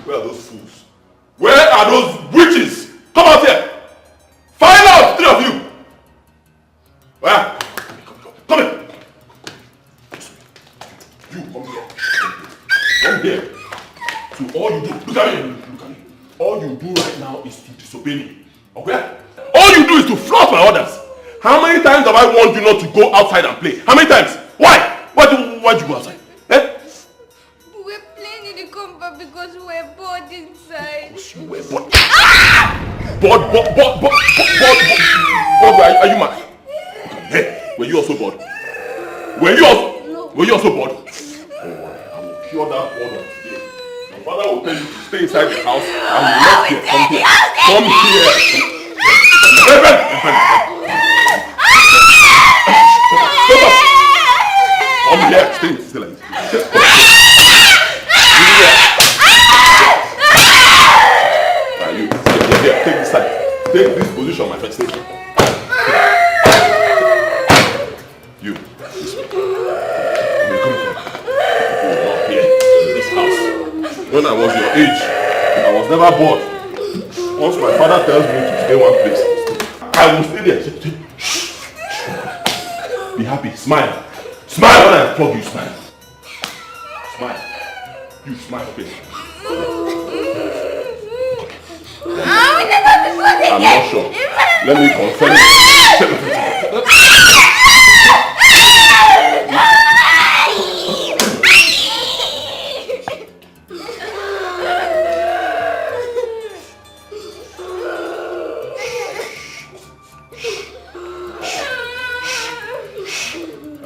Where are those fools? Where are those witches? Come out here! Find out, three of you! Where? Come here! You, come here. Come here. So all you do, look at me. Look at me. All you do right now is to disobey me. Okay? All you do is to flout my orders. How many times have I warned you not to go outside and play? How many times? Why? Why'd you go outside? Eh? We're playing in the compound because we're bored inside. Because you were bored. Bored, are you mad? Hey, were you also bored? Were you also bored? Oh, I will cure that boredom today. Your father will tell you to stay inside the house and you left here. Come here. Come here. Stay still like this. You take this side. Take this position, my friend. Stay here. You, this way. Come here. In this house. When I was your age, I was never bored. Once my father tells me to stay one place, I will stay there. Be happy. Smile. Smile when I flog you. Smile. Smile. You smile, okay? I'm not sure. Let me confirm.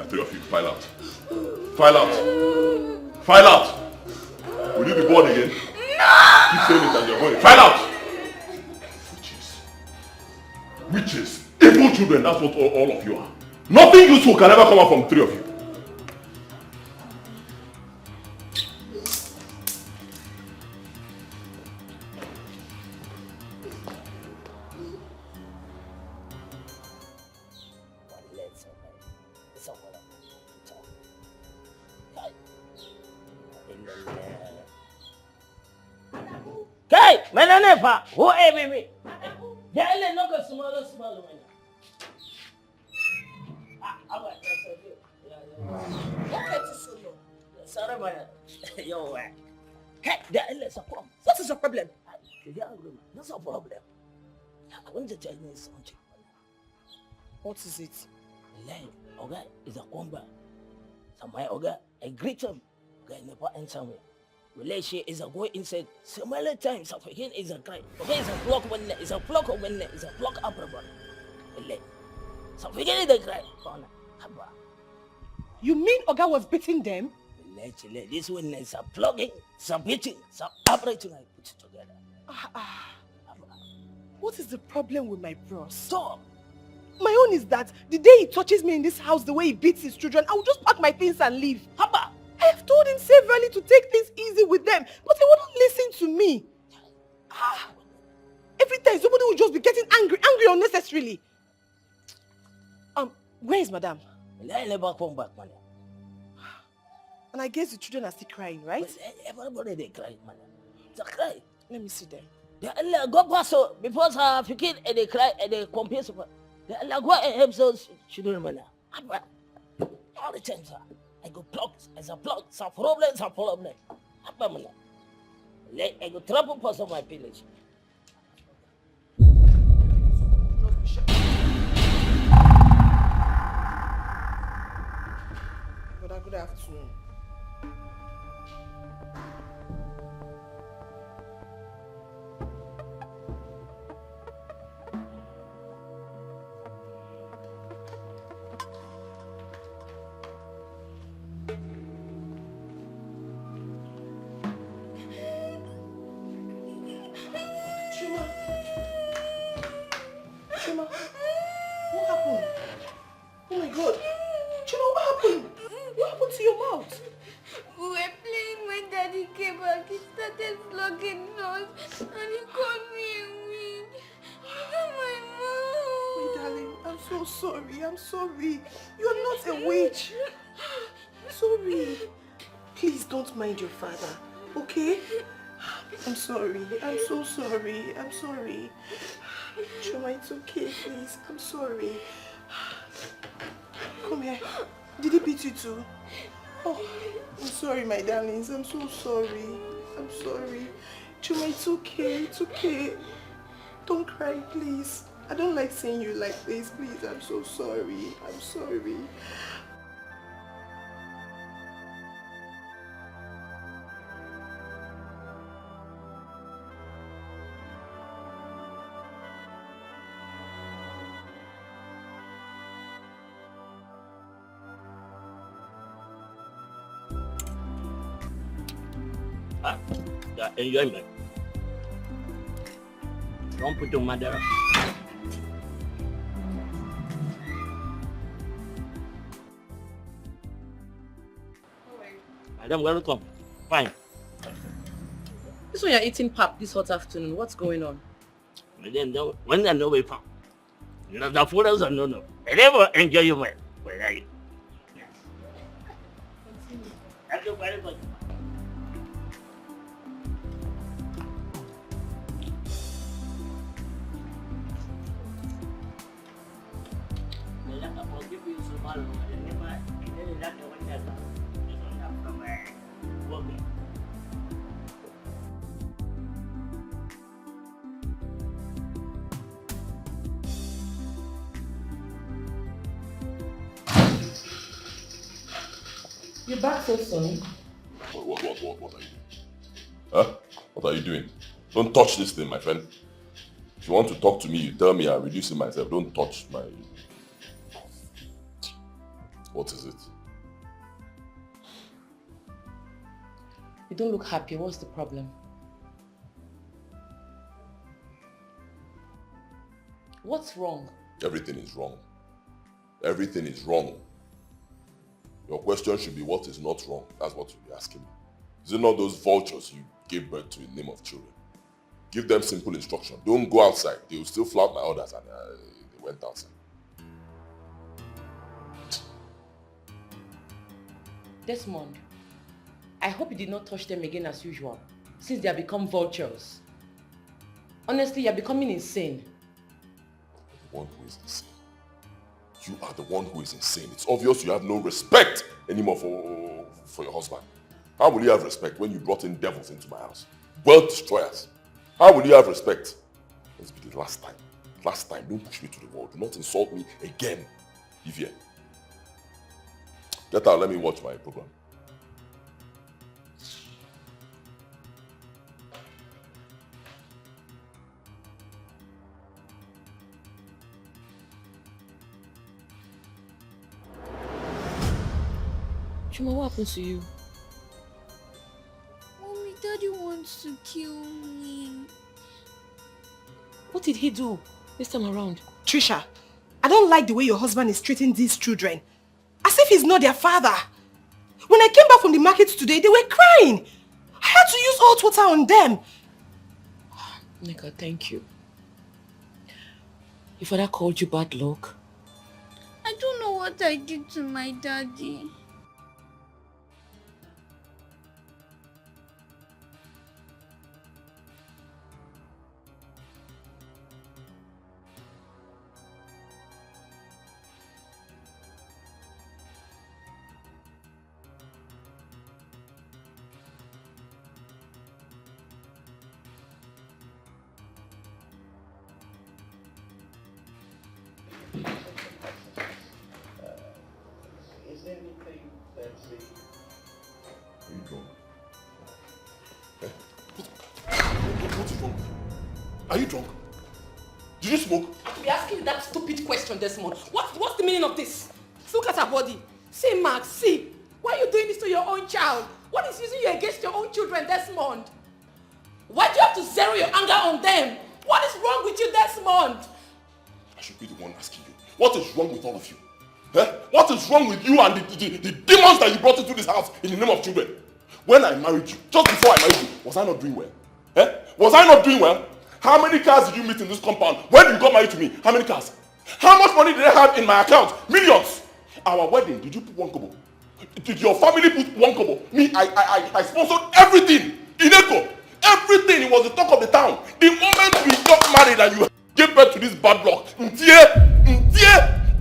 Three of you, file out. File out. File out. Will you be bored again? No! Keep saying it and you're going. File out. Witches, evil children, that's what all of you are. Nothing useful can ever come out from three of you. Hey, Menanepa, who am I? Jale no go small one. Sorry, man. Yo, hey, let's come. What is your problem? That's a problem. I want to tell you something. What is it? Line, okay, is a combat. So my okay, I greet him. Okay, never enter me. Relation is a go inside. So many times I forget is a crime. Okay, it's a block when it's a block of when it's a block up rubber. So forget the crime. You mean Oga was beating them? This one is a plugging, some beating, some operating. I put it together. What is the problem with my bros? Stop. My own is that the day he touches me in this house the way he beats his children, I will just pack my things and leave. Haba. I have told him severally to take things easy with them, but he wouldn't listen to me. Every time somebody will just be getting angry unnecessarily. Where is Madam? I never come back, madam. And I guess the children are still crying, right? Everybody they cry, madam. They cry. Let me see them. They go past because forget and they cry and they compare. They go and help those children, madam. All the time, sir. I go block as a block, some problem. I go trouble for some of my village. Good afternoon. Chama, what happened? Oh my God. Chama, what happened? What happened to your mouth? We were playing when Daddy came back. He started flogging us and he called me a witch. My mouth. My darling, I'm so sorry. I'm sorry. You're not a witch. Sorry. Please don't mind your father, okay? I'm sorry. I'm so sorry. I'm sorry. Chama, it's okay, please. I'm sorry. Come here. Did he beat you too? Oh, I'm sorry, my darlings. I'm so sorry. I'm sorry. Chuma, it's okay. It's okay. Don't cry, please. I don't like seeing you like this. Please, I'm so sorry. I'm sorry. Enjoyment. Don't put your mother. Madam, welcome. Fine. This one you're eating pap this hot afternoon. What's going on? Then when I know we found. The food is no. I never enjoy your man. Thank you very much. You're back so soon. What are you doing? Huh? What are you doing? Don't touch this thing, my friend. If you want to talk to me, you tell me. I'm reducing myself. Don't touch my... What is it? You don't look happy. What's the problem? What's wrong? Everything is wrong. Everything is wrong. Your question should be what is not wrong. That's what you'll be asking me. Is it not those vultures you gave birth to in the name of children? Give them simple instruction. Don't go outside. They will still flout my orders and they went outside. Desmond, I hope you did not touch them again as usual, since they have become vultures. Honestly, you're becoming insane. The one who is insane. You are the one who is insane. It's obvious you have no respect anymore for your husband. How will you have respect when you brought in devils into my house? World destroyers. How will you have respect? Let's be the last time. Last time, don't push me to the wall. Do not insult me again. Vivian. Get out, let me watch my program. Chuma, what happened to you? Mommy, Daddy wants to kill me. What did he do this time around? Trisha, I don't like the way your husband is treating these children. As if he's not their father. When I came back from the market today, they were crying. I had to use hot water on them. Nika, thank you. Your father called you bad luck. I don't know what I did to my daddy. Are you drunk? Did you smoke? Be asking you that stupid question, Desmond. What's the meaning of this? Look at her body. See, Max, see. Why are you doing this to your own child? What is using you against your own children, Desmond? Why do you have to zero your anger on them? What is wrong with you, Desmond? I should be the one asking you. What is wrong with all of you? What is wrong with you and the demons that you brought into this house in the name of children? When I married you, just before I married you, was I not doing well? Was I not doing well? How many cars did you meet in this compound? When you got married to me, how many cars? How much money did I have in my account? Millions. Our wedding, did you put 1 kobo? Did your family put 1 kobo? Me, I sponsored everything. Ineko. Everything, it was the talk of the town. The moment we got married and you gave birth to this bad luck,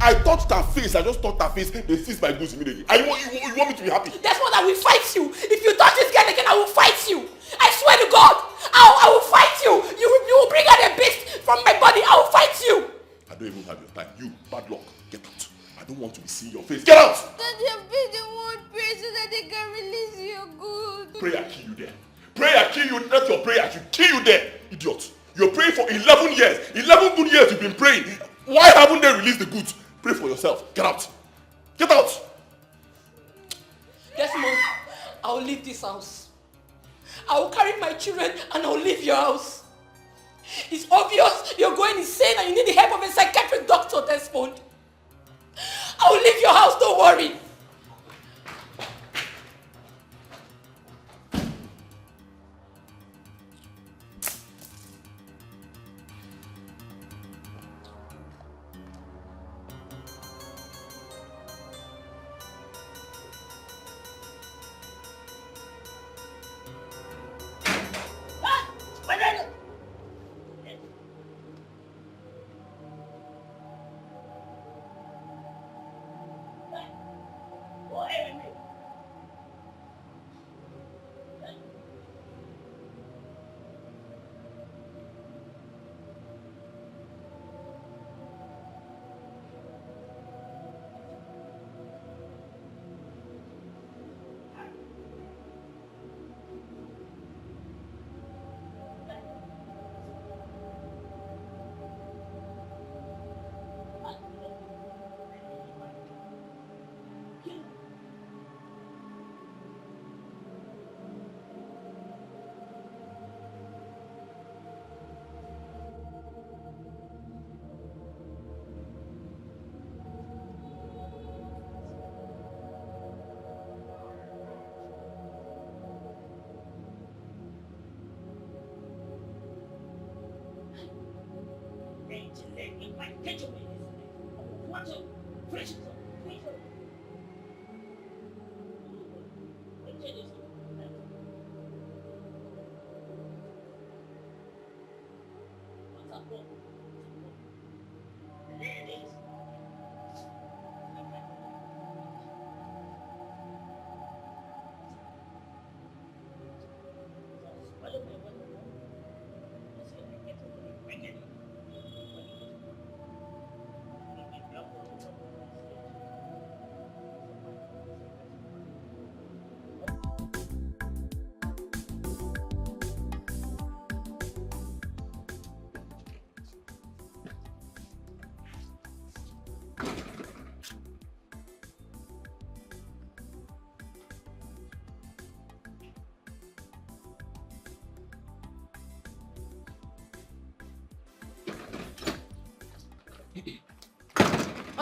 I touched her face. I just touched her face. They seized my goods immediately. And you want me to be happy? That's what I will fight you. If you touch this girl again, I will fight you. I swear to God, I will fight you. You will bring out a beast from my body. I will fight you. I don't even have your time. You, bad luck, get out. I don't want to be seeing your face. Get out! Daddy, I've been the one prayer so that they can release your goods. Prayer kill you there. Prayer kill you. Let your prayer should kill you there, idiot. You're praying for 11 years. 11 good years you've been praying. Why haven't they released the goods? Pray for yourself. Get out. Get out. Yes, Mom. I will leave this house. I will carry my children and I will leave your house. It's obvious you're going insane and you need the help of a psychiatric doctor, Desmond. I will leave your house, don't worry.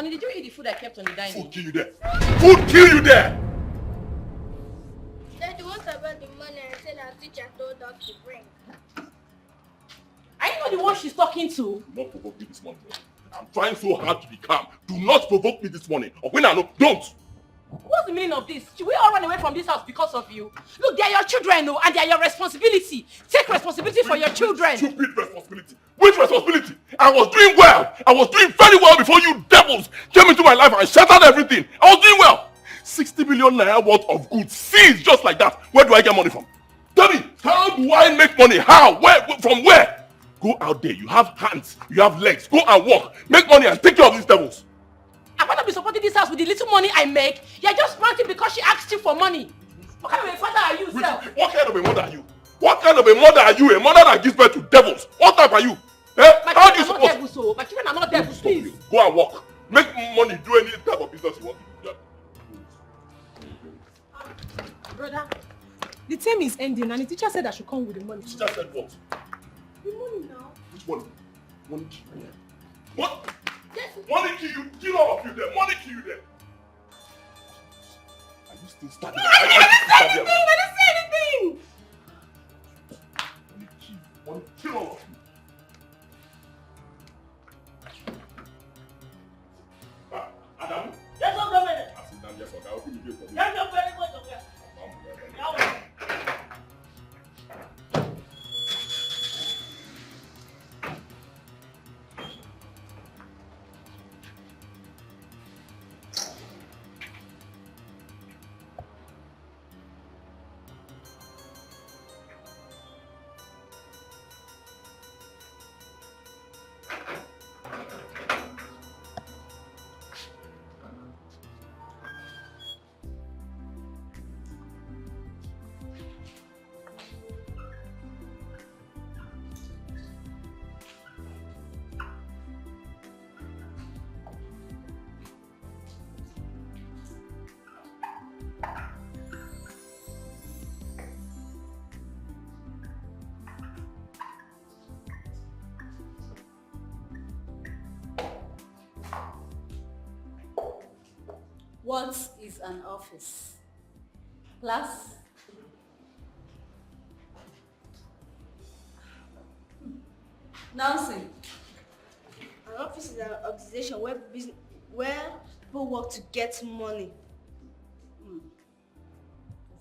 Honey, did you eat the food I kept on the dining? Food kill you there. Food kill you there. Daddy, what about the money I said our teacher told us to bring? Are you not the one she's talking to? Do not provoke me this morning. I'm trying so hard to be calm. Do not provoke me this morning. Or when I know, don't. What's the meaning of this? Should we all run away from this house because of you? Look, they are your children, no, and they are your responsibility. Take responsibility for your children. Stupid responsibility. Which responsibility? I was doing well. I was doing very well before you devils came into my life and shattered everything. I was doing well. 60 million naira worth of goods seized just like that. Where do I get money from? Tell me, how do I make money? How? Where? From where? Go out there. You have hands. You have legs. Go and walk. Make money and take care of these devils. I'm going to be supporting this house with the little money I make. You're just ranting because she asked you for money. What kind of a father are you, sir? What kind of a mother are you? What kind of a mother are you? A mother that gives birth to devils. What type are you? Eh? My How do you children are not devils, so my children are not devils, please. Go and walk. Make money. Do any type of business you want to do. Brother, the term is ending and the teacher said I should come with the money. The teacher said what? The money now. Which money? Money kill you. What? Yes. Money kill you. Kill all of you there. Money kill you there. Are you still standing? No, I didn't say anything. I didn't say anything. Money kill all of you. Adam? Yes, sir, government. I sit down, yes, okay. I'll open the gate for you. Yes, sir, very much, okay. What is an office? Class? Nancy. An office is an organization where people work to get money.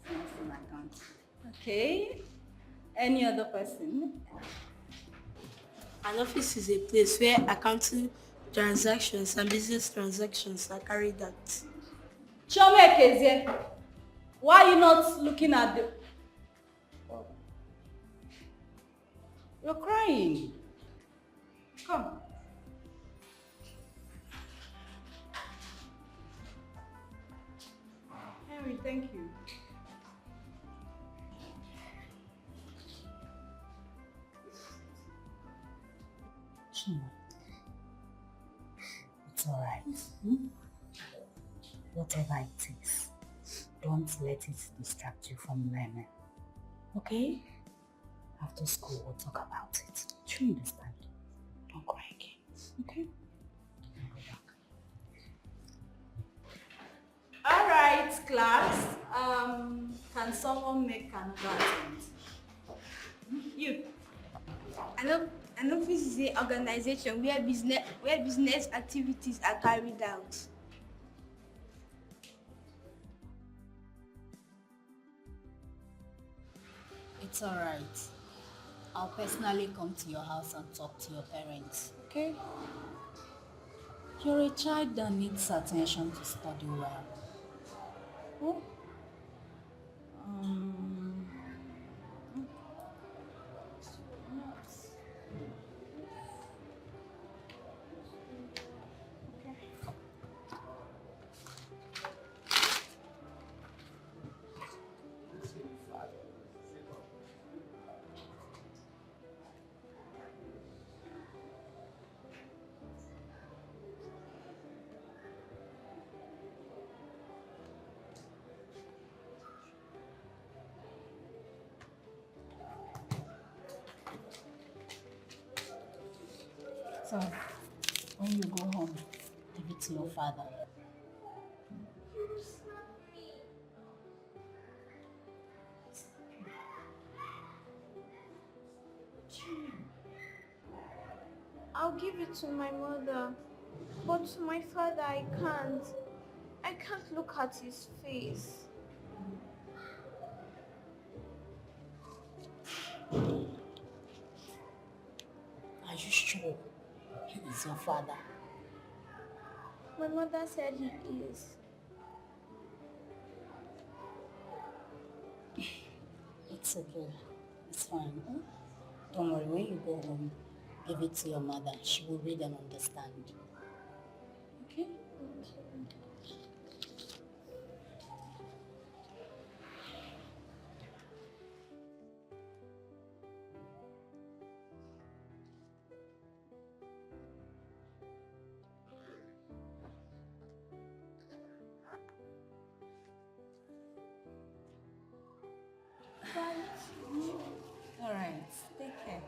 Business and accounting. Okay. Any other person? An office is a place where accounting transactions and business transactions are carried out. Chama, why are you not looking at the... You're crying. Come. Henry, thank you. Chama, it's alright. Whatever it is, don't let it distract you from learning. Okay? After school, we'll talk about it. Do you understand? Don't cry again. Okay? I'll go back. Alright, class. Can someone make an announcement? You. An office is an organization where business activities are carried out. It's alright. I'll personally come to your house and talk to your parents, okay? You're a child that needs attention to study well. Oh? So, when you go home, give it to your father. I'll give it to my mother, but to my father I can't. I can't look at his face. Are you sure he is your father? My mother said he is. It's okay. It's fine. Don't worry, when you go home, give it to your mother. She will read and understand. Okay? All right, take care.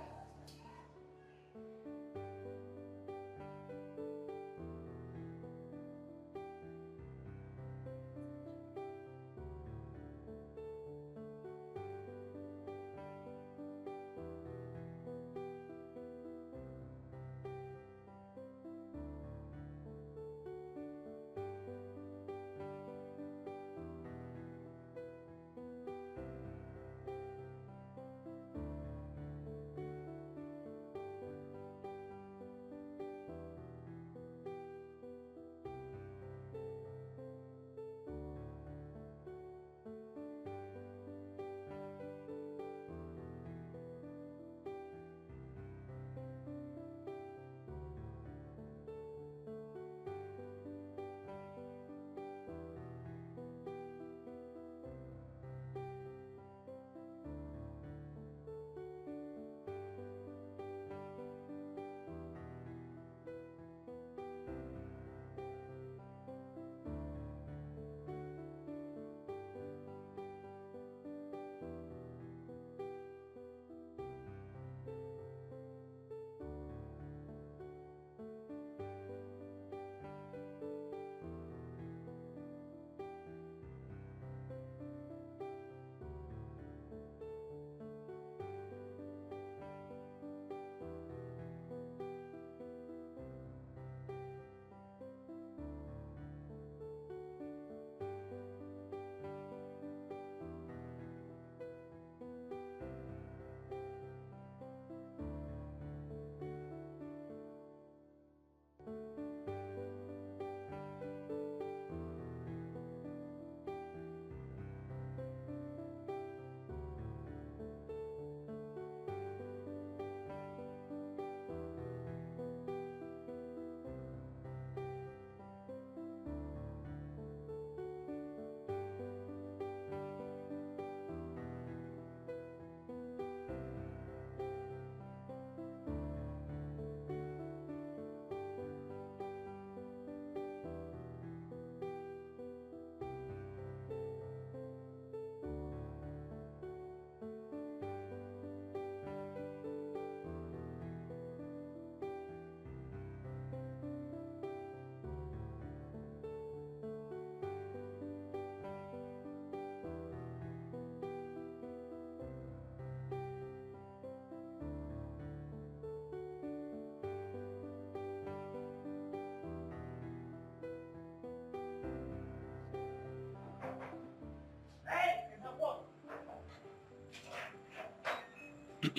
Hey,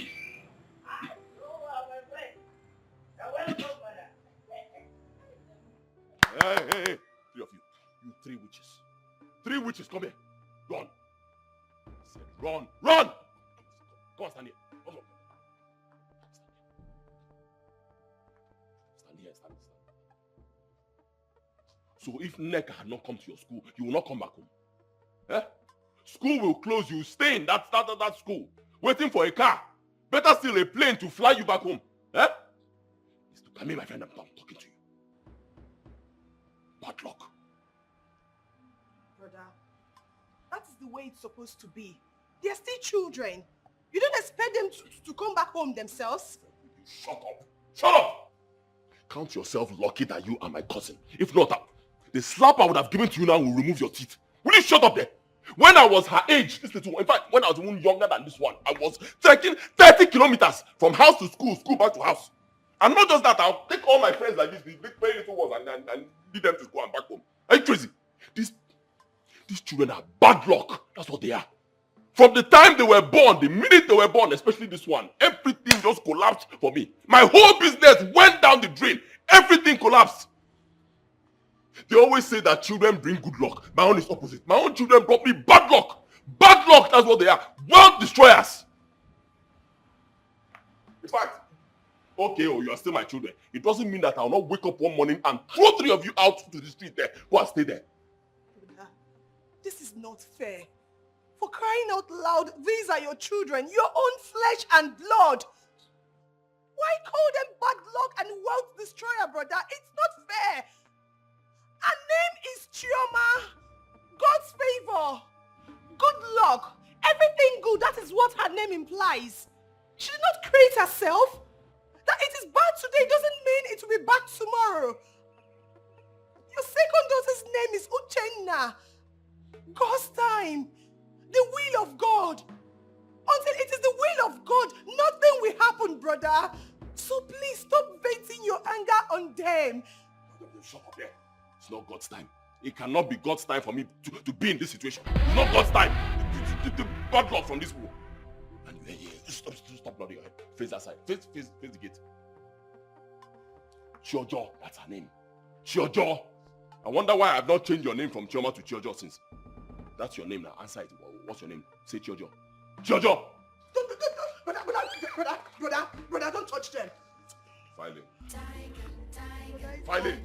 three of you. You three witches. Three witches, come here. Run. I said run. Run! Come on, stand here. Come on. Stand here, stand. So if Neka had not come to your school, you will not come back home. Eh? School will close, you stay in that school, waiting for a car. Better still a plane to fly you back home. Eh? It's to come here, my friend, I'm talking to you. Bad luck. Brother, that is the way it's supposed to be. They're still children. You don't expect them to come back home themselves? Shut up. Shut up! Count yourself lucky that you are my cousin. If not, the slap I would have given to you now will remove your teeth. Will you shut up there? When I was her age, this little one, in fact, when I was even younger than this one, I was trekking 30 kilometers from house to school, school back to house. And not just that, I'll take all my friends like this, the big very little ones, and lead them to school and back home. Are you crazy? These children are bad luck. That's what they are. From the time they were born, the minute they were born, especially this one, everything just collapsed for me. My whole business went down the drain. Everything collapsed. They always say that children bring good luck. My own is opposite. My own children brought me bad luck. Bad luck, that's what they are. World destroyers. In fact, okay, you are still my children. It doesn't mean that I will not wake up one morning and throw three of you out to the street there. Go and stay there. This is not fair. For crying out loud, these are your children, your own flesh and blood. Why call them bad luck and wealth destroyer, brother? It's not fair. Her name is Chama. God's favor. Good luck. Everything good, that is what her name implies. She did not create herself. That it is bad today doesn't mean it will be bad tomorrow. Your second daughter's name is Uchenna. God's time. The will of God. Until it is the will of God, nothing will happen, brother. So please stop venting your anger on them. Shut up there. It's not God's time. It cannot be God's time for me to be in this situation. It's not God's time. The bad luck from this war. And stop nodding your head. Face that side. Face the gate. Chiojo, that's her name. Chiojo. I wonder why I've not changed your name from Choma to Chiojo since. That's your name now. Answer it. What's your name? Say Chiojo. Chiojo! Brother, don't touch them. File it. File it.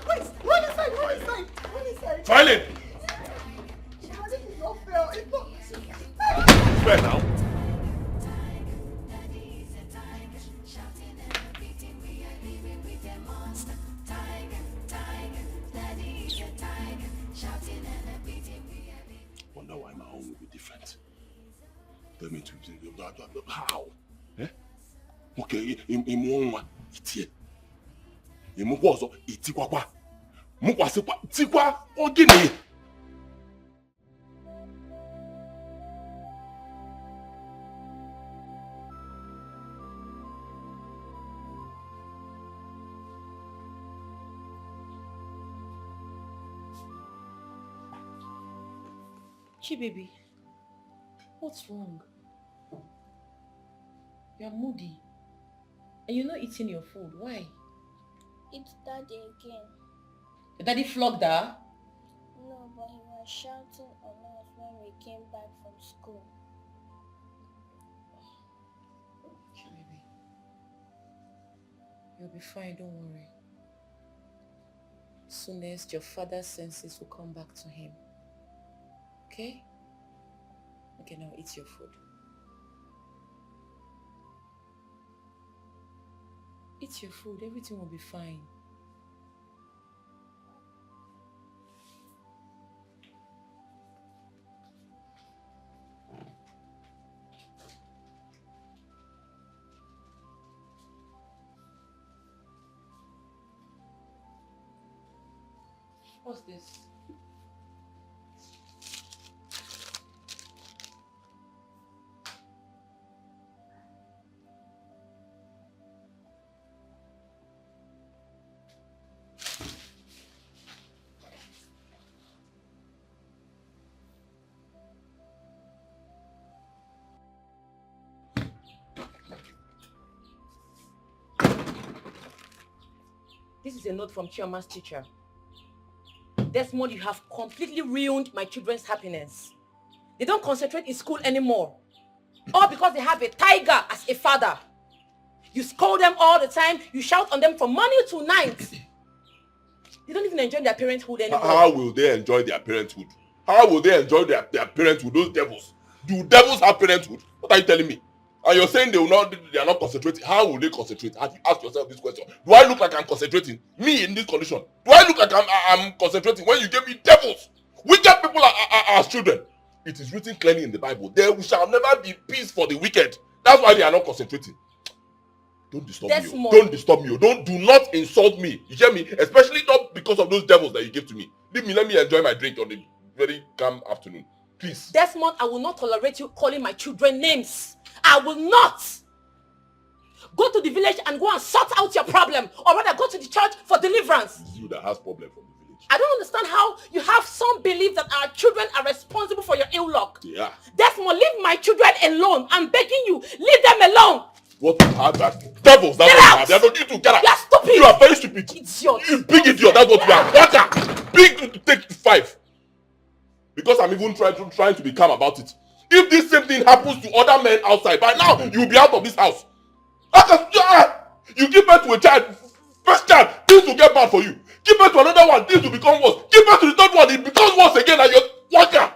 Wait, run inside. File it. This is not fair. It's not Fair now. Wonder why my home will be different. Tell me how? Eh? Okay, imu itie. Imu kwazo itikwakwa. Mu kwasekwa tikwa ogini. Baby, what's wrong? You're moody. And you're not eating your food. Why? It's Daddy again. Your daddy flogged her? No, but he was shouting on us when we came back from school. Okay, baby. You'll be fine, don't worry. Soonest your father's senses will come back to him. Okay? Okay, now eat your food. Eat your food, everything will be fine. What's this? This is a note from Chama's teacher. Desmond, you have completely ruined my children's happiness. They don't concentrate in school anymore. All because they have a tiger as a father. You scold them all the time. You shout on them from morning to night. They don't even enjoy their parenthood anymore. How will they enjoy their parenthood? How will they enjoy their parenthood, those devils? Do devils have parenthood? What are you telling me? And you're saying they are not concentrating. How will they concentrate? Have you asked yourself this question? Do I look like I'm concentrating? Me in this condition. Do I look like I'm concentrating when you gave me devils? Wicked people are as children. It is written clearly in the Bible. There shall never be peace for the wicked. That's why they are not concentrating. Don't disturb me. Don't disturb me. Do not insult me. You hear me? Especially not because of those devils that you gave to me. Leave me. Let me enjoy my drink on the very calm afternoon. Please. Desmond, I will not tolerate you calling my children names. I will not. Go to the village and go and sort out your problem. Or rather, go to the church for deliverance. It's you that has problem from the village. I don't understand how you have some belief that our children are responsible for your ill luck. Yeah. Desmond, leave my children alone. I'm begging you. Leave them alone. What you have that? Devils, that's what you have. They are not you to get out. You are stupid. You are very stupid. Idiot. You big idiot, that's what you are. What? Big to take 5. Because I'm even trying to be calm about it. If this same thing happens to other men outside, by now you'll be out of this house. You give birth to a child, first child, things will get bad for you. Give birth to another one, things will become worse. Give birth to the third one, it becomes worse again, and you're worker.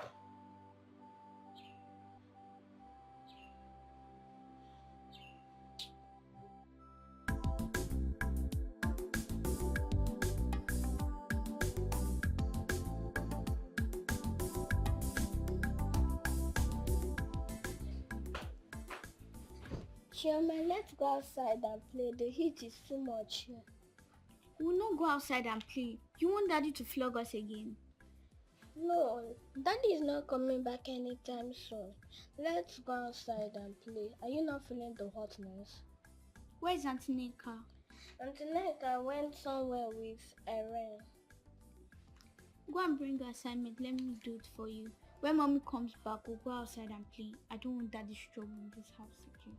Chama, let's go outside and play. The heat is too much here. We'll not go outside and play. You want Daddy to flog us again? No, Daddy is not coming back anytime soon. Let's go outside and play. Are you not feeling the hotness? Where's Auntie Neka? Auntie Neka went somewhere with Erin. Go and bring your assignment. Let me do it for you. When Mommy comes back, we'll go outside and play. I don't want Daddy's trouble in this house again.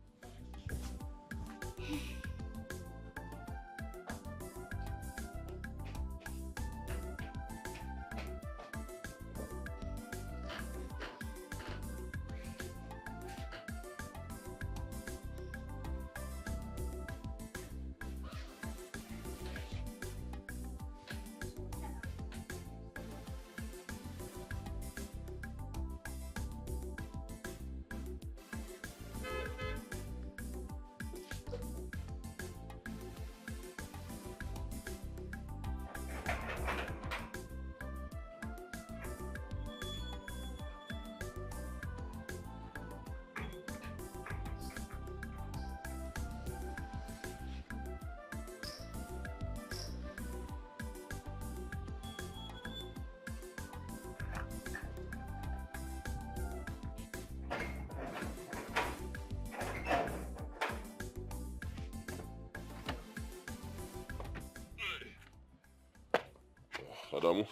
Adamu.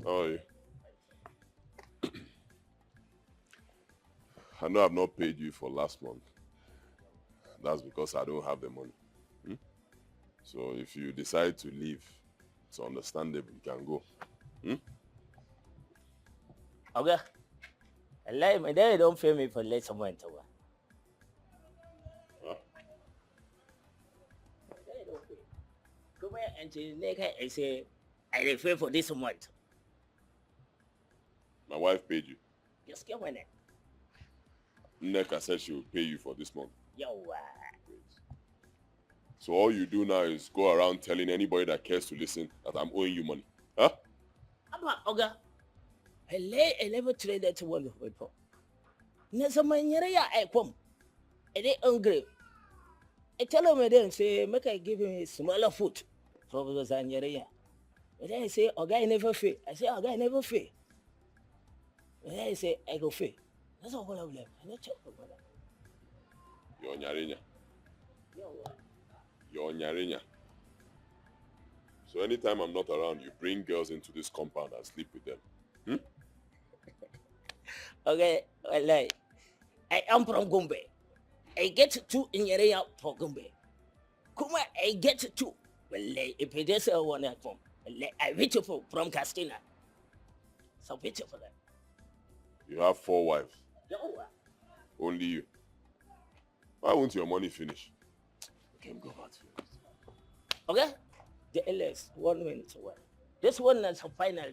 How are you? I know I've not paid you for last month. That's because I don't have the money. So if you decide to leave, it's understandable. You can go. Okay. Allah, my daddy don't pay me for late month. Come here and Neka, I say, I refer for this month. My wife paid you. Just get one. Neka said she will pay you for this month. Yo, Great. So all you do now is go around telling anybody that cares to listen that I'm owing you money. Huh? Okay. I never traded to one people. Nasa manyere I come. They hungry. I tell him then say make I give him a smaller food. So because I'm here. But then I say I never fail. I say I never fail. But then I say I go fail. That's all I will have. I not check about that. You're Nyarinya. You're Nyarinya. So anytime I'm not around, you bring girls into this compound and sleep with them. Okay, well, I am from Gombe. I get 2 in Yereya for Gombe. Kuma, I get 2 if it is a one from, I beautiful from Castina. So beautiful. You have 4 wives. Yo, Only you. Why won't your money finish? You can go back to it. okay? The LS, 1 minute away. This one is a final.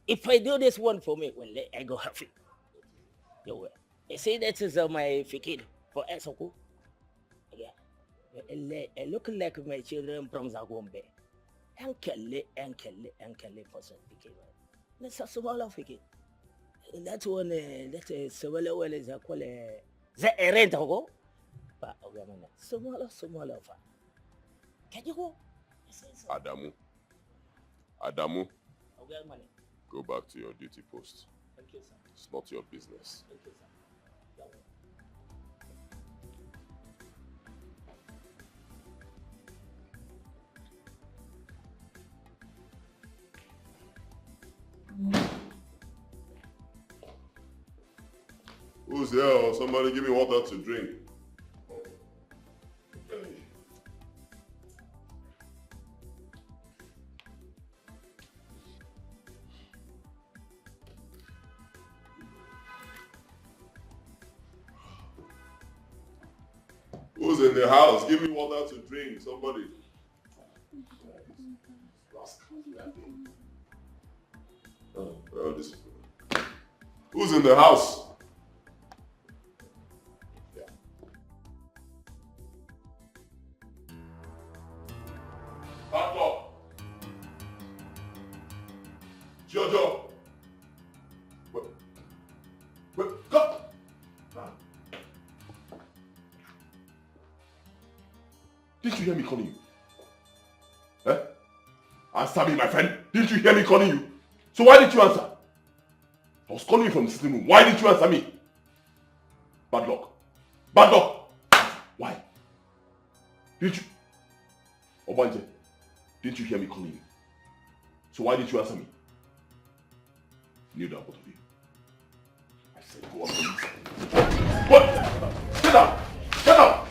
If I do this one for me, I go happy. Yo, you see that is my fikir for Esoko. Yeah. I look like my children from Zagombe. Uncle for some fikir. That's a small fikir. That one, that is similar well as a call the rent go. But smaller. Can you go? Adamu, Okay, money. go back to your duty post. Thank you, sir. It's not your business. Thank you, sir. Who's there? Somebody give me water to drink. Who's in the house? Give me water to drink. Somebody. Oh, well, this is good. Who's in the house? Yeah. Back up. Jojo. Wait, go. Didn't you hear me calling you? Eh? Answer me, my friend. Didn't you hear me calling you? So why didn't you answer? I was calling you from the sitting room. Why didn't you answer me? Bad luck. Bad luck. Why? Didn't you? Obanje, didn't you hear me calling you? So why didn't you answer me? Kneel down, both of you. I said go up, please. What? Sit down. Sit down.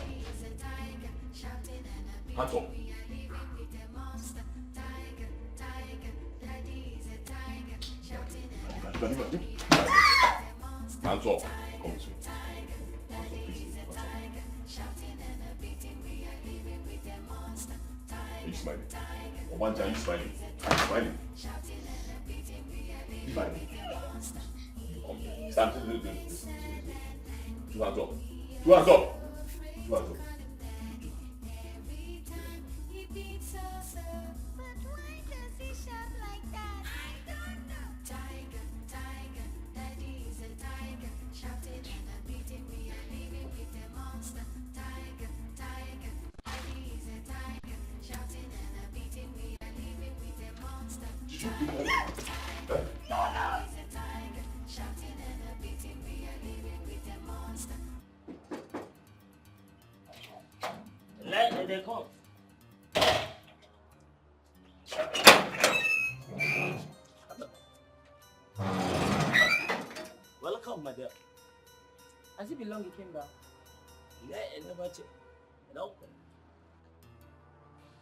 Hands up. Hands up. Come this way. Are you smiling? Obanja, are you smiling? Are you smiling? Smiling. Come here. Stand. Two hands up. Two hands up. Two hands up. Let they come. Welcome, my dear. Has it been long you came back? No.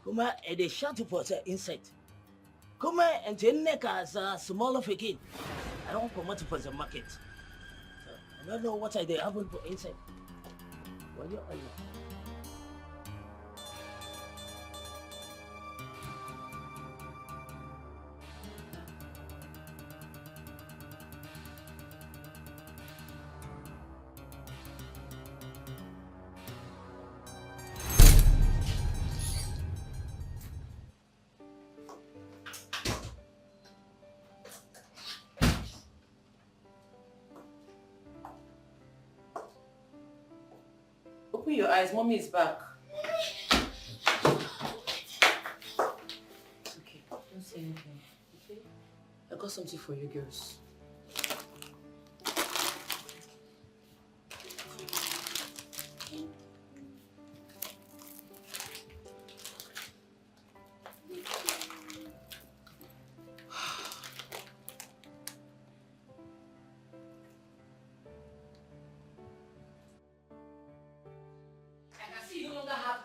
Come on, and they shot for the insect. Come on, and the neck as a small of a kid. I don't come out for the market. So, I don't know what I did happen for insect. What you are? Open your eyes, mommy is back. Okay, don't say anything. Okay? I got something for you girls.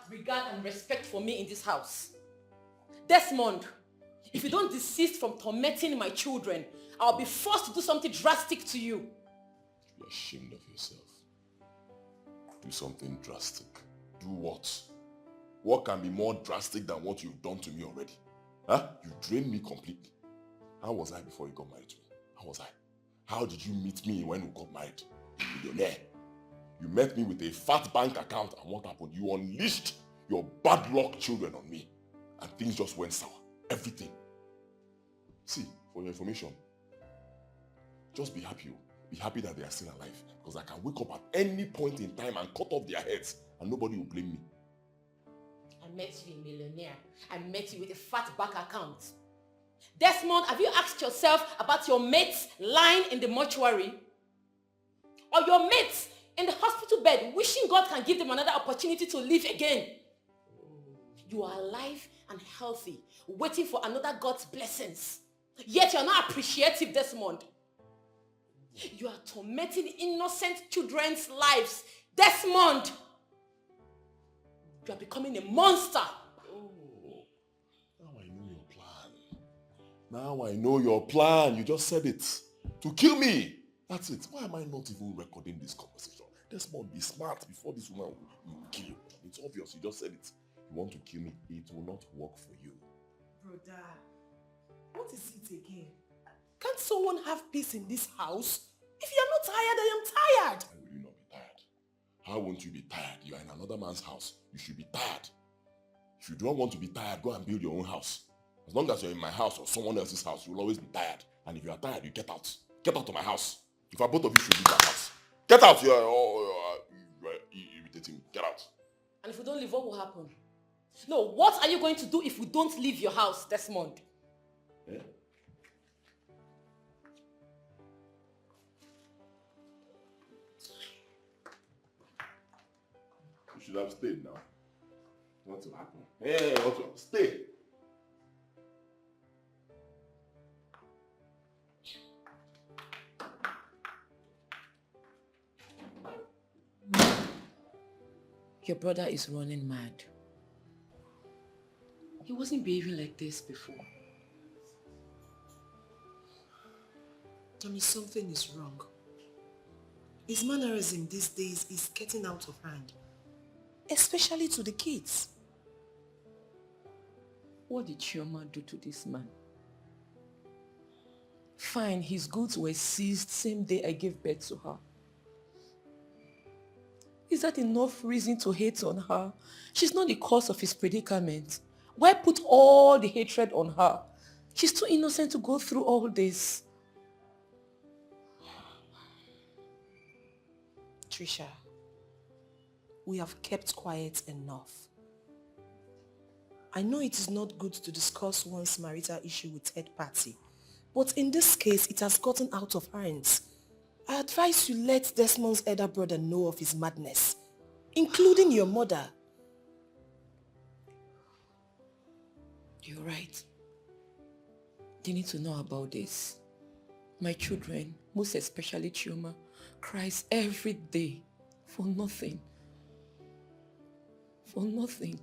Regard and respect for me in this house. Desmond, if you don't desist from tormenting my children, I'll be forced to do something drastic to you. You're ashamed of yourself. Do something drastic. Do what? What can be more drastic than what you've done to me already? Huh? You drained me completely. How was I before you got married to me? How was I? How did you meet me when we got married? A millionaire. You met me with a fat bank account, and what happened? You unleashed your bad luck children on me. And things just went sour. Everything. See, for your information, just be happy. Be happy that they are still alive. Because I can wake up at any point in time and cut off their heads and nobody will blame me. I met you a millionaire. I met you with a fat bank account. Desmond, have you asked yourself about your mates lying in the mortuary? Or your mates in the hospital bed wishing God can give them another opportunity to live again? You are alive and healthy, waiting for another God's blessings. Yet you are not appreciative, Desmond. You are tormenting innocent children's lives. Desmond! You are becoming a monster. Oh, now I know your plan. Now I know your plan. You just said it. To kill me. That's it. Why am I not even recording this conversation? Desmond, be smart before this woman will kill you. It's obvious. You just said it. You want to kill me. It will not work for you. Brother, what is it again? Can't someone have peace in this house? If you're not tired, I am tired. Why will you not be tired? How won't you be tired? You are in another man's house. You should be tired. If you don't want to be tired, go and build your own house. As long as you're in my house or someone else's house, you'll always be tired. And if you are tired, you get out. Get out of my house. In fact, both of you should leave my house. Get out! You're irritating me. Get out. And if we don't leave, what will happen? No, what are you going to do if we don't leave your house, Desmond? Eh? You should have stayed now. What will happen? Hey, what will stay? Your brother is running mad. He wasn't behaving like this before. Tommy, something is wrong. His mannerism these days is getting out of hand. Especially to the kids. What did Chama do to this man? Fine, his goods were seized same day I gave birth to her. Is that enough reason to hate on her? She's not the cause of his predicament. Why put all the hatred on her? She's too innocent to go through all this. Trisha, we have kept quiet enough. I know it is not good to discuss one's marital issue with third party, but in this case, it has gotten out of hands. I advise you let Desmond's elder brother know of his madness, including your mother. You're right. They need to know about this. My children, most especially Chama, cries every day for nothing. For nothing.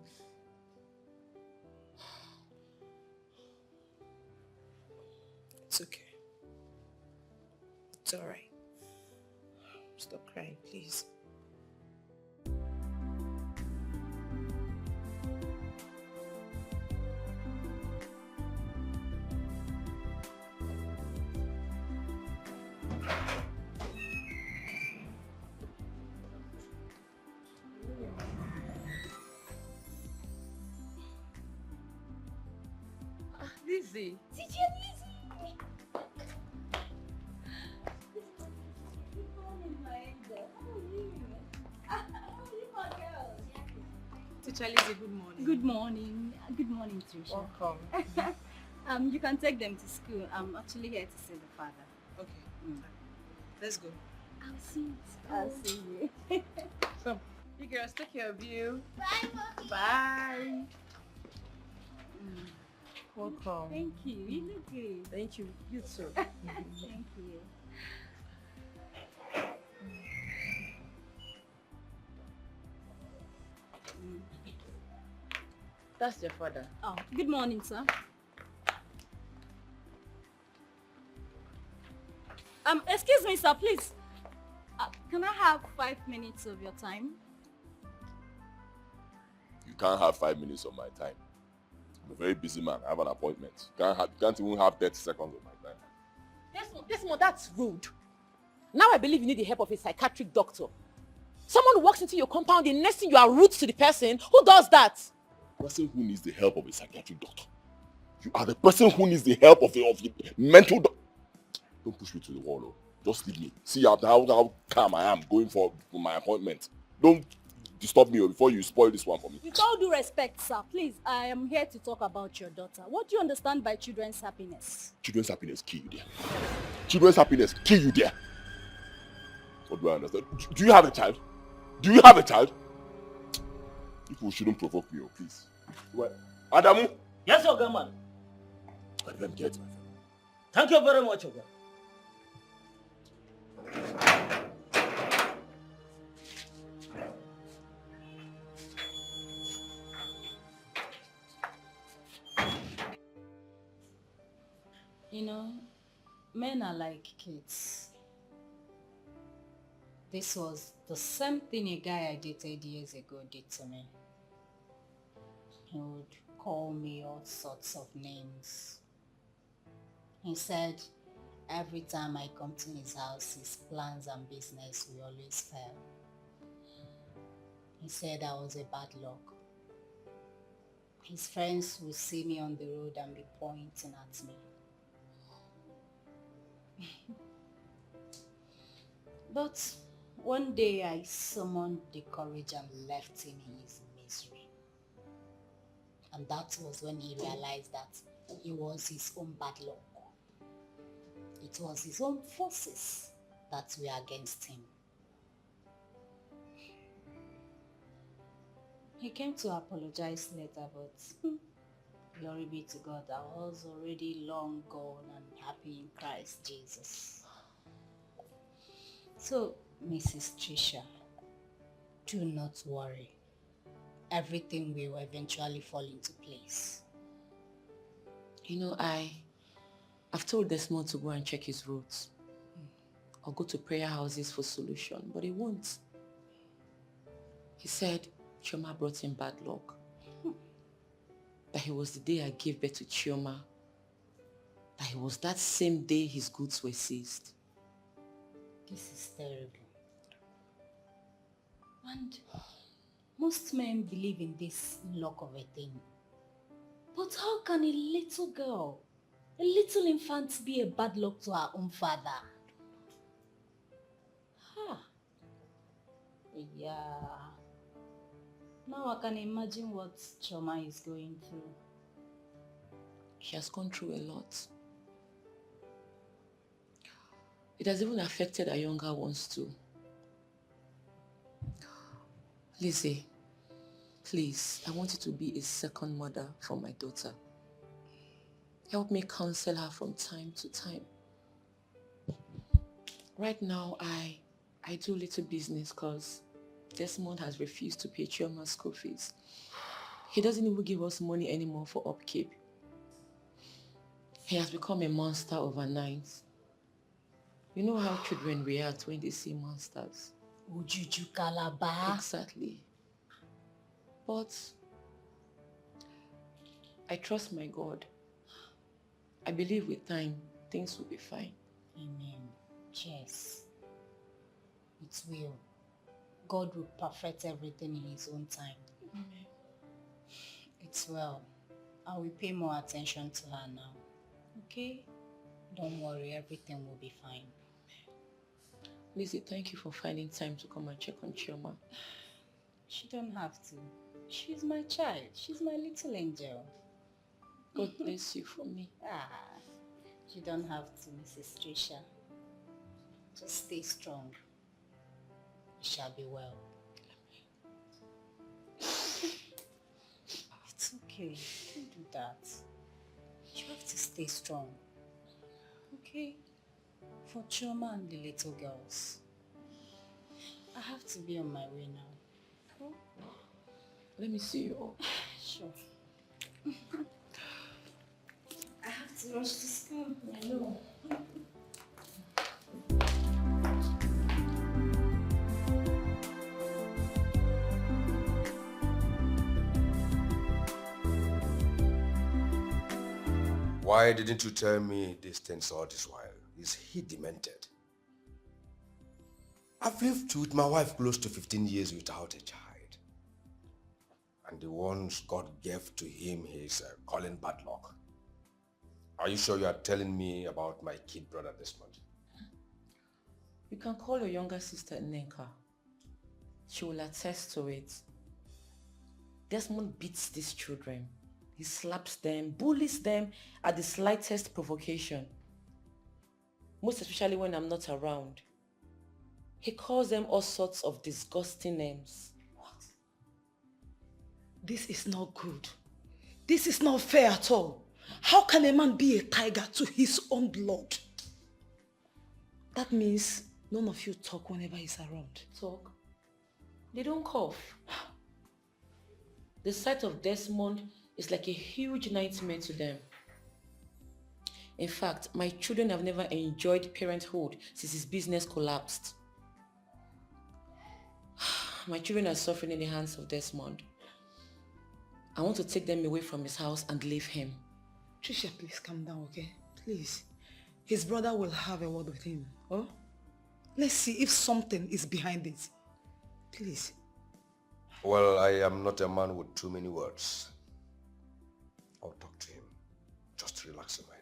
It's okay. It's alright. Stop crying, please. Lizzy. Teacher Lizzy! Teacher Lizzy, good morning. Good morning. Good morning, Trisha. Welcome. You can take them to school. I'm actually here to see the father. Okay. Let's go. I'll see you. I'll see you. Come. You girls, take care of you. Bye, Mommy. Bye. Welcome. Thank you. You look good. Thank you. You too. Thank you. That's your father. Oh, good morning, sir. Excuse me, sir, please. Can I have 5 minutes of your time? You can't have 5 minutes of my time. I'm a very busy man. I have an appointment. You can't even have 30 seconds of my time. Desmond, that's rude. Now I believe you need the help of a psychiatric doctor. Someone who walks into your compound, the next thing you are rude to the person. Who does that? The person who needs the help of a psychiatric doctor. You are the person who needs the help of a mental doctor. Don't push me to the wall, oh. Just leave me. See how calm I am going for my appointment. Don't disturb me before you spoil this one for me. With all due respect, sir, please, I am here to talk about your daughter. What do you understand by children's happiness? Children's happiness kill you there. Children's happiness kill you there. What do I understand? Do you have a child? Do you have a child? People shouldn't provoke me, oh, please. What? Adamu? Yes, Oga, man. Let them get my friend. Thank you very much, Oga. You know, men are like kids. This was the same thing a guy I dated years ago did to me. He would call me all sorts of names. He said every time I come to his house, his plans and business will always fail. He said I was a bad luck. His friends would see me on the road and be pointing at me. But one day I summoned the courage and left him in his misery. And that was when he realized that it was his own bad luck. It was his own forces that were against him. He came to apologize later, but glory be to God, I was already long gone and happy in Christ Jesus. So, Mrs. Trisha, do not worry. Everything will eventually fall into place. You know, I've told Desmond to go and check his roads. Or go to prayer houses for solution, but he won't. He said Chama brought him bad luck. That it was the day I gave birth to Chama. That it was that same day his goods were seized. This is terrible. And most men believe in this luck of a thing. But how can a little girl, a little infant, be a bad luck to her own father? Yeah. Now I can imagine what Chama is going through. He has gone through a lot. It has even affected our younger ones too. Lizzy, please, I want you to be a second mother for my daughter. Help me counsel her from time to time. Right now, I do little business because Desmond has refused to pay Chioma's school fees. He doesn't even give us money anymore for upkeep. He has become a monster overnight. You know how children react when they see monsters. Ujuju Kalaba. Exactly. But I trust my God. I believe with time, things will be fine. Amen. Yes. It will. God will perfect everything in his own time. Amen. It's well. I will pay more attention to her now. Okay? Don't worry, everything will be fine. Lizzy, thank you for finding time to come and check on Chama. She don't have to. She's my child. She's my little angel. God bless you for me. You don't have to, Mrs. Trisha. Just stay strong. You shall be well. It's okay. Don't do that. You have to stay strong. Okay? For Choma and the little girls. I have to be on my way now. Let me see you all. Sure. I have to rush to school. I know. Why didn't you tell me these things all this while? Is he demented? I've lived with my wife close to 15 years without a child. And the ones God gave to him is calling bad luck. Are you sure you are telling me about my kid brother this month? You can call your younger sister Nneka. She will attest to it. Desmond beats these children. He slaps them, bullies them at the slightest provocation. Most especially when I'm not around. He calls them all sorts of disgusting names. What? This is not good. This is not fair at all. How can a man be a tiger to his own blood? That means none of you talk whenever he's around. Talk? They don't cough. The sight of Desmond is like a huge nightmare to them. In fact, my children have never enjoyed parenthood since his business collapsed. My children are suffering in the hands of Desmond. I want to take them away from his house and leave him. Trisha, please calm down, okay? Please. His brother will have a word with him. Oh? Let's see if something is behind it. Please. Well, I am not a man with too many words. I'll talk to him. Just relax your mind.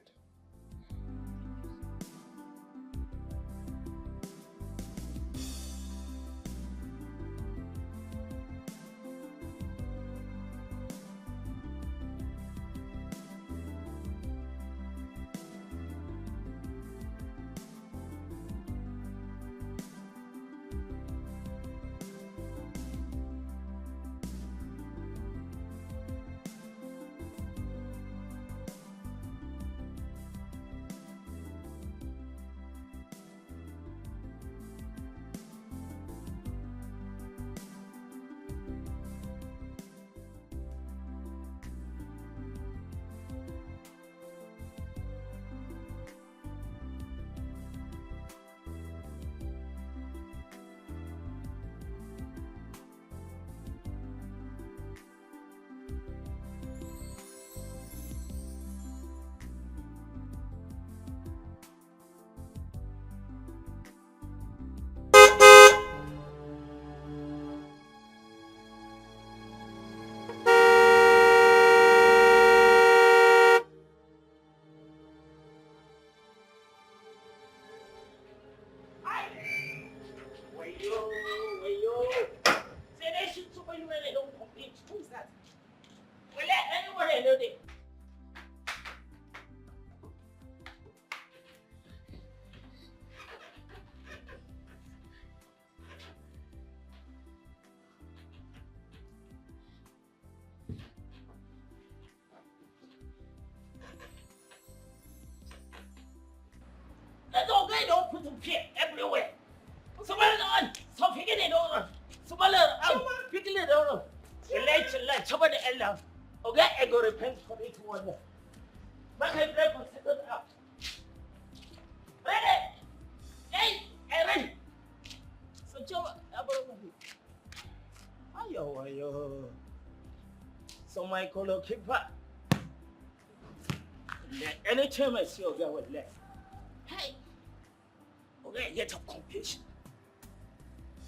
Don't put them fear everywhere. Somebody on, stop picking it on. Somebody on, picking it on. Let somebody else. Okay, I go repent for each one. Back and break for second up. Ready? Hey, ready. So Chama, ayo. So my color keeper. Anytime I see a girl with left. Hey. Okay, get up completion.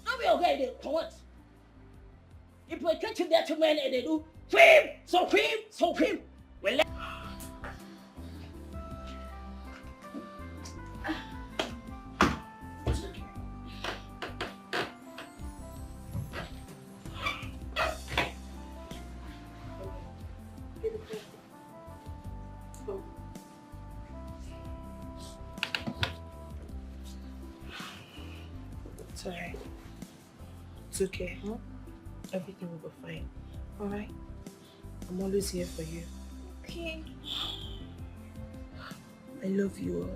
Don't be okay there, for what? If we catch that man and they do, so film. Well, It's alright. It's okay, huh? Everything will be fine. Alright? I'm always here for you. Okay. I love you all.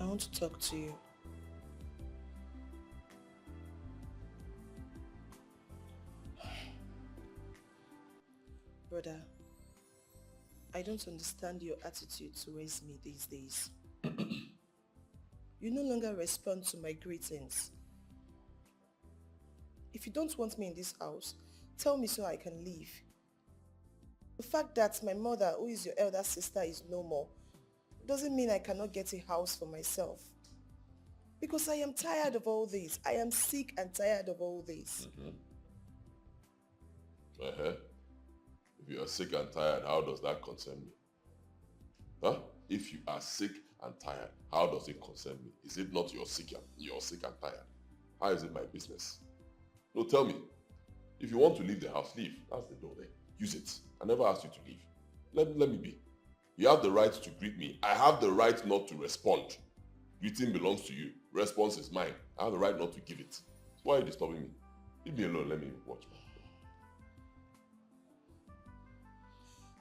want to talk to you. Brother, I don't understand your attitude towards me these days. You no longer respond to my greetings. If you don't want me in this house, tell me so I can leave. The fact that my mother, who is your elder sister, is no more, doesn't mean I cannot get a house for myself. Because I am tired of all this. I am sick and tired of all this. If you are sick and tired, how does that concern me? Huh? If you are sick and tired, how does it concern me? Is it not you're sick and tired? How is it my business? No, tell me. If you want to leave the house, leave. That's the door there. Use it. I never asked you to leave. Let me be. You have the right to greet me. I have the right not to respond. Greeting belongs to you. Response is mine. I have the right not to give it. Why are you disturbing me? Leave me alone. Let me watch.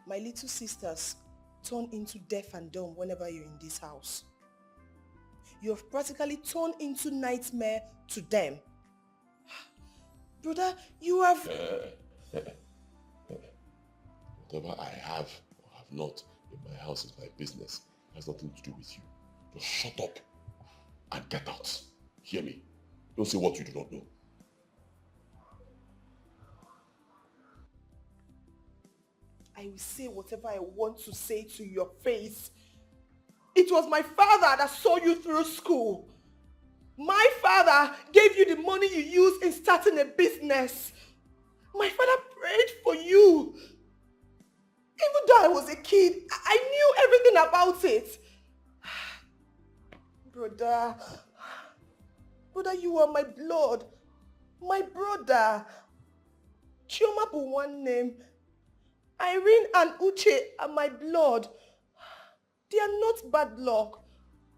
My little sisters turn into deaf and dumb whenever you're in this house. You have practically turned into nightmare to them. Brother, you have... Whatever I have or have not in my house is my business. It has nothing to do with you. Just shut up and get out. Hear me? Don't say what you do not know. I will say whatever I want to say to your face. It was my father that saw you through school. My father gave you the money you used in starting a business. My father prayed for you. Even though I was a kid, I knew everything about it. Brother, you are my blood. My brother. Chama bụ one name. Irene and Uche are my blood. They are not bad luck.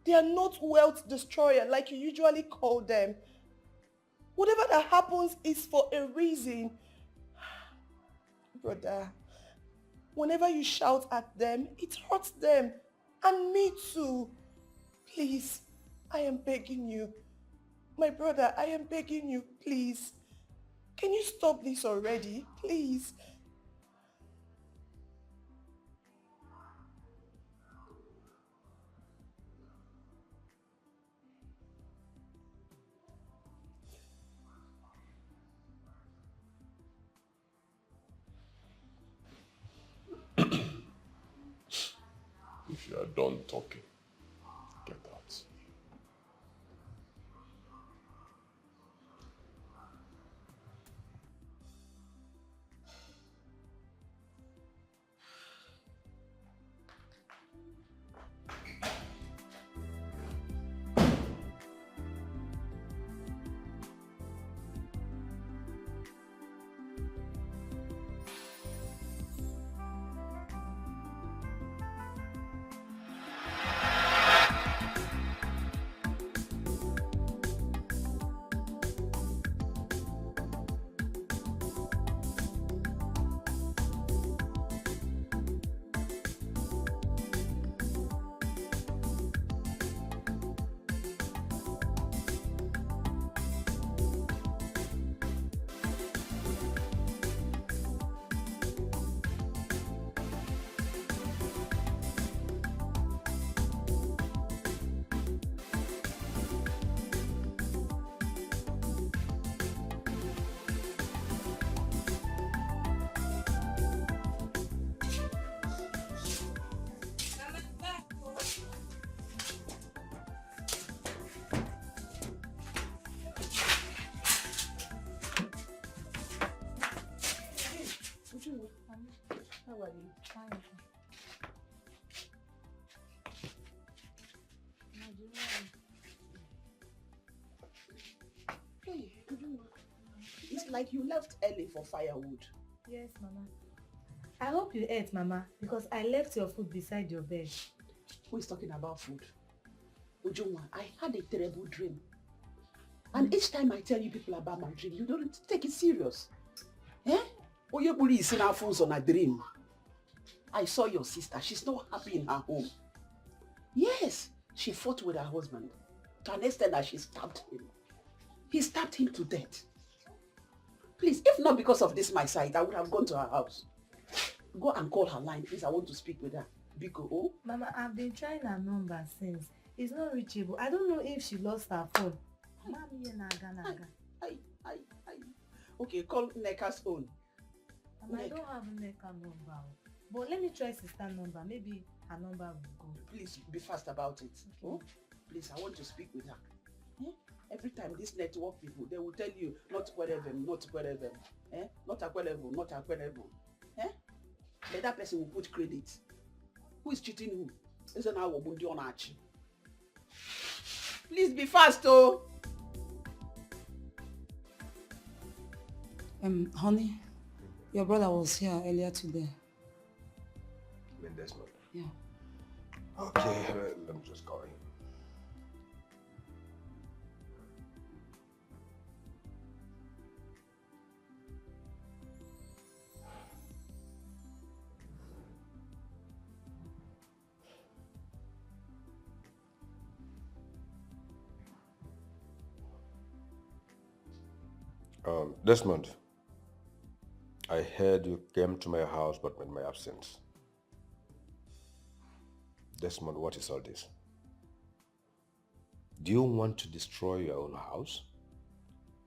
They are not wealth destroyer like you usually call them. Whatever that happens is for a reason. Brother, whenever you shout at them, it hurts them. And me too. Please, I am begging you. My brother, I am begging you, please. Can you stop this already? Please. If you are done talking, get out. How are you? Fine. Hey, it's like you left early for firewood. Yes, Mama. I hope you ate, Mama, because I left your food beside your bed. Who is talking about food? Ujunwa, I had a terrible dream. And each time I tell you people about my dream, you don't take it serious. Eh? Oyebuli is in our phones on a dream. I saw your sister. She's not happy in her home. Yes. She fought with her husband to an extent that she stabbed him. He stabbed him to death. Please, if not because of this my side, I would have gone to her house. Go and call her line, please. I want to speak with her. Biko, oh? Mama, I've been trying her number since. It's not reachable. I don't know if she lost her phone. Okay, call Neka's phone. Mama, I don't have a Neka number. But let me try sister number. Maybe her number will go. Please be fast about it. Okay. Oh? Please, I want to speak with her. Eh? Every time these network people, they will tell you not whatever, not whatever. Eh? Not whatever, not whatever. Eh? But that person will put credit. Who is cheating who? Isn't our Wobundi on Archie? Please be fast, oh! Honey, your brother was here earlier today. You mean Desmond? Yeah. Okay, let me just call him. Desmond, I heard you came to my house but in my absence. Desmond, what is all this? Do you want to destroy your own house?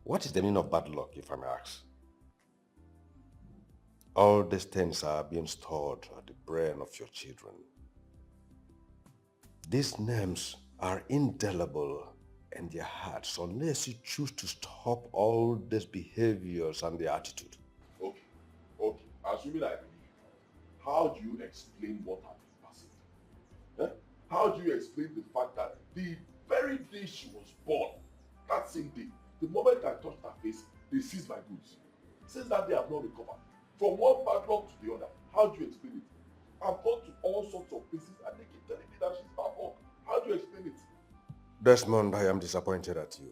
What is the meaning of bad luck, if I may ask? All these things are being stored at the brain of your children. These names are indelible in their hearts unless you choose to stop all these behaviors and their attitude. Okay. Assuming I believe you, how do you explain what I've been passing? Eh? How do you explain the fact that the very day she was born, that same day, the moment I touched her face, they seized my goods. Since that day, I've not recovered. From one backlog to the other. How do you explain it? I've gone to all sorts of places and they keep telling me that she's back up. How do you explain it? Desmond, I am disappointed at you.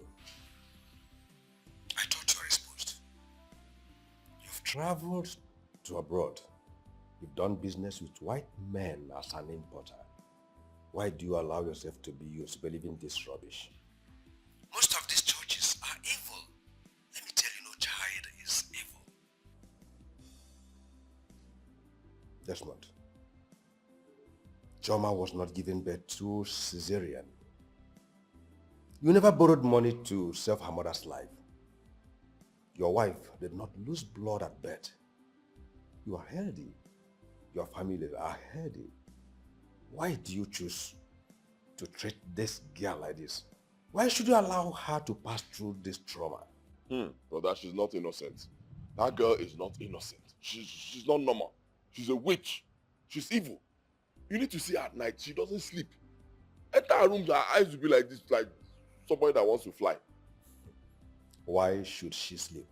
I thought you were exposed. You've traveled to abroad. You've done business with white men as an importer. Why do you allow yourself to be used believing this rubbish? Most of these churches are evil. Let me tell you, no child is evil. Desmond, Chama was not given birth to cesarean. You never borrowed money to save her mother's life. Your wife did not lose blood at birth. You are healthy. Your family are healthy. Why do you choose to treat this girl like this? Why should you allow her to pass through this trauma? Brother, she's not innocent. That girl is not innocent. She's not normal. She's a witch. She's evil. You need to see her at night. She doesn't sleep. Enter her room, her eyes will be like this, like somebody that wants to fly. Why should she sleep?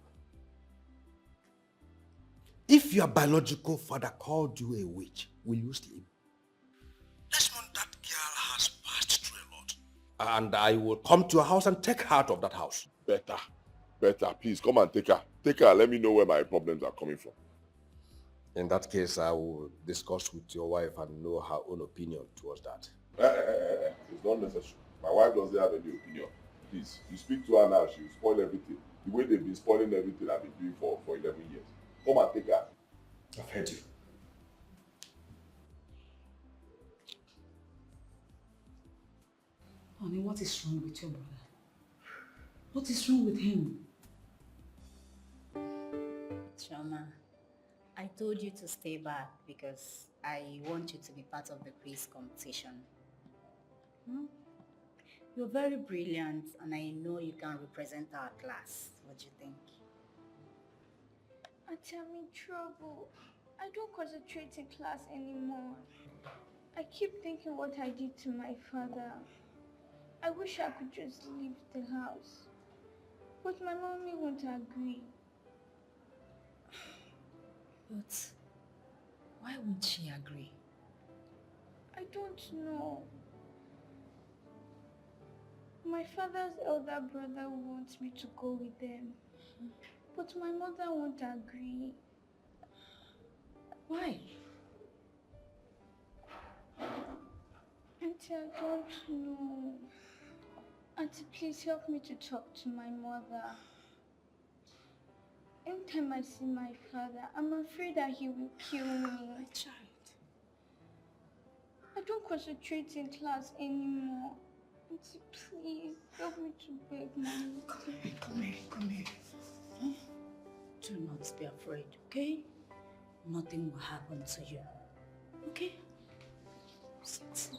If your biological father called you a witch, will you sleep? Desmond, that girl has passed through a lot. And I will come to your house and take her out of that house. Better. Please, come and take her. Take her, let me know where my problems are coming from. In that case, I will discuss with your wife and know her own opinion towards that. It's not necessary. My wife doesn't have any opinion. Please, you speak to her now, she will spoil everything. The way they've been spoiling everything I've been doing for 11 years. Come and take her. I've heard you. Honey, what is wrong with your brother? What is wrong with him? Chama, I told you to stay back because I want you to be part of the quiz competition. You're very brilliant and I know you can represent our class. What do you think? Auntie, I'm in trouble. I don't concentrate in class anymore. I keep thinking what I did to my father. I wish I could just leave the house. But my mommy won't agree. But why won't she agree? I don't know. My father's elder brother wants me to go with them. But my mother won't agree. Why? Auntie, Auntie, I don't know. Auntie, please help me to talk to my mother. Anytime I see my father, I'm afraid that he will kill me. My child. I don't concentrate in class anymore. Auntie, please help me to beg mommy. Come here. Huh? Do not be afraid, okay? Nothing will happen to you. Okay? Sit.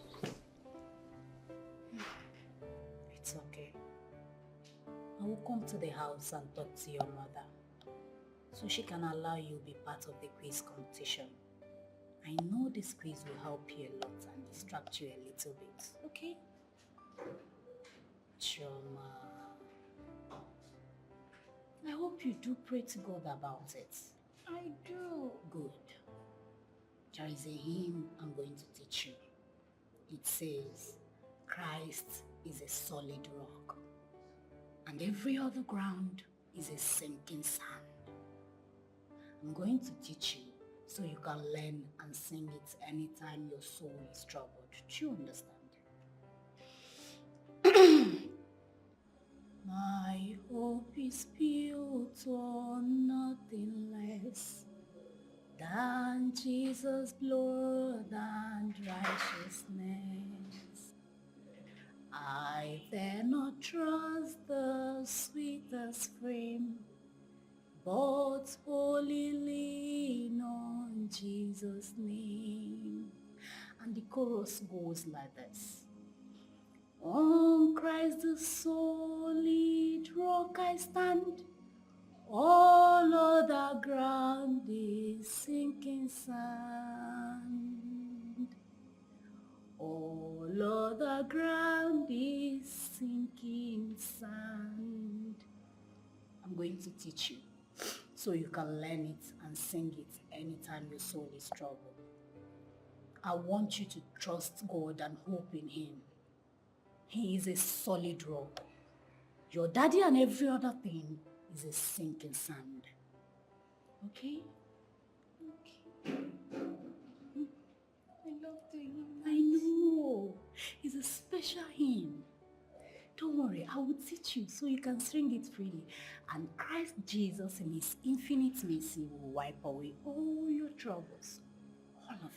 It's okay. I will come to the house and talk to your mother so she can allow you to be part of the quiz competition. I know this quiz will help you a lot and distract you a little bit, okay? Chama, I hope you do pray to God about it. I do. Good. There is a hymn I'm going to teach you. It says, Christ is a solid rock, and every other ground is a sinking sand. I'm going to teach you so you can learn and sing it anytime your soul is troubled. Do you understand? My hope is built on nothing less than Jesus' blood and righteousness. I dare not trust the sweetest frame, but wholly lean on Jesus' name. And the chorus goes like this. On Christ the solid rock I stand, all other ground is sinking sand. All other ground is sinking sand. I'm going to teach you so you can learn it and sing it anytime your soul is troubled. I want you to trust God and hope in Him. He is a solid rock. Your daddy and every other thing is a sinking sand. Okay? Okay. I love the hymn. I know. It's a special hymn. Don't worry, I will teach you so you can sing it freely. And Christ Jesus in His infinite mercy will wipe away all your troubles. All of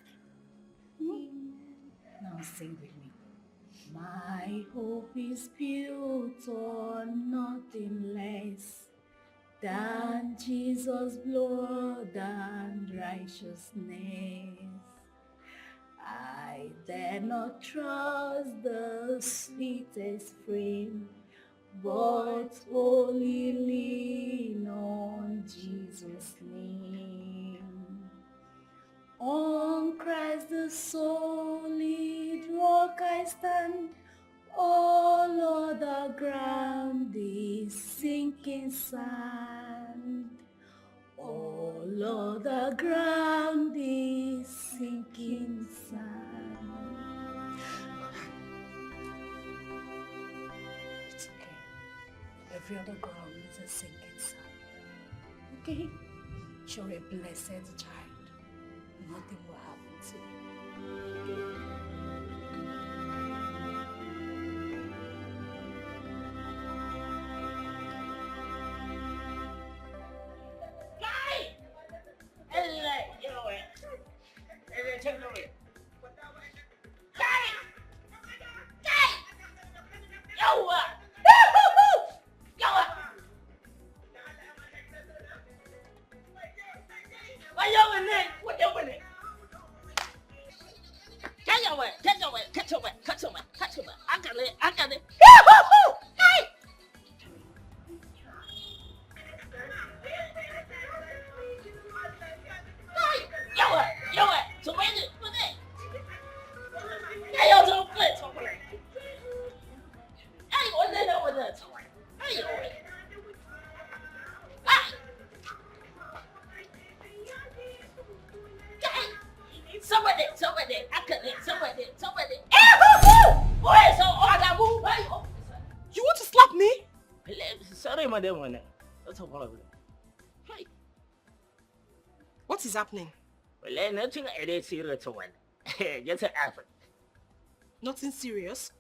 them. Now sing with me. My hope is built on nothing less than Jesus' blood and righteousness. I dare not trust the sweetest frame, but wholly lean on Jesus' name. On Christ the solid rock I stand, all other ground is sinking sand. All other ground is sinking sand. It's okay. Every other ground is a sinking sand. Okay? You're a blessed child. Nothing will happen to you. You want to slap me? Sorry, madam. That's a problem. Hey. What is happening? Well, nothing I did see it one. Just an apple. Nothing serious?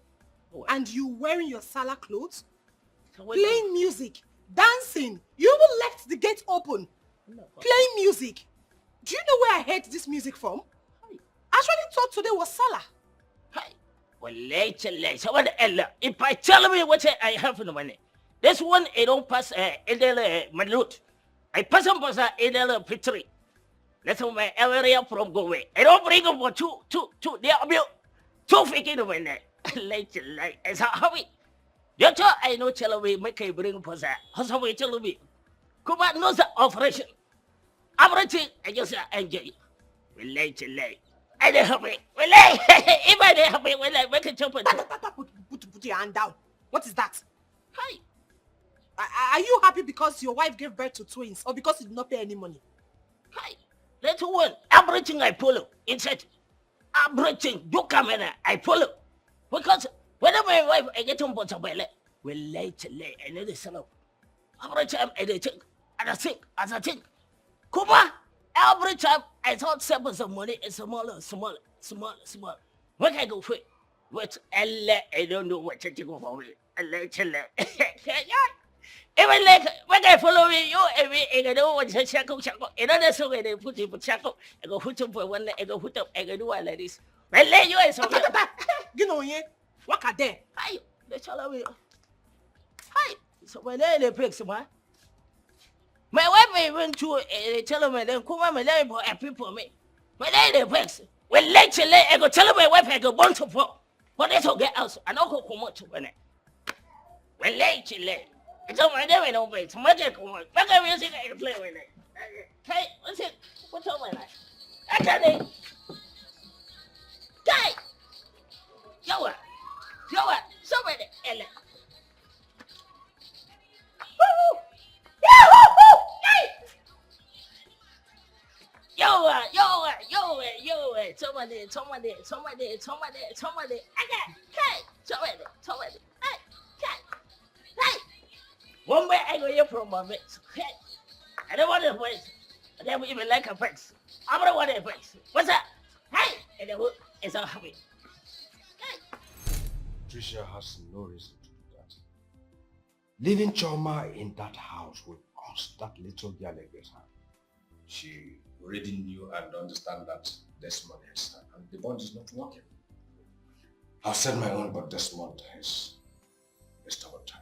What? And you wearing your Salah clothes? So what Playing music, dancing. You even left the gate open. No. Playing music. Do you know where I heard this music from? I actually thought today was Salah. Hey. Well, later. So what Ella? If I tell me what I have in the money, this one it don't pass Edel Malut. I pass on pass Edel Pitri. That's my area from go away. I don't bring up for two. They are built. Two faking over there. Later. As how we. That's all I know. Tell me make a bring for that. How's we tell me? Come on, no operation. Everything I just enjoy. Well, later. I don't have it. Well, if I don't have it, well, I make a jump. Put your hand down. What is that? Hi. Are you happy because your wife gave birth to twins or because you did not pay any money? Hi. That's one. Everything I follow. Inside. Everything. Do come in. I follow. Because whenever my wife I get on board somewhere, well, later. I know the sell. Every time I think. And I think. Kuma. Every time I thought saving some money is small. When I go for it, what I don't know what to go for me. Even like when I follow you, I know what to shackle. Another song they put in shackle. I go put up for one. I go put up. I go do all like this. Well, let you is over. You know ye. What are there? Hi. Let's all over. Hi. So when they break some. My wife went to tell me then come on, my neighbor and people me. My lady breaks. Well, later I go tell my wife I go born to for. But they don't get out. I don't go come out to win it. Well, later. It's all my name, no way. So much I come on. Back up music I can play with it. Hey, what's it? What's all my life? I got it. Guy! Yo, somebody, Ella. Woo! Yo, somebody. I got, somebody. Hey. One way I go here from my mates. Hey. I don't want a place. I never even like a place. I don't want a place. What's that? Hey. And the wood is all happy. Tricia has no reason to do that. Leaving Chama in that house will cost that little girl a great harm. She already knew and understand that Desmond is her, and the bond is not working. I've said my own, but Desmond is a stubborn type.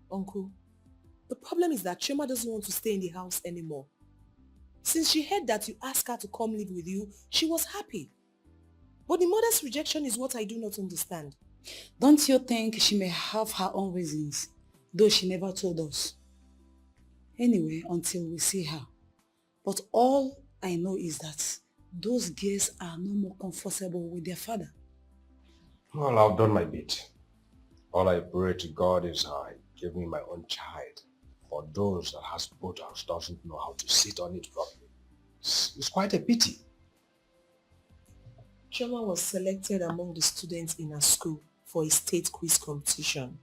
Uncle, the problem is that Chama doesn't want to stay in the house anymore. Since she heard that you asked her to come live with you, she was happy. But the mother's rejection is what I do not understand. Don't you think she may have her own reasons, though she never told us? Anyway, until we see her. But all I know is that those girls are no more comfortable with their father. Well, I've done my bit. All I pray to God is I give me my own child. For those that has both house doesn't know how to sit on it properly. It's quite a pity. Chama was selected among the students in her school for a state quiz competition.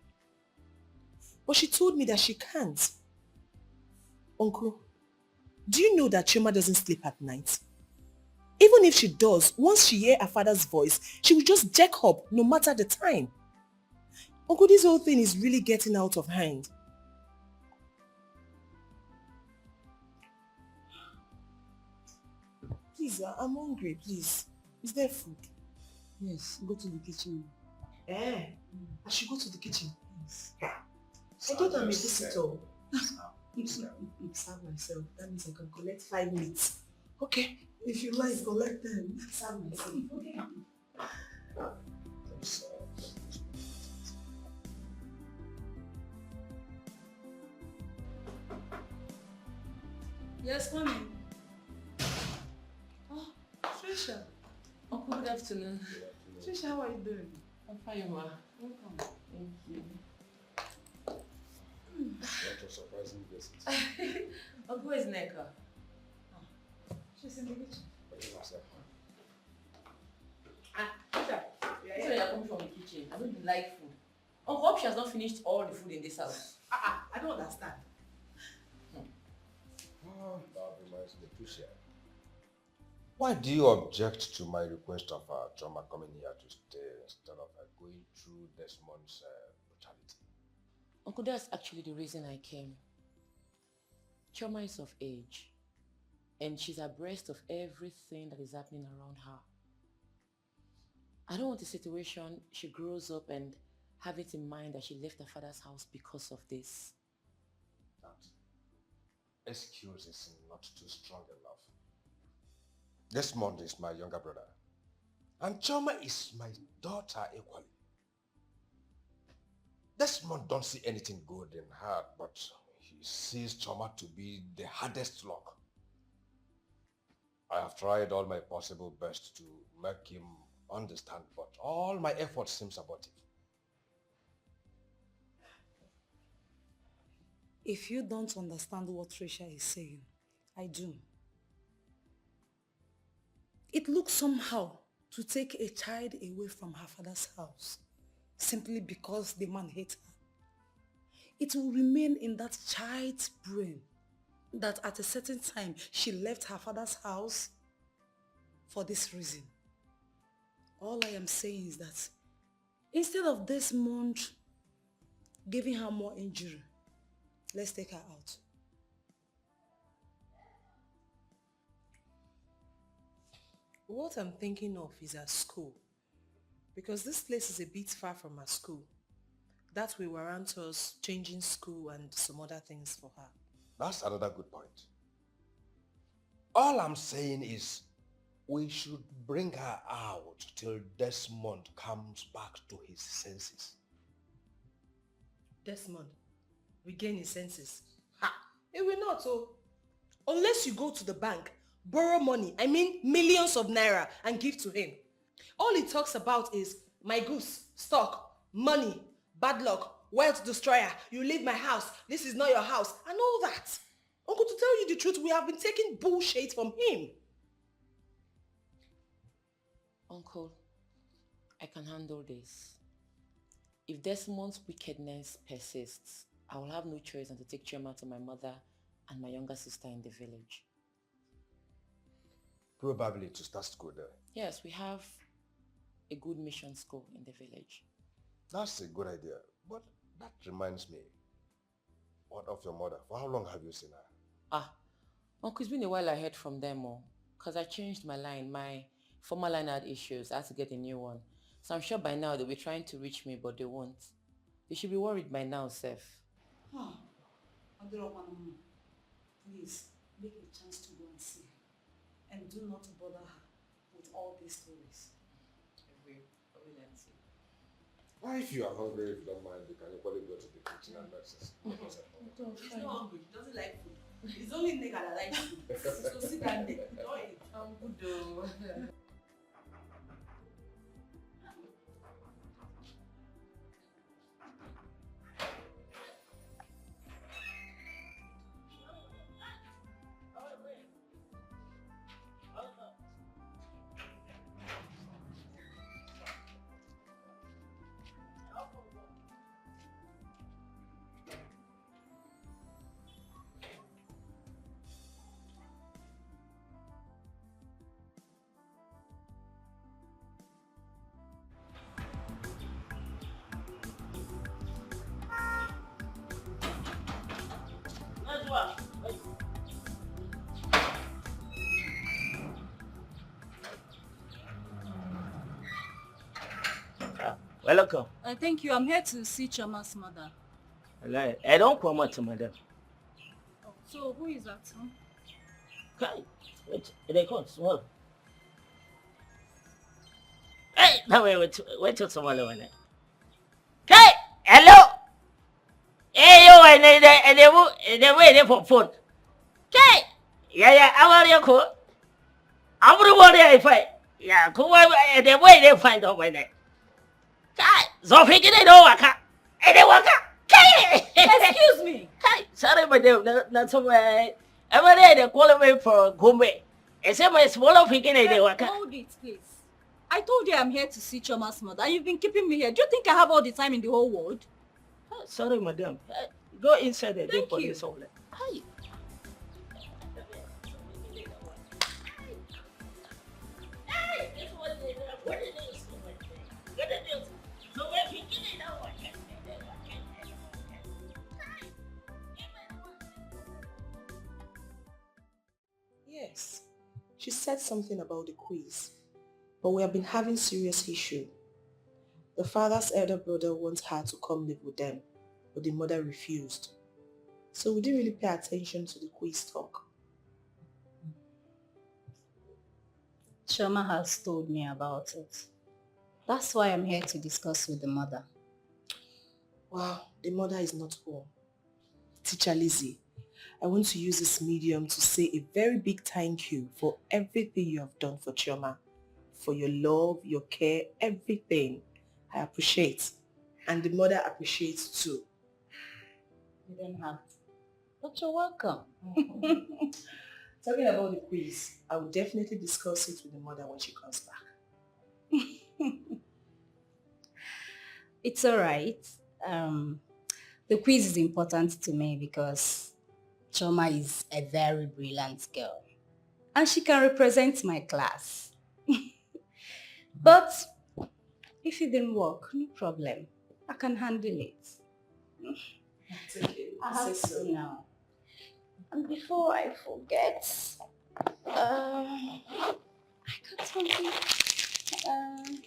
But she told me that she can't. Uncle, do you know that Chama doesn't sleep at night? Even if she does, once she hears her father's voice, she will just jack up no matter the time. Uncle, this whole thing is really getting out of hand. Please, I'm hungry, please. Is there food? Yes, go to the kitchen. I should go to the kitchen. Yes. I thought I'm a visitor. Serve myself. That means I can collect 5 minutes. Okay. If you like, collect them. Serve myself. Okay. Yes, come in. Oh, Trisha. Uncle, good afternoon. Trisha, how are you doing? I'm fine, ma. Welcome. Thank you. What a surprising visit. Uncle is Neka. Oh. She's in the kitchen. Trisha, you're coming from the kitchen. I don't like food. Uncle, hope she has not finished all the food in this house. I don't understand. Oh, that reminds me, Tricia. Why do you object to my request of Chama coming here to stay instead of going through this month's brutality? Uncle, that's actually the reason I came. Chama is of age, and she's abreast of everything that is happening around her. I don't want a situation she grows up and have it in mind that she left her father's house because of this. That excuse is not too strong enough. Desmond is my younger brother, and Chama is my daughter equally. Desmond don't see anything good in her, but he sees Chama to be the hardest lock. I have tried all my possible best to make him understand, but all my efforts seem abortive. If you don't understand what Trisha is saying, I do. It looks somehow to take a child away from her father's house simply because the man hates her. It will remain in that child's brain that at a certain time she left her father's house for this reason. All I am saying is that instead of Desmond giving her more injury, let's take her out. What I'm thinking of is her school. Because this place is a bit far from her school. That will warrant us changing school and some other things for her. That's another good point. All I'm saying is we should bring her out till Desmond comes back to his senses. Desmond, regain his senses. Ha! It will not, so. Unless you go to the bank, borrow money, I mean millions of naira, and give to him. All he talks about is my goose, stock, money, bad luck, wealth destroyer, you leave my house, this is not your house, and all that. Uncle, to tell you the truth, we have been taking bullshit from him. Uncle, I can handle this. If Desmond's wickedness persists, I will have no choice than to take Chama to my mother and my younger sister in the village. Probably to start school there. Yes, we have a good mission school in the village. That's a good idea. But that reminds me. What of your mother? For how long have you seen her? Uncle, it's been a while I heard from them all. Because I changed my line. My former line had issues. I had to get a new one. So I'm sure by now they'll be trying to reach me, but they won't. They should be worried by now, Seth. Please, make a chance to go and see her. And do not bother her with all these stories. I will and see. Well, if you are hungry, if you don't mind, you can equally go to the kitchen and access. He's not hungry. He doesn't like food. It's only nigga that likes food. So sit down there. Don't eat. I'm good though. Welcome. Thank you. I'm here to see Chama's mother. I don't come out to madam. Oh, so who is that? Huh? Kai, wait, they come small. Hey, now wait till tomorrow one. Kai, hello. Hey, you and they waiting for phone. Kai, yeah, how are you? Cool. Everybody I find. Yeah, cool. And they wait they find out my name. Kai, so figure they don't work. And they work. Kai, excuse me. Kai, sorry, madam, not so bad. Every day they call me for Gombe. And say my smaller figure they work. Hold it, please. I told you I'm here to see Chama's mother, and you've been keeping me here. Do you think I have all the time in the whole world? Sorry, madam. Go inside and Thank for you. this all. Hi. Yes. She said something about the quiz, but we have been having serious issue. The father's elder brother wants her to come live with them, but the mother refused. So we didn't really pay attention to the quiz talk. Chama has told me about it. That's why I'm here to discuss with the mother. Wow, the mother is not home. Teacher Lizzy, I want to use this medium to say a very big thank you for everything you have done for Chama. For your love, your care, everything. I appreciate. And the mother appreciates too. You don't have to. But you're welcome. Talking about the quiz, I will definitely discuss it with the mother when she comes back. It's alright. The quiz is important to me because Choma is a very brilliant girl. And she can represent my class. But if it didn't work, no problem. I can handle it. It's okay. I have to now. And before I forget, I got something.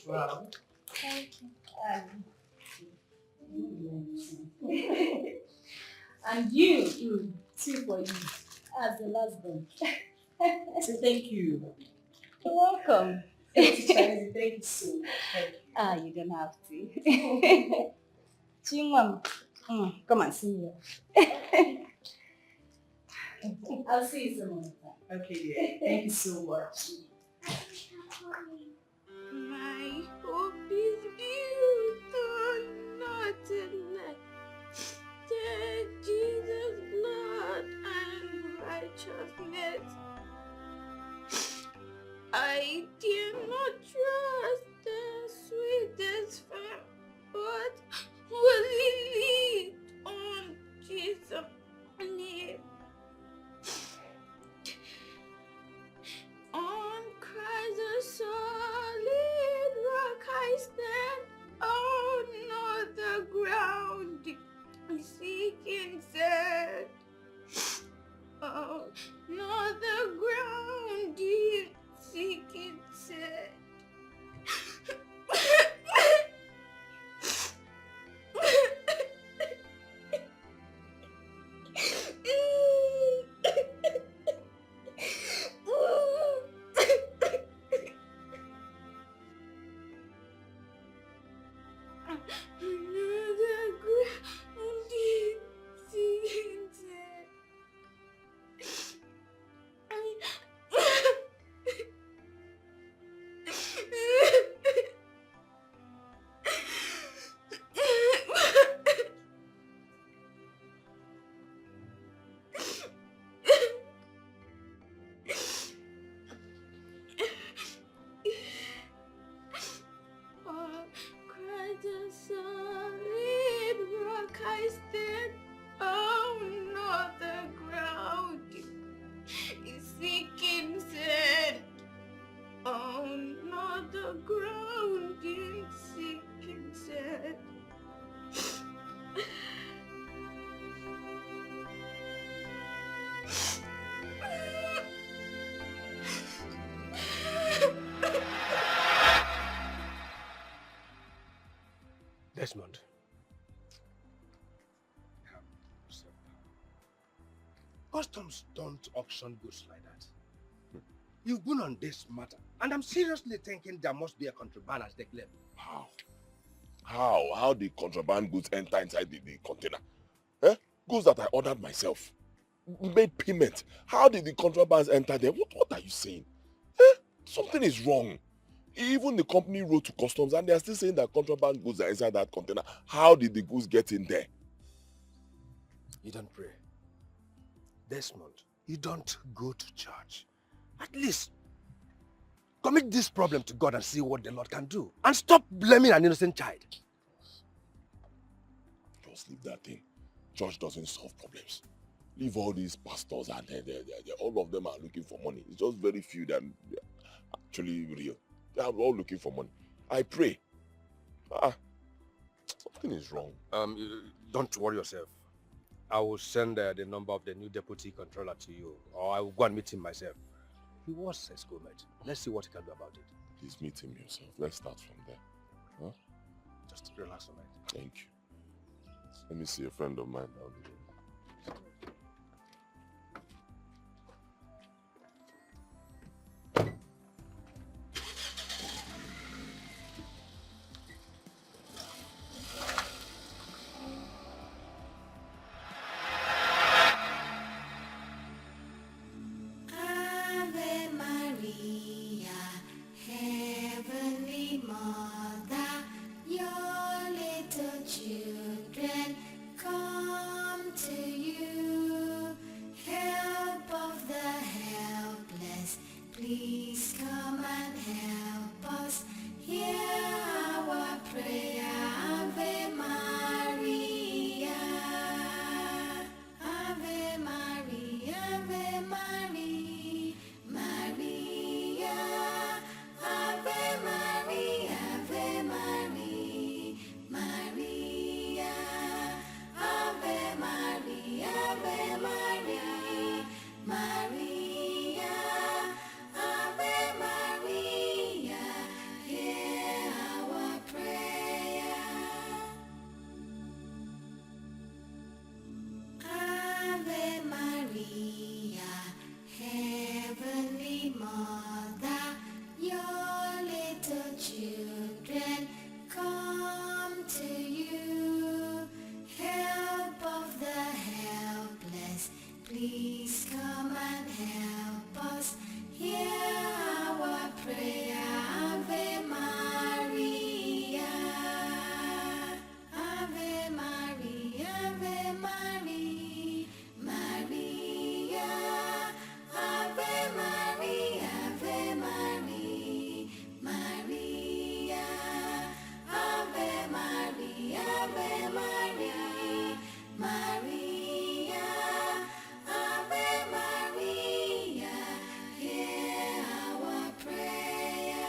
Wow. Thank you. And you, two for you, as the last one. So thank you. You're welcome. Thank you so much. Thank you. You don't have to. Chingwam, come and see me. I'll see you some more time. Okay, dear. Thank you so much. My hope is built on nothing less than Jesus' blood and righteousness. I dare not trust the sweetest friend, but will lean on Jesus' name. On Christ the solid rock I stand, on the ground seeking sand. On the ground seeking sand. Desmond. Customs don't auction goods like that. You've been on this matter, and I'm seriously thinking there must be a contraband as they claim. How? How the contraband goods enter inside the container? Eh? Goods that I ordered myself. Made payment. How did the contrabands enter there? What are you saying? Eh? Something is wrong. Even the company wrote to customs and they are still saying that contraband goods are inside that container. How did the goods get in there? You don't pray. Desmond, you don't go to church. At least, commit this problem to God and see what the Lord can do. And stop blaming an innocent child. Just leave that thing. Church doesn't solve problems. Leave all these pastors and all of them are looking for money. It's just very few that are actually real. They are all looking for money. I pray. Something is wrong. Don't worry yourself. I will send the number of the new deputy controller to you, or I will go and meet him myself. He was a schoolmate. Let's see what he can do about it. Please meet him yourself. Let's start from there. Huh? Just relax on it. Thank you. Let me see a friend of mine down the road. Ave Maria, Heavenly Mother, your little children come to you. Help of the helpless, please come and help us. Hear our prayer, Ave Maria. Ave Maria, Ave Maria, Maria. Ave Maria, Ave Maria, Maria. Ave Maria, Ave Maria, Maria. Ave Maria, hear our prayer. Ave Maria, Heavenly Mother, your little children come to you. Help of the helpless, please come and help us. Hear our prayer, Ave Maria. Ave Maria, Ave Maria, Maria. Ave Maria, Ave Maria, Maria. Ave Maria, Ave Maria, Maria. Ave Maria, hear our prayer.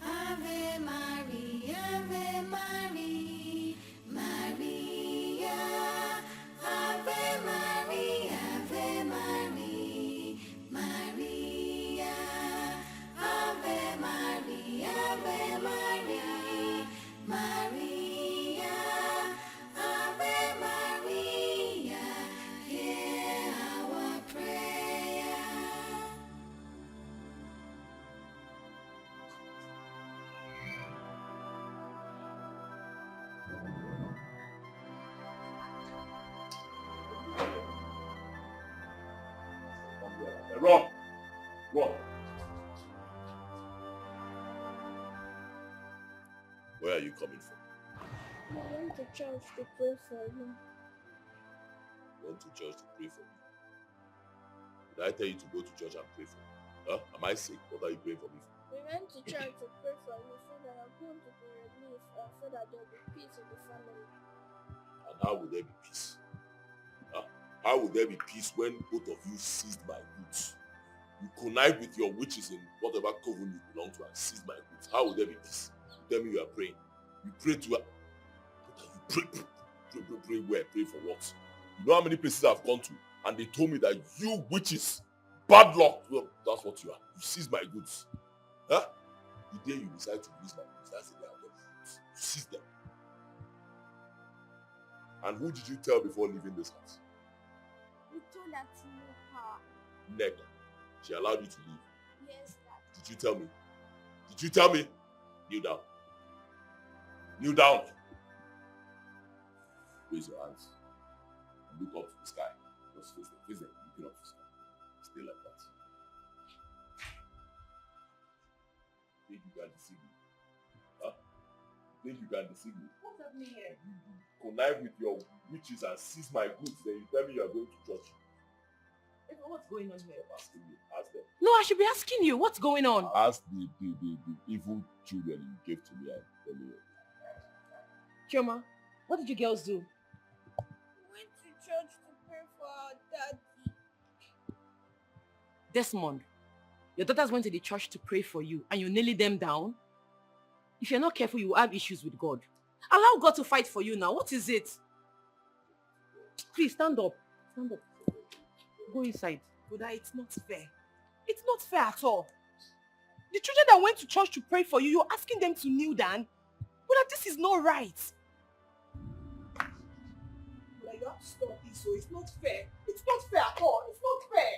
Ave Maria, Ave Maria, Maria. Ave Maria, Ave Maria, Maria. Ave Maria, Ave Maria, Maria. Ave Maria, hear our prayer. Run! Run! Where are you coming from? I went to church to pray for you. Went to church to pray for me. Did I tell you to go to church and pray for me? Huh? Am I sick? What are you praying for me for? We went to church to pray for you so that your home to be released and so that there will be peace in the family. And how will there be peace? Huh? How will there be peace when both of you seized my goods? You connive with your witches in whatever coven you belong to and seized my goods. How will there be peace? You tell me you are praying. You pray to her. What are you pray where? Pray for what? You know how many places I've gone to and they told me that you witches, bad luck. Well, that's what you are. You seized my goods. Huh? The day you decide to use my goods, that's the day I'll get goods. You seize them. And who did you tell before leaving this house? We told her to know her. Nega. She allowed you to leave. Yes, Dad. Did you tell me? Did you tell me? Kneel down. Kneel down. Raise your hands. And look up to the sky. Just face them. Face them. Looking up to the sky. Stay like that. Think you can deceive me? Huh? Think you can deceive me? What's happening here? You connive with your witches and seize my goods. Then you tell me you are going to church. What's going on here? Asking you. Ask them. No, I should be asking you. What's going on? Ask the evil children you gave to me and tell me. Chama, what did you girls do? Went to church to pray for our daddy. Desmond, your daughters went to the church to pray for you and you nailed them down? If you're not careful, you will have issues with God. Allow God to fight for you now. What is it? Please, stand up. Stand up. Go inside. Buddha, it's not fair. It's not fair at all. The children that went to church to pray for you, you're asking them to kneel down? Buddha, this is not right. Buddha, you have to stop this, so it's not fair. It's not fair at all. It's not fair.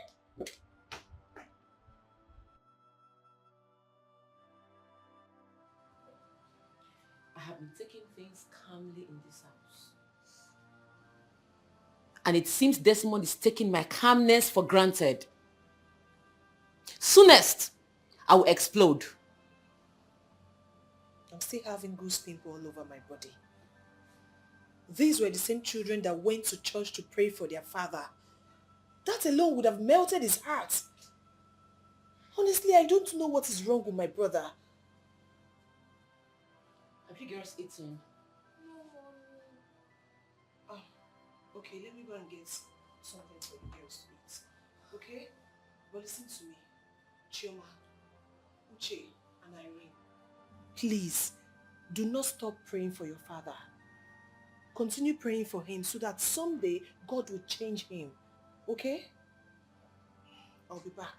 I have been taking things calmly in this house. And it seems Desmond is taking my calmness for granted. Soonest, I will explode. I'm still having goose pimple all over my body. These were the same children that went to church to pray for their father. That alone would have melted his heart. Honestly, I don't know what is wrong with my brother. Have you girls eaten? Oh, okay, let me go and get something for the girls to eat. Okay? But listen to me. Chama, Uche, and Irene. Please, do not stop praying for your father. Continue praying for him so that someday God will change him. Okay? I'll be back.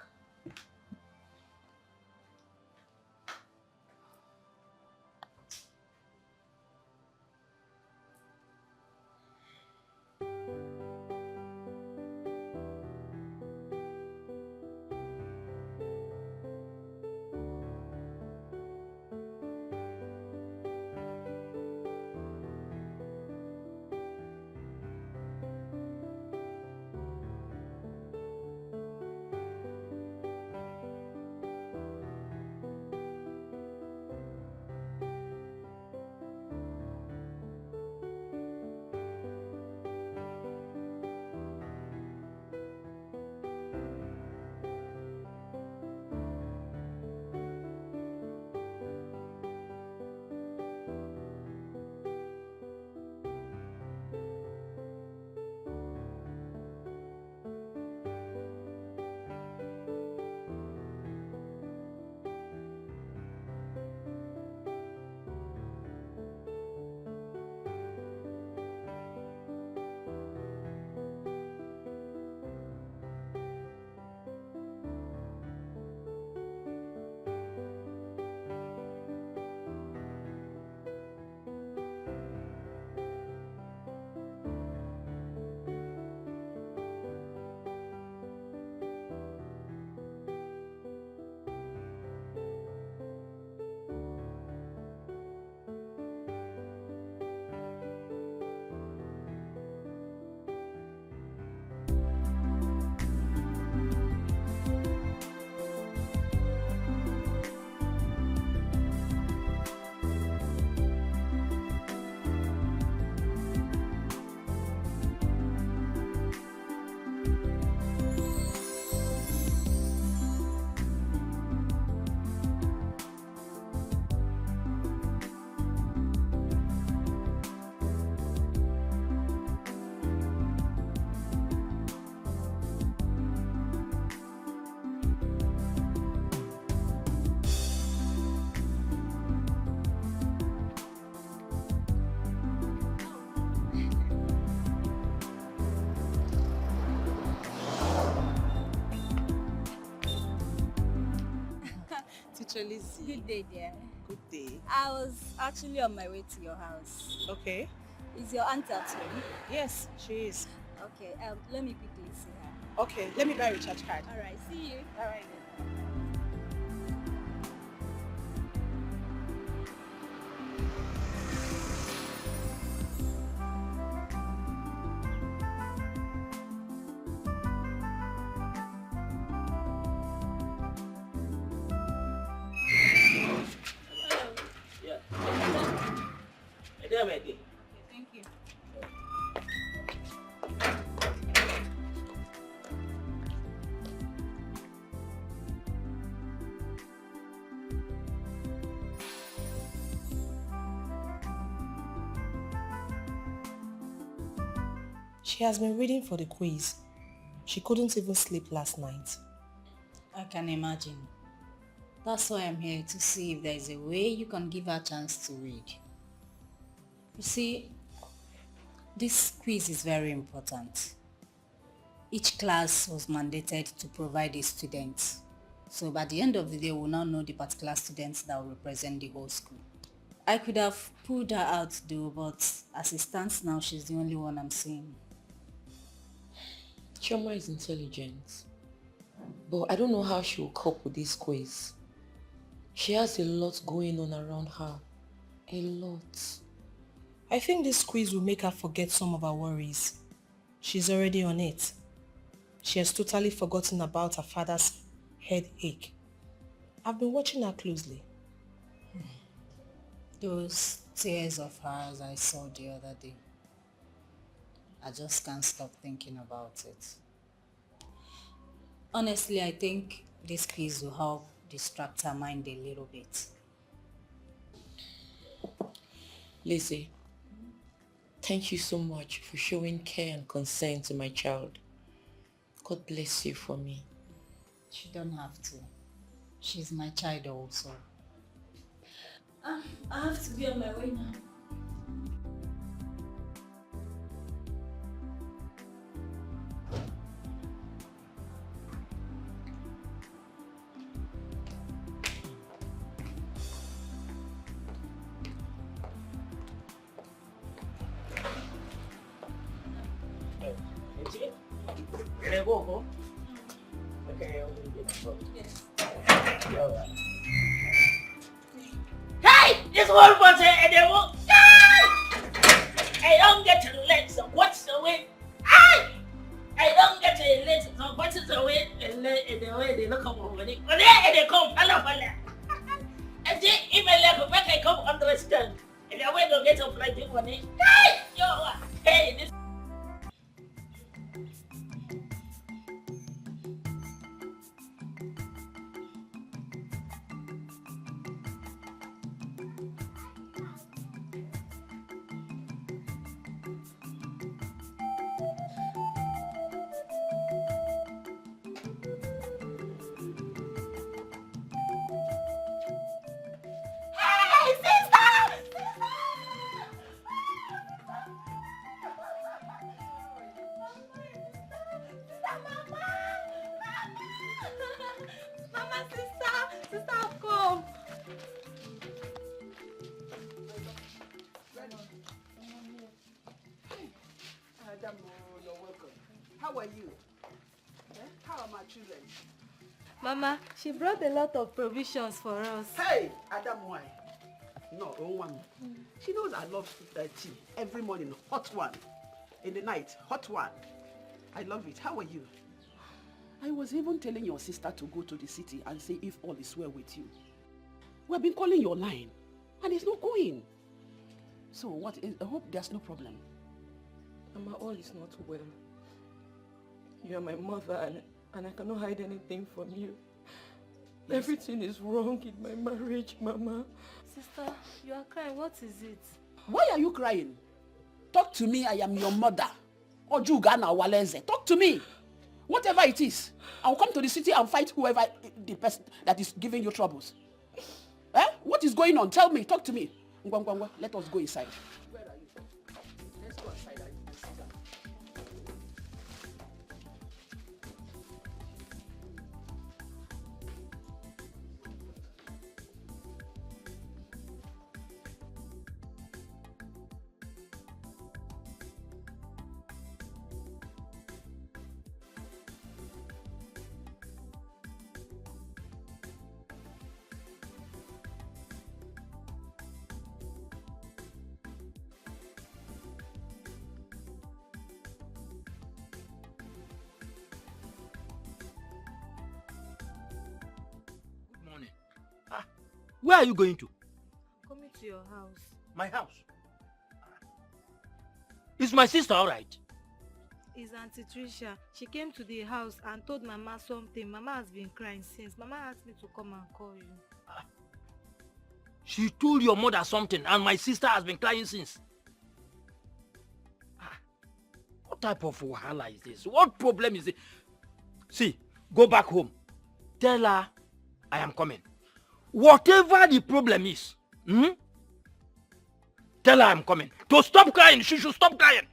Lizzy. Good day, dear. Good day. I was actually on my way to your house. Okay. Is your aunt at home? Yes, she is. Okay, let me quickly see her. Okay, let me buy a recharge card. Alright, see you. Alright then. Thank you. She has been reading for the quiz. She couldn't even sleep last night. I can imagine. That's why I'm here, to see if there is a way you can give her a chance to read. You see, this quiz is very important. Each class was mandated to provide a student. So by the end of the day, we'll now know the particular students that will represent the whole school. I could have pulled her out though, but as it stands now, she's the only one I'm seeing. Chama is intelligent, but I don't know how she will cope with this quiz. She has a lot going on around her. A lot. I think this quiz will make her forget some of her worries. She's already on it. She has totally forgotten about her father's headache. I've been watching her closely. Those tears of hers I saw the other day. I just can't stop thinking about it. Honestly, I think this quiz will help distract her mind a little bit. Lizzy, thank you so much for showing care and concern to my child. God bless you for me. She don't have to. She's my child also. I have to be on my way now. Hey! This one was a devil! I don't get to let some what's away. I don't get to let some what's away and the way they look over it. But they come, hello, hello. And then even like back I come understand. And the way to get up like this one. Hey! Yo! Hey! This You're welcome. How are you? How are my children? Mama, she brought a lot of provisions for us. Hey, Adam, why? No, one. She knows I love tea every morning, hot one. In the night, hot one. I love it. How are you? I was even telling your sister to go to the city and see if all is well with you. We've been calling your line and it's not going. So what is, I hope there's no problem. Mama, all is not well. You are my mother and I cannot hide anything from you. Yes. Everything is wrong in my marriage, Mama. Sister, you are crying. What is it? Why are you crying? Talk to me, I am your mother. Ojugana Waleze. Talk to me. Whatever it is, I'll come to the city and fight whoever the person that is giving you troubles. What is going on? Tell me, talk to me. Let us go inside. Where are you? Let's go inside. Where are you going to? I'm coming to your house. My house? Is my sister alright? It's Auntie Trisha. She came to the house and told Mama something. Mama has been crying since. Mama asked me to come and call you. She told your mother something and my sister has been crying since. What type of wahala is this? What problem is it? See, go back home. Tell her I am coming. Whatever the problem is, tell her I'm coming. To stop crying, she should stop crying.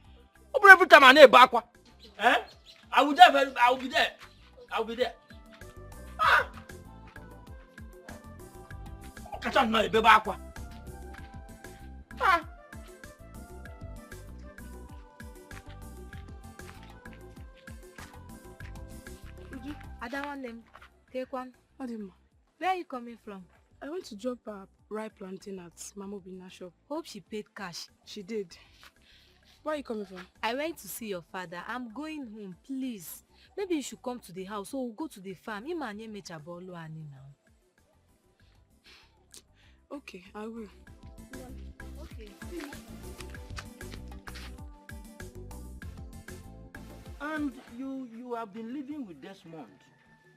Every time I need bakwa, I will be there. I will be there. Ah! Catch on now, bakwa. Ah! I don't want them. Take one. Adima, Where are you coming from? I went to drop a ripe plantain at Mama Obina's shop. Hope she paid cash. She did. Where are you coming from? I went to see your father. I'm going home, please. Maybe you should come to the house or we'll go to the farm. Imanye mechabolo ani now. Okay, I will. Okay. And you have been living with Desmond,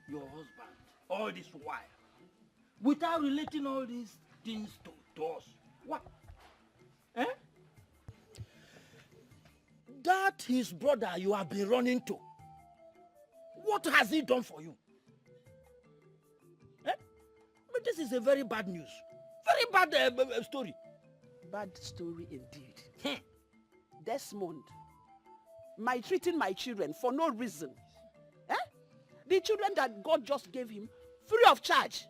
your husband, all this while, without relating all these things to us. What? Eh? That his brother you have been running to. What has he done for you? Eh? But this is a very bad news. Very bad story. Bad story indeed. Desmond, maltreating my children for no reason. Eh? The children that God just gave him free of charge.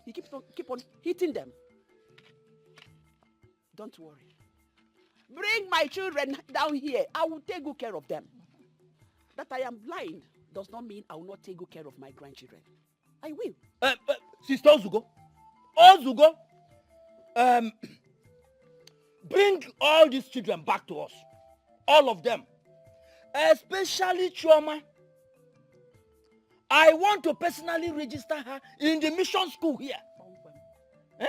He keep on hitting them. Don't worry. Bring my children down here. I will take good care of them. That I am blind does not mean I will not take good care of my grandchildren. I will. Sister Ozugo, bring all these children back to us. All of them. Especially Chama. I want to personally register her in the mission school here. Eh?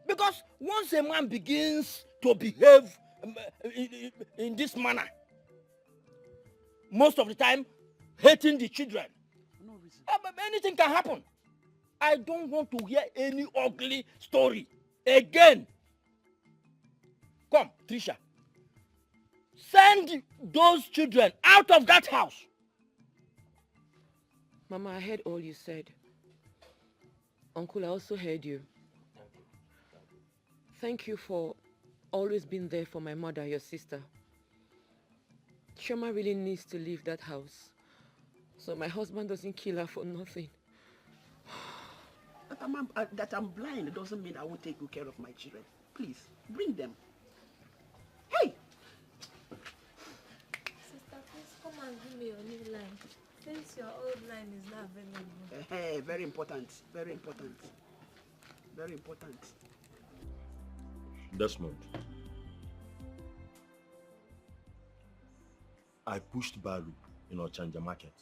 Because once a man begins to behave in this manner, most of the time, hating the children, no reason. Anything can happen. I don't want to hear any ugly story again. Come, Trisha. Send those children out of that house. Mama, I heard all you said. Uncle, I also heard you. Thank you for always being there for my mother, your sister. Chama really needs to leave that house, so my husband doesn't kill her for nothing. That I'm blind doesn't mean I won't take good care of my children. Please, bring them. Hey! Sister, please come and give me your new line. Since your old line is not available. Hey, very important. Very important. Very important. Desmond, I pushed Baru in Ochanja market.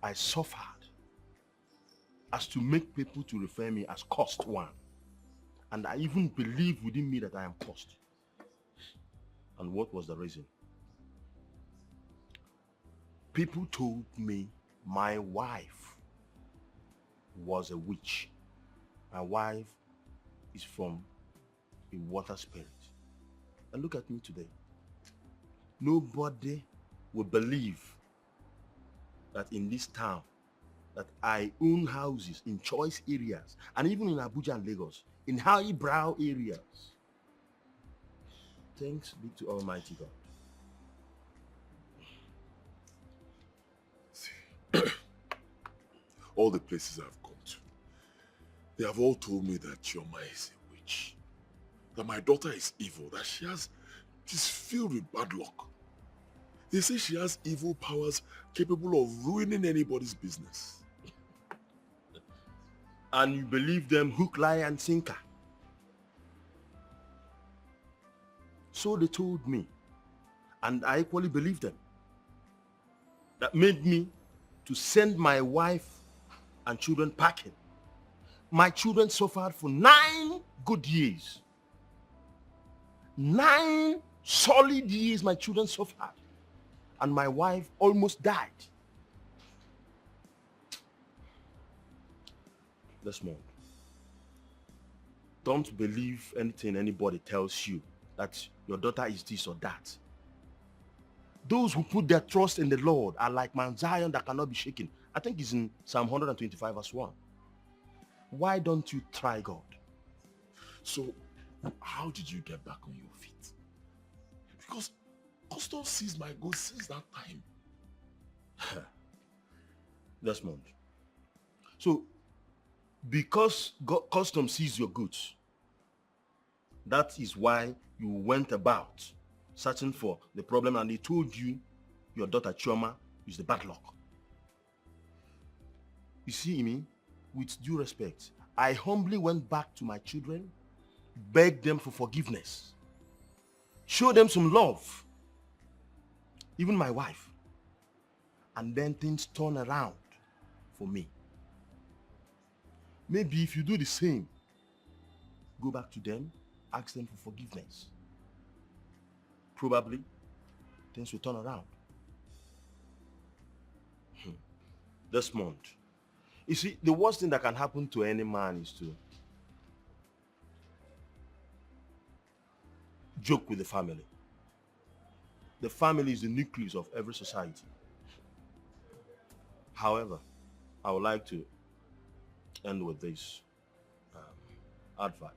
I suffered as to make people to refer me as cost one. And I even believe within me that I am cost. And what was the reason? People told me my wife was a witch. My wife is from a water spirit. And look at me today. Nobody will believe that in this town that I own houses in choice areas and even in Abuja and Lagos, in highbrow areas. Thanks be to Almighty God. All the places I've come to, they have all told me that Chama is a witch, that my daughter is evil, that she's filled with bad luck. They say she has evil powers capable of ruining anybody's business. And you believe them hook, line, and sinker. So they told me, and I equally believe them. That made me to send my wife and children packing. My children suffered for 9 good years. 9 solid years my children suffered. And my wife almost died. Desmond, Don't believe anything anybody tells you that your daughter is this or that. Those who put their trust in the Lord are like Mount Zion that cannot be shaken. I think it's in Psalm 125 verse 1. Why don't you try God? So, how did you get back on your feet? Because custom seized my goods since that time. Desmond. So, because custom seized your goods, that is why you went about searching for the problem, and they told you your daughter Chama is the bad luck. You see me, with due respect, I humbly went back to my children, begged them for forgiveness, showed them some love, even my wife, and then things turned around for me. Maybe if you do the same, go back to them, ask them for forgiveness. Probably things will turn around. Desmond, you see, the worst thing that can happen to any man is to joke with the family. The family is the nucleus of every society. However, I would like to end with this advice.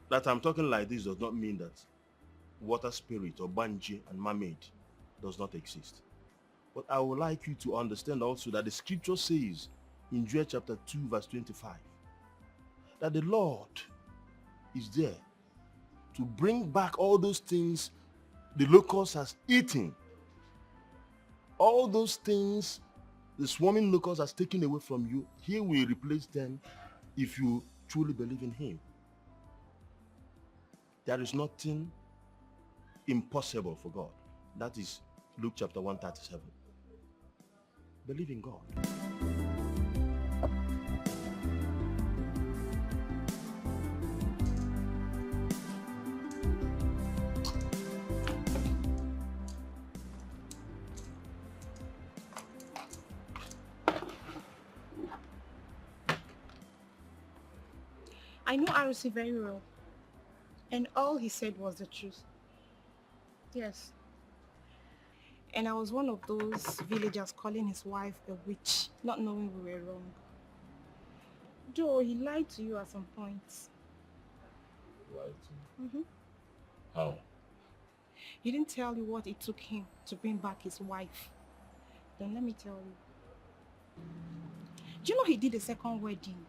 That I'm talking like this does not mean that water spirit or banji and mermaid does not exist. But I would like you to understand also that the scripture says in Joel chapter 2 verse 25 that the Lord is there to bring back all those things the locust has eaten. All those things the swarming locust has taken away from you, he will replace them if you truly believe in him. There is nothing impossible for God. That is Luke chapter 137. Believe in God. I know Arusi very well. And all he said was the truth. Yes. And I was one of those villagers calling his wife a witch, not knowing we were wrong. Though he lied to you at some points. Lied to me? How? He didn't tell you what it took him to bring back his wife. Then let me tell you. Do you know he did a second wedding?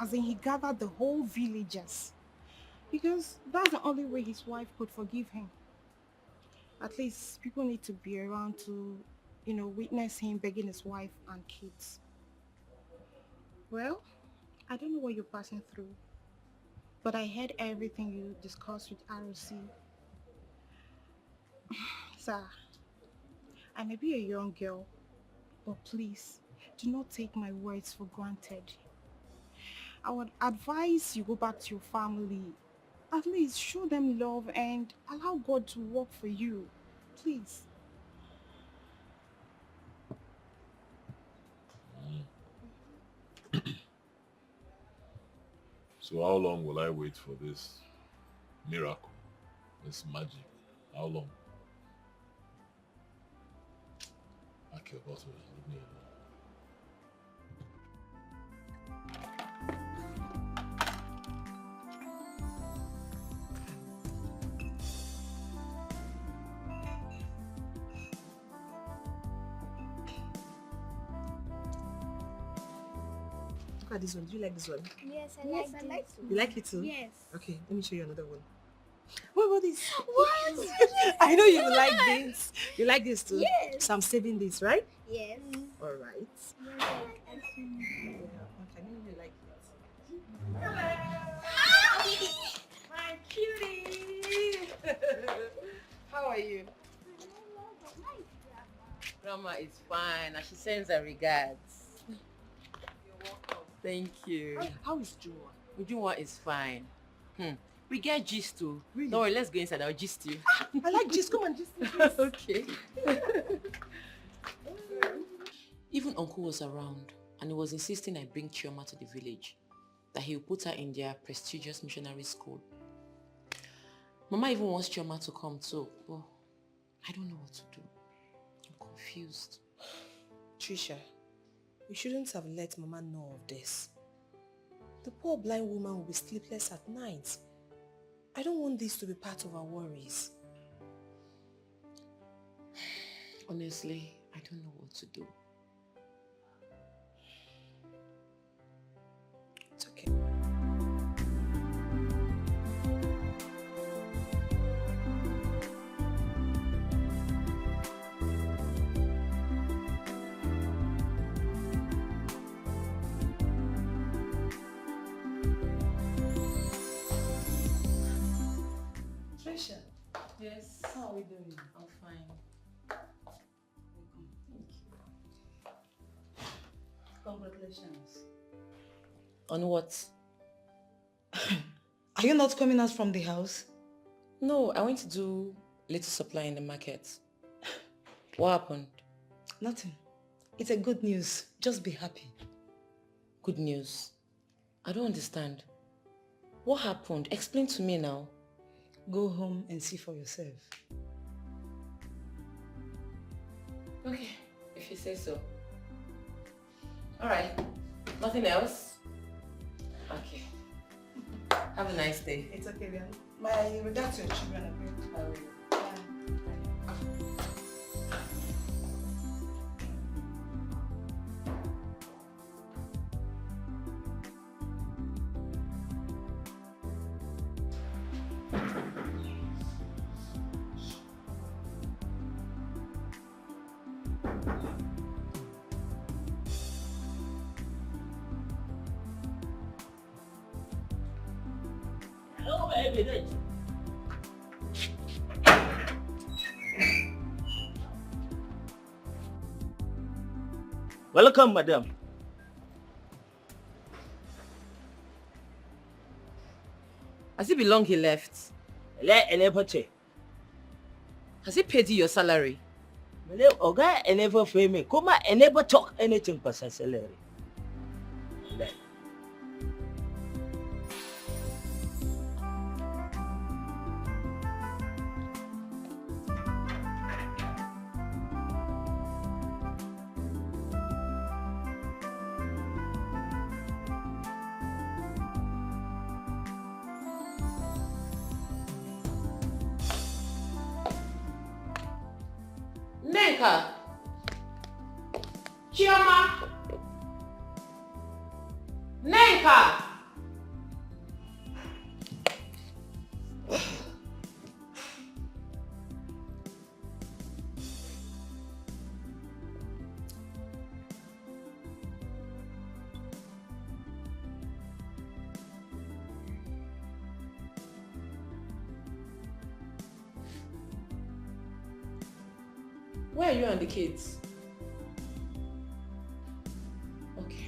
As in he gathered the whole villagers. Because that's the only way his wife could forgive him. At least people need to be around to, witness him begging his wife and kids. Well, I don't know what you're passing through, but I heard everything you discussed with ROC. Sir, I may be a young girl, but please, do not take my words for granted. I would advise you go back to your family. At least show them love and allow God to work for you. Please. So how long will I wait for this miracle, this magic? How long? Pack your bottle, leave me alone. Look at this one. Do you like this one? Yes, I like it. You like it too? Yes. Okay, let me show you another one. What about this? What? I know you like this. You like this too? Yes. So I'm saving this, right? Yes. All right. Yes, I like it. Okay, I know you like it. My cutie! How are you? Grandma is fine and she sends her regards. You're welcome. Thank you. How is Jua? Ujunwa is fine. We get gist too. Really? Don't worry, let's go inside. I'll gist you. I like gist. Come on, gist. Okay. Even uncle was around and he was insisting I bring Chama to the village. that he will put her in their prestigious missionary school. Mama even wants Chama to come too. But I don't know what to do. I'm confused. Trisha, you shouldn't have let Mama know of this. The poor blind woman will be sleepless at night. I don't want this to be part of our worries. Honestly, I don't know what to do. It's okay. Trisha, Yes. how are we doing? I'm fine. Congratulations. On what? Are you not coming out from the house? No, I went to do little supply in the market. What happened? Nothing. It's a good news. Just be happy. Good news. I don't understand. What happened? Explain to me now. Go home and see for yourself. Okay, if you say so. Alright. Nothing else? Okay. Have a nice day. It's okay then. My regards to your children. I will. Hello, baby. Welcome, madam. Has it been long he left? Has he paid you your salary? Oga, I never pay me. Come on, I never talk anything for salary. Nenka! Chama! Nenka! Where are you and the kids? Okay.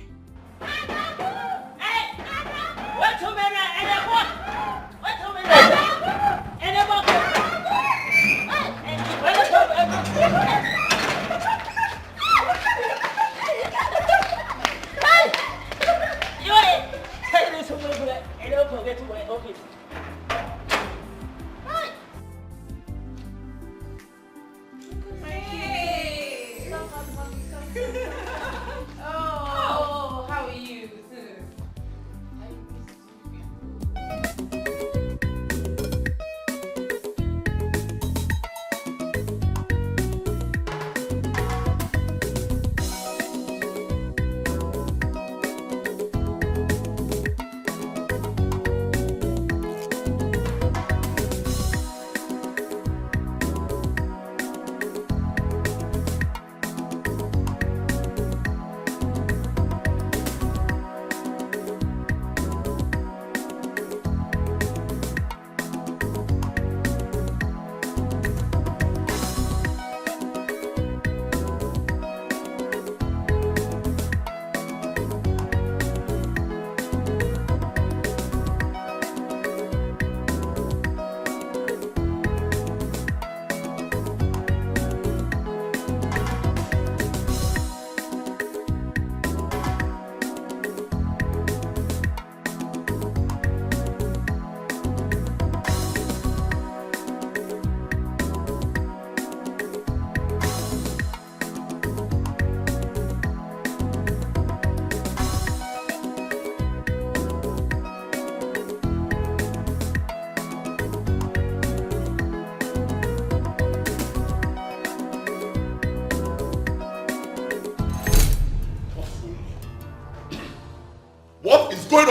Wait a minute, wait a minute.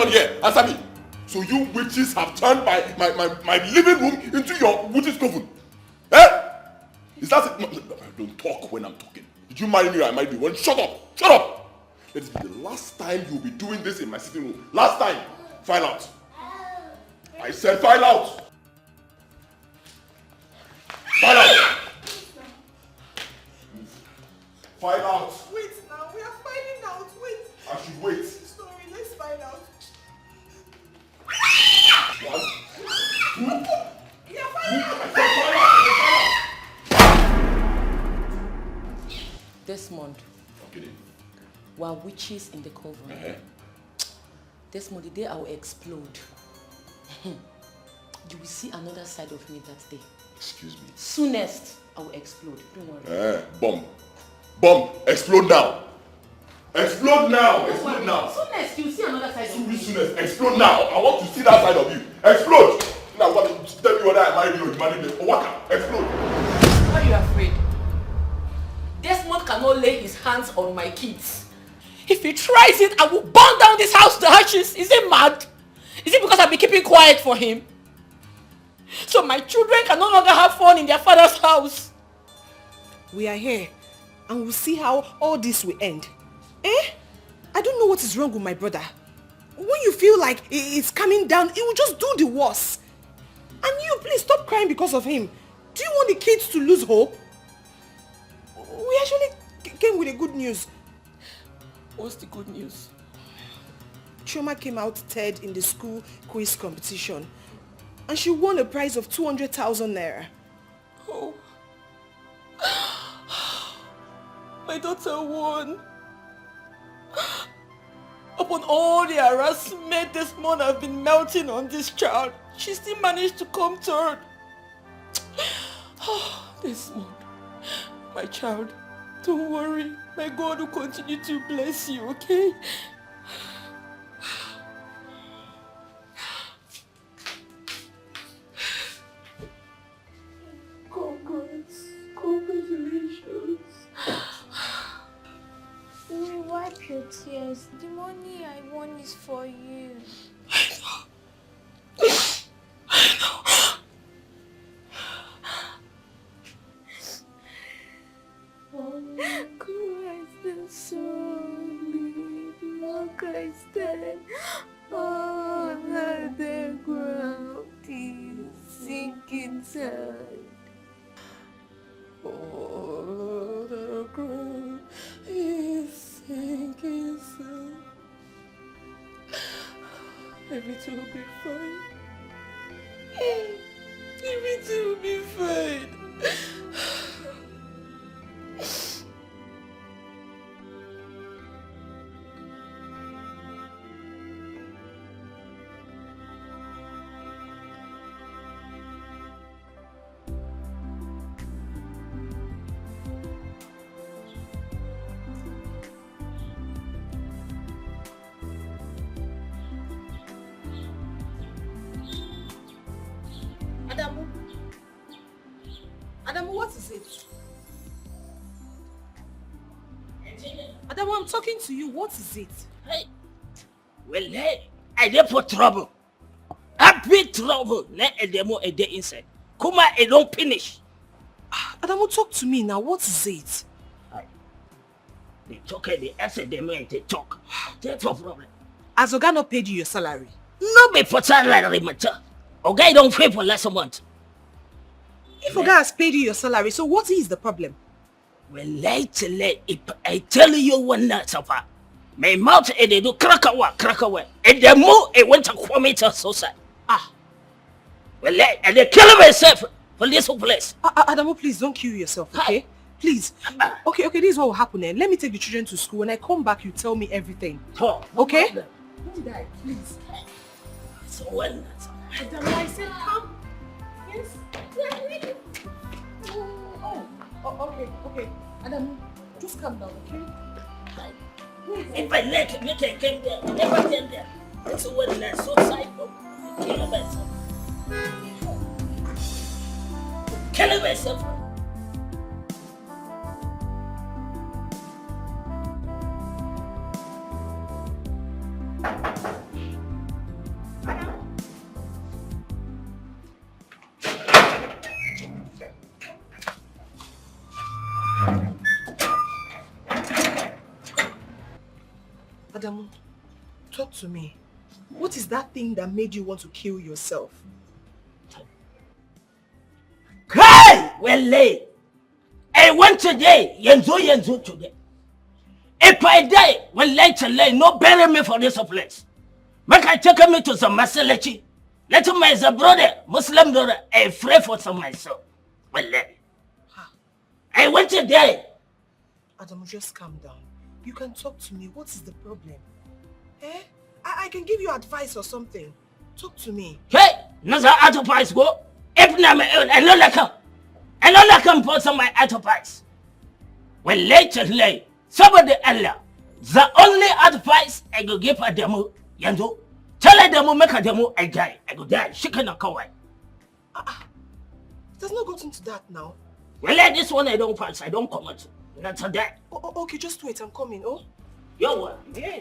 on here? Answer me. So you witches have turned my living room into your witch's coven? Eh? Is that it? No, don't talk when I'm talking. Did you marry me or I married you? Well, shut up! Shut up! Let it be the last time you'll be doing this in my sitting room. Last time. File out. I said file out. File out. File out. Wait now, we are finding out. Wait. I should wait. Sorry, let's find out. 1, 2. We are finding out. Desmond, Okay. we are witches in the coven. Desmond, the day I will explode, you will see another side of me that day. Excuse me. Soonest, I will explode. Don't worry. Bomb. Bomb. Explode now. Explode now. Explode now. Soonest, you will see another side of me. Soonest. Explode now. I want to see that side of you. Explode. Now what? Tell me whether I married you or you married me. Waka. Explode. Why are you afraid? Desmond cannot lay his hands on my kids. If he tries it, I will burn down this house to ashes. Is he mad? Is it because I've been keeping quiet for him? So my children can no longer have fun in their father's house. We are here and we'll see how all this will end. I don't know what is wrong with my brother. When you feel like it's coming down, he will just do the worst. And you, please stop crying because of him. Do you want the kids to lose hope? We actually came with the good news. What's the good news? Chama came out third in the school quiz competition. And she won a prize of 200,000 naira. Oh. My daughter won. Upon all the harassment this month I've been melting on this child, she still managed to come third. This month, my child, don't worry. My God will continue to bless you, okay? Congratulations. We wipe your tears. The money I won is for you. Christ is so big. Oh, Christ, all of the ground is sinking sand. All the ground is sinking sand. Everything will be fine. Everything will be fine. Adamu, what is it? Adamu, I'm talking to you. What is it? Hey. Well, hey, I dey for trouble. I big trouble. Let Edemo a day inside. Kuma, I don't finish. Adamu, talk to me now. What is it? They talk and they answer them and they talk. That's no problem. Has Oga not paid you your salary? No be for salary matter. Oga don't pay for last month. If Oga has paid you your salary, so what is the problem? Well, lately, if I tell you one night suffer, my mouth and they do crackawa. And the more I went to commit a suicide. Well, and they kill myself for this place. Adamu, please don't kill yourself, okay? Please. Okay, this is what will happen then. Let me take the children to school. When I come back, you tell me everything. Okay? Don't die, please. So well, Adamu, I said come. Yes. Okay. Adamu, just calm down, okay? If I let it, make it came there, never came there. It's a well, that's so cycle. Kill myself. Kill myself. Adamu, talk to me. What is that thing that made you want to kill yourself? Cry! Well, late. I went today. Yenzo today. If I die, well, late, no bury me for this place. Make I take me to some Masalachi. Let him as a brother, Muslim brother, I pray for some myself. Well, late. I went today. Adamu, just calm down. You can talk to me. What is the problem? Eh? I can give you advice or something. Talk to me. Hey, Naza advice go. If I don't like him for some my advice. Well, late, somebody Allah. The only advice I go give a demo, Yanzo. Tell a demo, make a demo, I die. I go die. She cannot go away. It has not gotten to that now. Well, like this one I don't pass. I don't comment. That's a day. Okay, just wait. I'm coming. Oh. Yo, what? Yeah.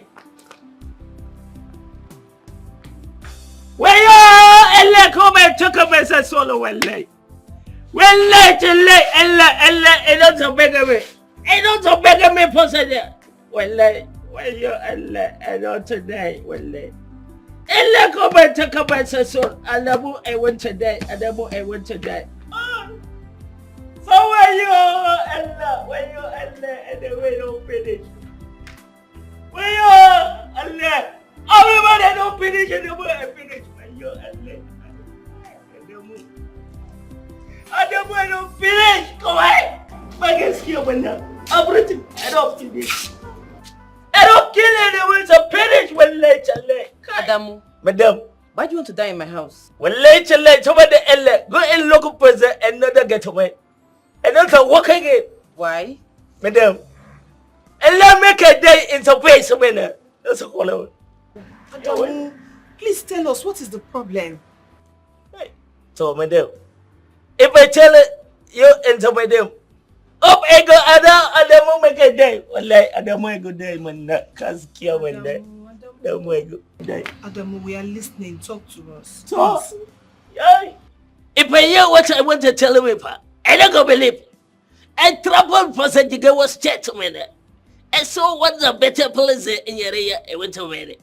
Well, yo, Elle, come and talk about a solo well late. Well, late, Elle, don't beg me. I don't beg me for there. Well, yo, Elle, don't today. Well, Elle, come and talk about a soul. Adamu, I went today. Adamu, I went today. So where you, Elle, and the way don't finish. Where you, Elle? Everybody don't finish and the way I finish. Where you, Elle? Adamu, I don't finish. Come on. My guess here when everything. I don't finish. I don't kill anyone to finish when late. Adamu. Madam. Why do you want to die in my house? When late, somebody go and look for another getaway. And also walk again. Why? Madam. And let make a day in some place winner. That's a follow. Adamu, please tell us what is the problem. So, madam, if I tell you into my them, up I go Adamu make a day. Well, like Adamu a good day, man. Cause care when day. Adamu a good day. Adamu, we are listening. Talk to us. Talk. Yeah. If I hear what I want to tell you, I don't go believe. I traveled for St. was chat to me. I saw what's a better place in your area. I went to marry.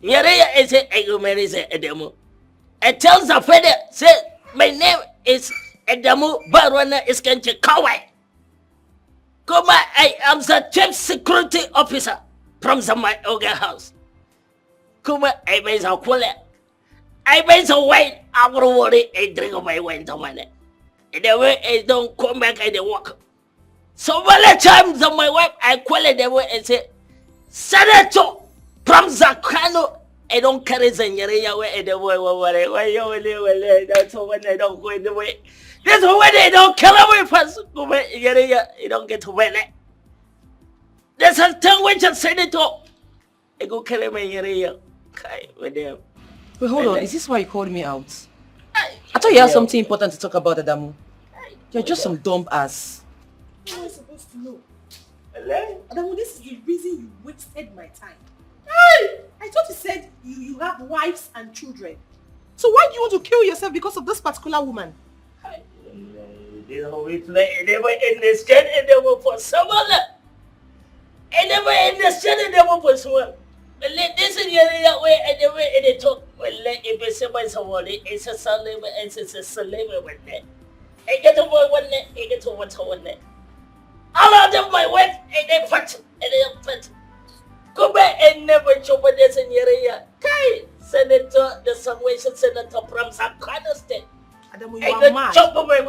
Your area is I go marry Adamu. I tell the father, say, my name is Adamu Barwana Iskanche Kawai. Come, I am the chief security officer from my Oga house. Come, I buy a quality. I buy some wine. I will worry. I drink my wine to money. And the way I don't come back and they walk. So many times of my wife, I call it the way and say, Senator from Zakano. I don't carry Zanyaria way and the way why you that's when they don't go in the way. That's when they don't kill away first. Go back, you don't get to win it. There's a tongue which I said it all. I go carry my area. Okay, with them. Wait, hold on. Is this why you called me out? I thought you had something important to talk about, Adamu. You're just some dumb ass. How am I supposed to know? Adamu, this is the reason you wasted my time. I thought you said you have wives and children. So why do you want to kill yourself because of this particular woman? They always play. Never understand and they will for someone. I never understand and they will for someone. This is the area where and the way they talk. Well, if it's somebody, it's a slave and it's a slave one day. I get over one day, I get over one day. All of them, my wife, and they fat, and they fat. Go back and never chop this in your area. Kai, Senator, the Salvation Senator from Sakana State. Adamu, you are mad. Chop away.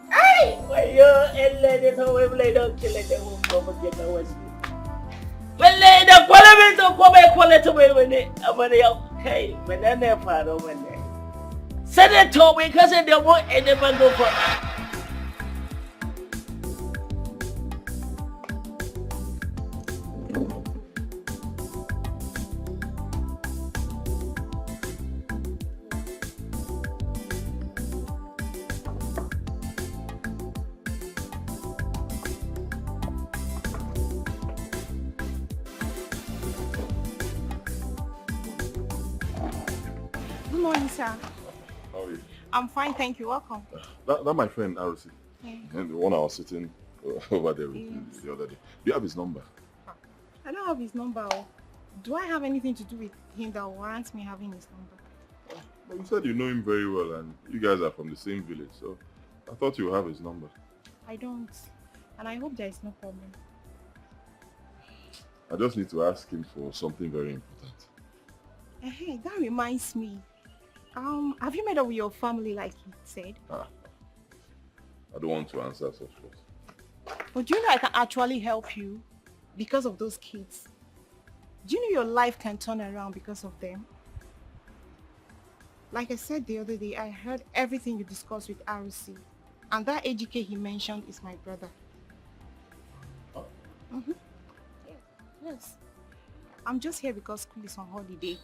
Hey, why you and let it away, don't kill it, they won't go and get away. Well, the quality of quality when it, okay, but then they're part of it. Senator, because they won't never go for Good morning, sir. How are you? I'm fine, thank you. Welcome. That my friend, RC. Yeah. And the one I was sitting over there with the other day. Do you have his number? I I don't have his number. Do I have anything to do with him that warrants me having his number? But you said you know him very well and you guys are from the same village, so I thought you have his number. I don't. And I hope there is no problem. I just need to ask him for something very important. Hey, that reminds me. Have you met up with your family like he said? I don't want to answer such questions. But do you know I can actually help you because of those kids? Do you know your life can turn around because of them? Like I said the other day, I heard everything you discussed with RC. And that AGK he mentioned is my brother. Oh. Mm-hmm. Yes. I'm just here because school is on holiday.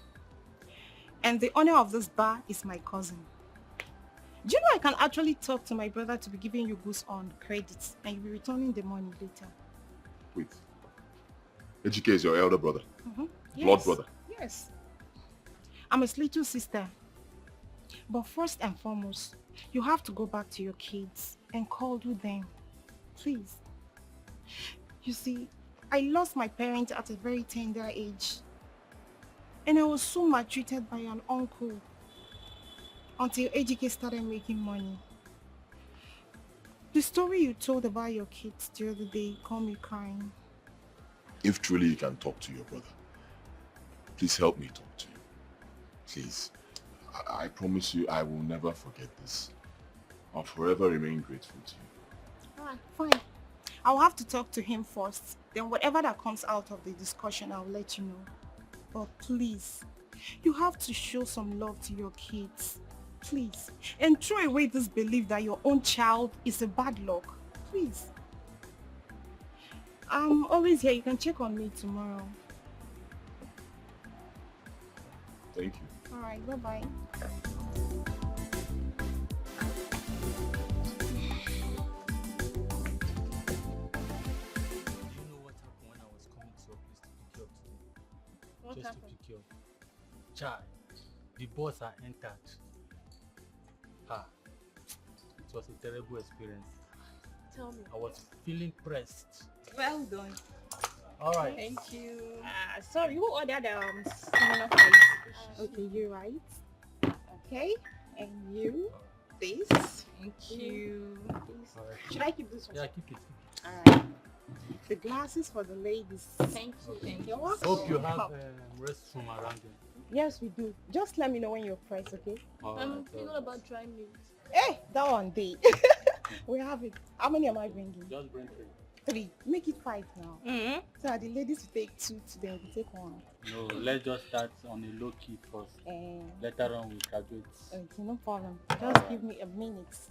And the owner of this bar is my cousin. Do you know I can actually talk to my brother to be giving you goods on credits and you'll be returning the money later? Wait. AGK is your elder brother? Mm-hmm. Blood brother? Yes. I'm his little sister. But first and foremost, you have to go back to your kids and cuddle them. Please. You see, I lost my parents at a very tender age. And I was so maltreated by an uncle until AGK started making money. The story you told about your kids the other day got me crying. If truly you can talk to your brother, please help me talk to you. Please. I promise you I will never forget this. I'll forever remain grateful to you. Alright, fine. I'll have to talk to him first. Then whatever that comes out of the discussion, I'll let you know. But please, you have to show some love to your kids. Please. And throw away this belief that your own child is a bad luck. Please. I'm always here. You can check on me tomorrow. Thank you. Alright, bye-bye. Just to pick you up. Child, the boss are entered. It was a terrible experience. Tell me. I was feeling pressed. Well done. All right. Thank you. Sorry, who ordered similar fries? Okay, you right. Okay, and you. This. Thank you. Right. Should I keep this one? Yeah, keep it. Alright. The glasses for the ladies. Thank you. Okay. Thank you. You're welcome. Hope you have restroom around them. Yes, we do. Just let me know when you're pressed, okay? I'm thinking about dry meat. Hey, that one day. We have it. How many am I bringing? Just bring 3. 3. Make it 5 now. Mm-hmm. So that the ladies will take 2 today, we take 1. No, let's just start on a low key first. Later on we graduate. Okay, no problem. Just give me a minute.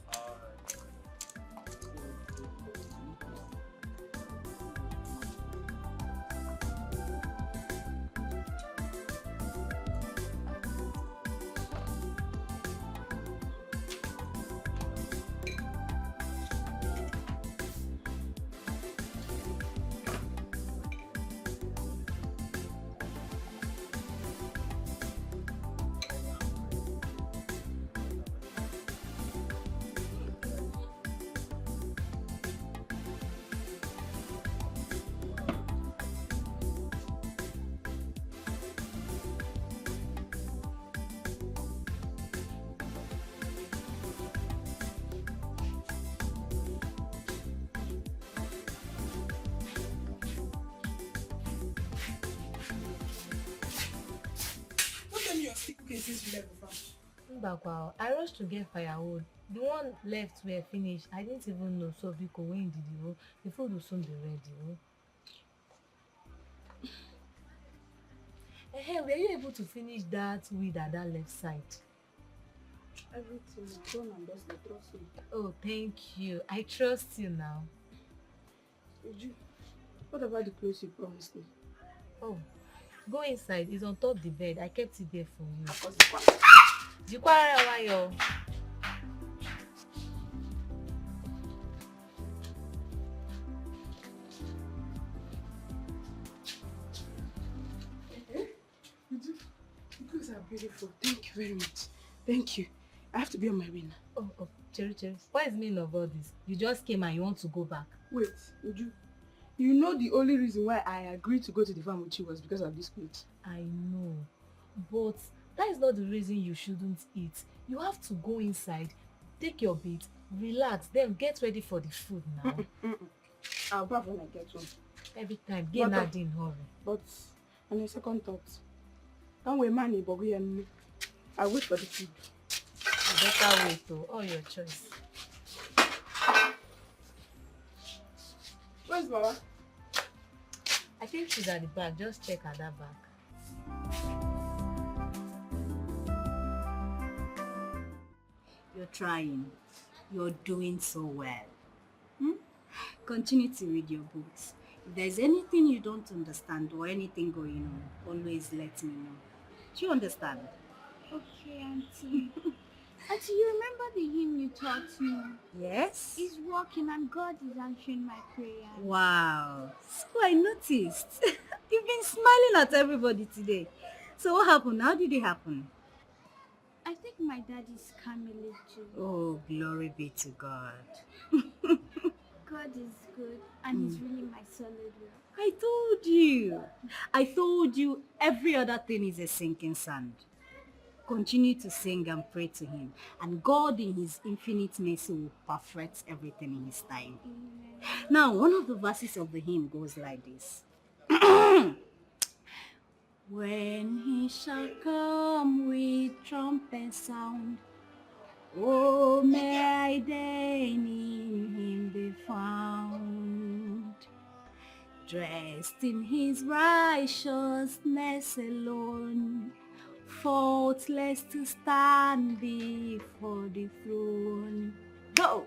Mbakwa, I rushed to get firewood. The one left were finished. I didn't even know. So because when did you? The food will soon be ready. Hey, were you able to finish that weed at that left side? Everything is done and dusted, trust me. Oh, thank you. I trust you now. What about the clothes you promised me? Oh, go inside. It's on top the bed. I kept it there for you. You guys are beautiful. Thank you very much. Thank you. I have to be on my way now. Oh, Cherry. What is the meaning of all this? You just came and you want to go back. Wait, Uju. You know the only reason why I agreed to go to the farm with you was because of this plate. I know, but that is not the reason you shouldn't eat. You have to go inside, take your bait, relax, then get ready for the food now. I'll bath when I get home. Every time, get not in hurry. But on a second thought, don't wait money, but I'll wait for the food. You better wait though, all your choice. Where's Mama? I think she's at the back, just check at that back. You're trying. You're doing so well. Continue to read your books. If there's anything you don't understand or anything going on, always let me know. Do you understand? Okay, Auntie. Auntie, you remember the hymn you taught me? Yes. It's working and God is answering my prayer. Wow. So I noticed. You've been smiling at everybody today. So what happened? How did it happen? I think my dad is coming too. Oh, glory be to God. God is good and he's really my solid rock. I told you every other thing is a sinking sand. Continue to sing and pray to him, and God in his infinite mercy will perfect everything in his time. Amen. Now, one of the verses of the hymn goes like this. When he shall come with trumpet sound, oh, may I then in him be found, dressed in his righteousness alone, faultless to stand before the throne. Go!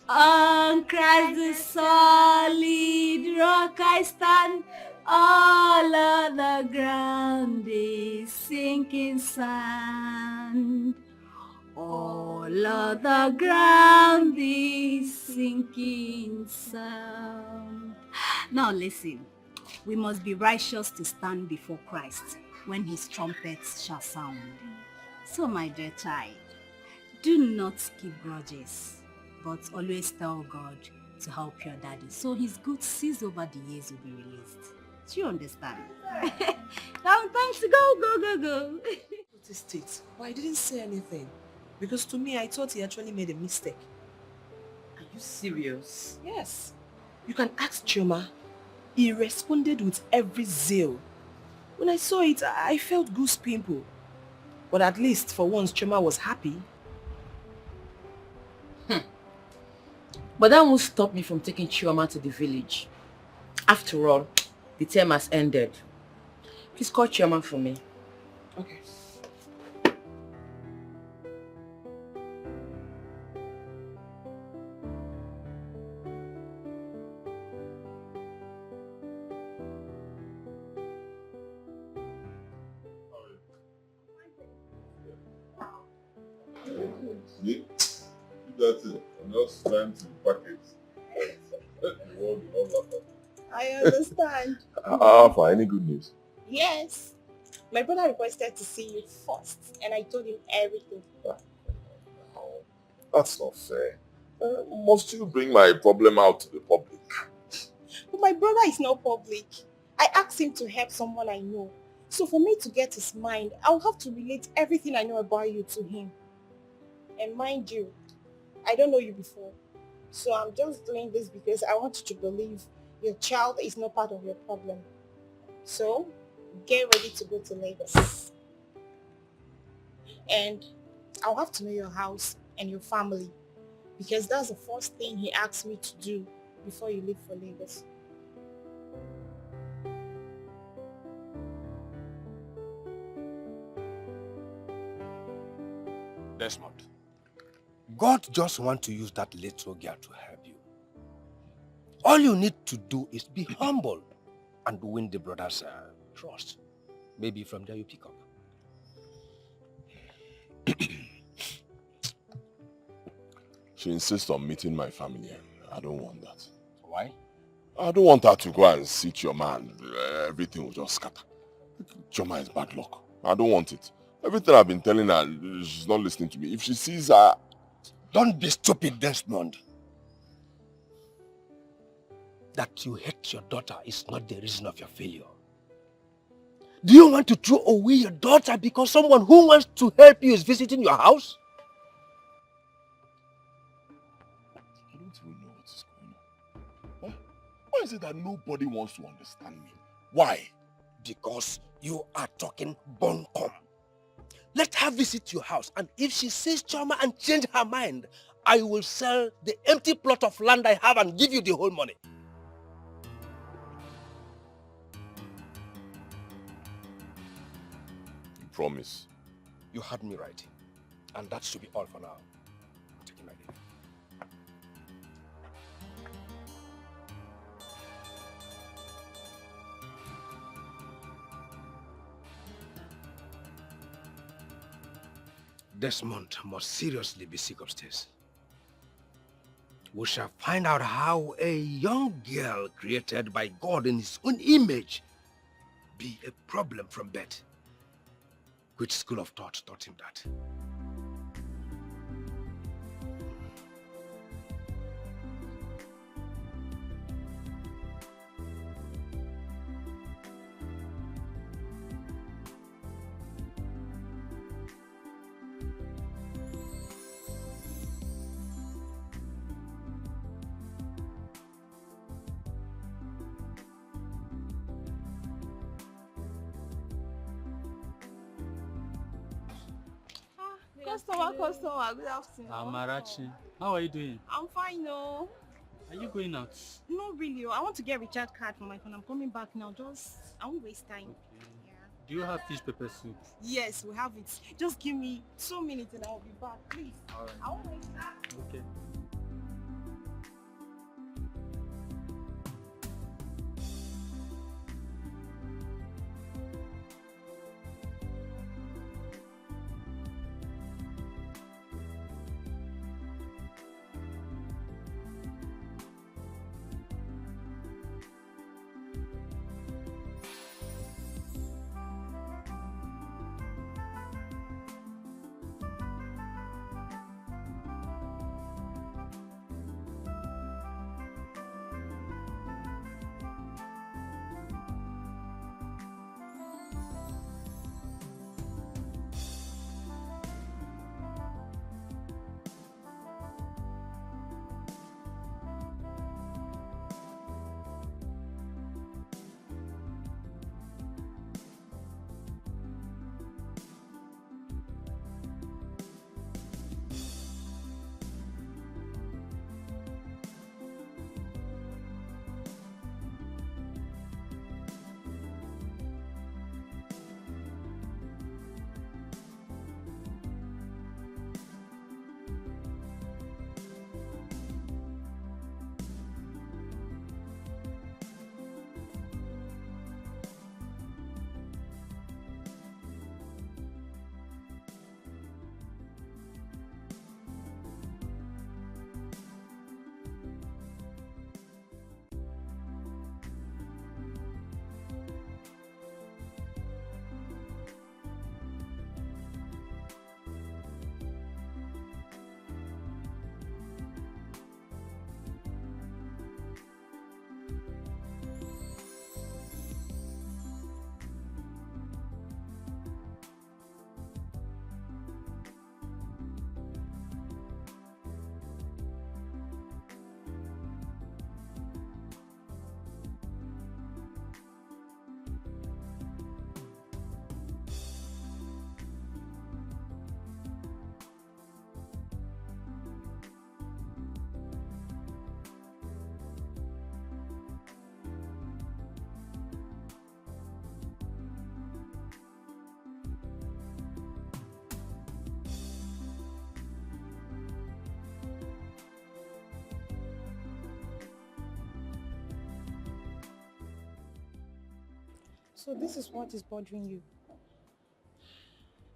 On Christ the solid rock I stand, all other ground is sinking sand. All other ground is sinking sand. Now listen, we must be righteous to stand before Christ when his trumpets shall sound. So my dear child, do not keep grudges, but always tell God to help your daddy so his good seeds over the years will be released. Do you understand? Now time to go. Noticed it, but I didn't say anything. Because to me, I thought he actually made a mistake. Are you serious? Yes. You can ask Chama. He responded with every zeal. When I saw it, I felt goose pimple. But at least for once, Chama was happy. But that won't stop me from taking Chama to the village. After all, the term has ended. Please call Chama for me. Okay. That's it. I'm just trying to pack it. The world will not laugh at me. I understand. For any good news? Yes. My brother requested to see you first, and I told him everything. That's not fair. Must you bring my problem out to the public? But my brother is not public. I asked him to help someone I know. So for me to get his mind, I'll have to relate everything I know about you to him. And mind you, I don't know you before. So I'm just doing this because I want you to believe your child is not part of your problem. So get ready to go to Lagos. And I'll have to know your house and your family because that's the first thing he asked me to do before you leave for Lagos. Desmond, God just wants to use that little girl to help you. All you need to do is be humble and win the brother's trust. Maybe from there you pick up. She insists on meeting my family. I don't want that. Why? I don't want her to go and sit your man. Everything will just scatter. Chama is bad luck. I don't want it. Everything I've been telling her, she's not listening to me. If she sees her... Don't be stupid, Desmond. that you hate your daughter is not the reason of your failure. Do you want to throw away your daughter because someone who wants to help you is visiting your house? I don't even know what is going on. Huh? Why is it that nobody wants to understand me? Why? Because you are talking bunkum. Let her visit your house, and if she sees Chama and change her mind, I will sell the empty plot of land I have and give you the whole money. You promise? You had me right. And that should be all for now. I'm taking my leave. Desmond must seriously be sick upstairs. We shall find out how a young girl created by God in his own image be a problem from birth. Which school of thought taught him that? Customer, good afternoon. Amarachi, how are you doing? I'm fine, no. Are you going out? No, really. I want to get recharge card for my phone. I'm coming back now. I won't waste time. Okay. Do you have fish pepper soup? Yes, we have it. Just give me 2 minutes and I'll be back, please. All right. I won't waste time. Okay. So this is what is bothering you.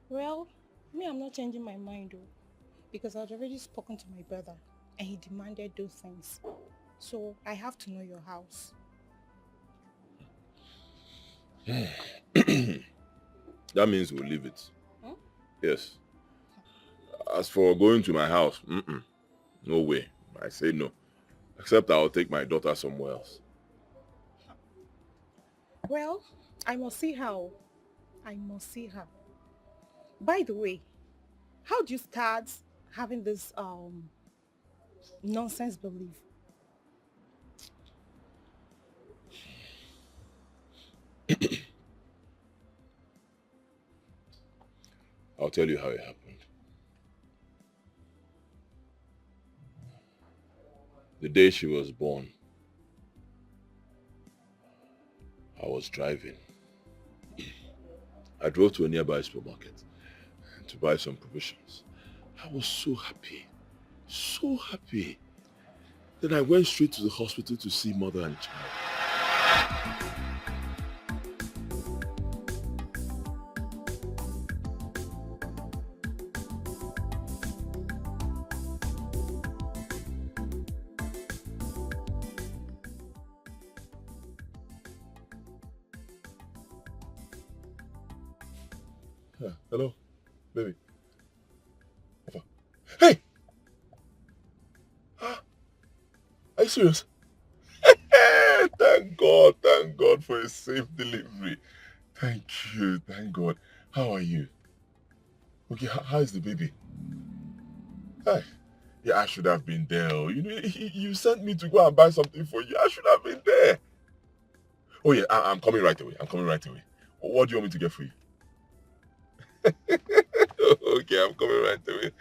Well, me, I'm not changing my mind though, because I've already spoken to my brother and he demanded those things. So I have to know your house. That means we'll leave it. Hmm? Yes. As for going to my house, no way. I say no. Except I'll take my daughter somewhere else. Well, I must see how. I must see her. By the way, how do you start having this nonsense belief? I'll tell you how it happened. The day she was born, I was driving. I drove to a nearby supermarket to buy some provisions. I was so happy. So happy. Then I went straight to the hospital to see mother and child. Hello, baby. Hey! Are you serious? Thank God for a safe delivery. Thank you, thank God. How are you? Okay, how is the baby? Hey, yeah, I should have been there. You know, you sent me to go and buy something for you. I should have been there. Oh yeah, I'm coming right away. I'm coming right away. What do you want me to get for you? Okay, I'm coming right away.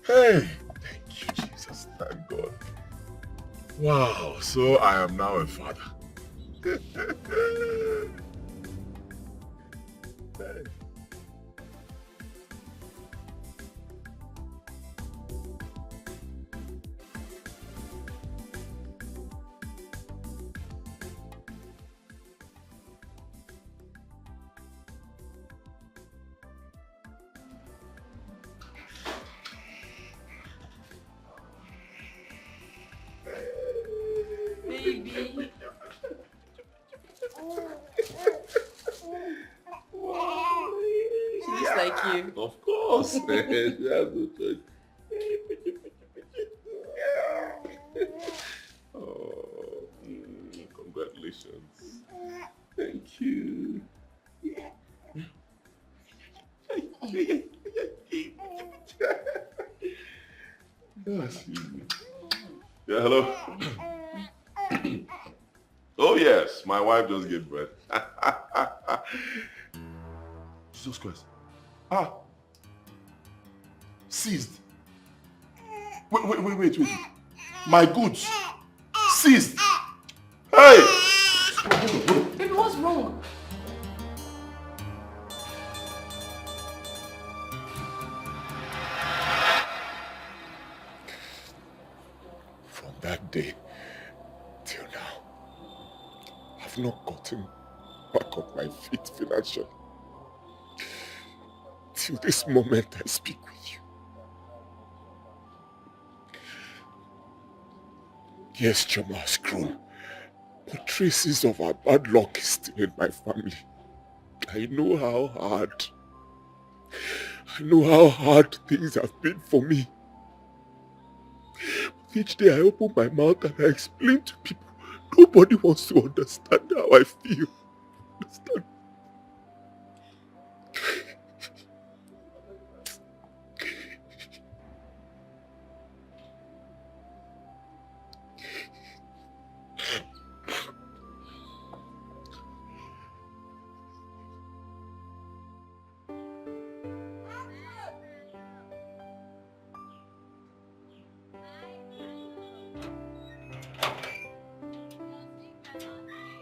Hey, thank you, Jesus. Thank God. Wow, so I am now a father. Hey. Baby. She looks like you. Of course. She has no choice. Oh, congratulations. Thank you. Yeah, hello. Oh yes, my wife just gave birth. Jesus Christ. Seized. Wait. My goods. Seized. Hey! Baby, what's wrong? From that day till now, I've not gotten back on my feet financially. Till this moment I speak with you. Yes, Chama has grown, but traces of our bad luck is still in my family. I know how hard things have been for me. But each day I open my mouth and I explain to people. Nobody wants to understand how I feel. Understand?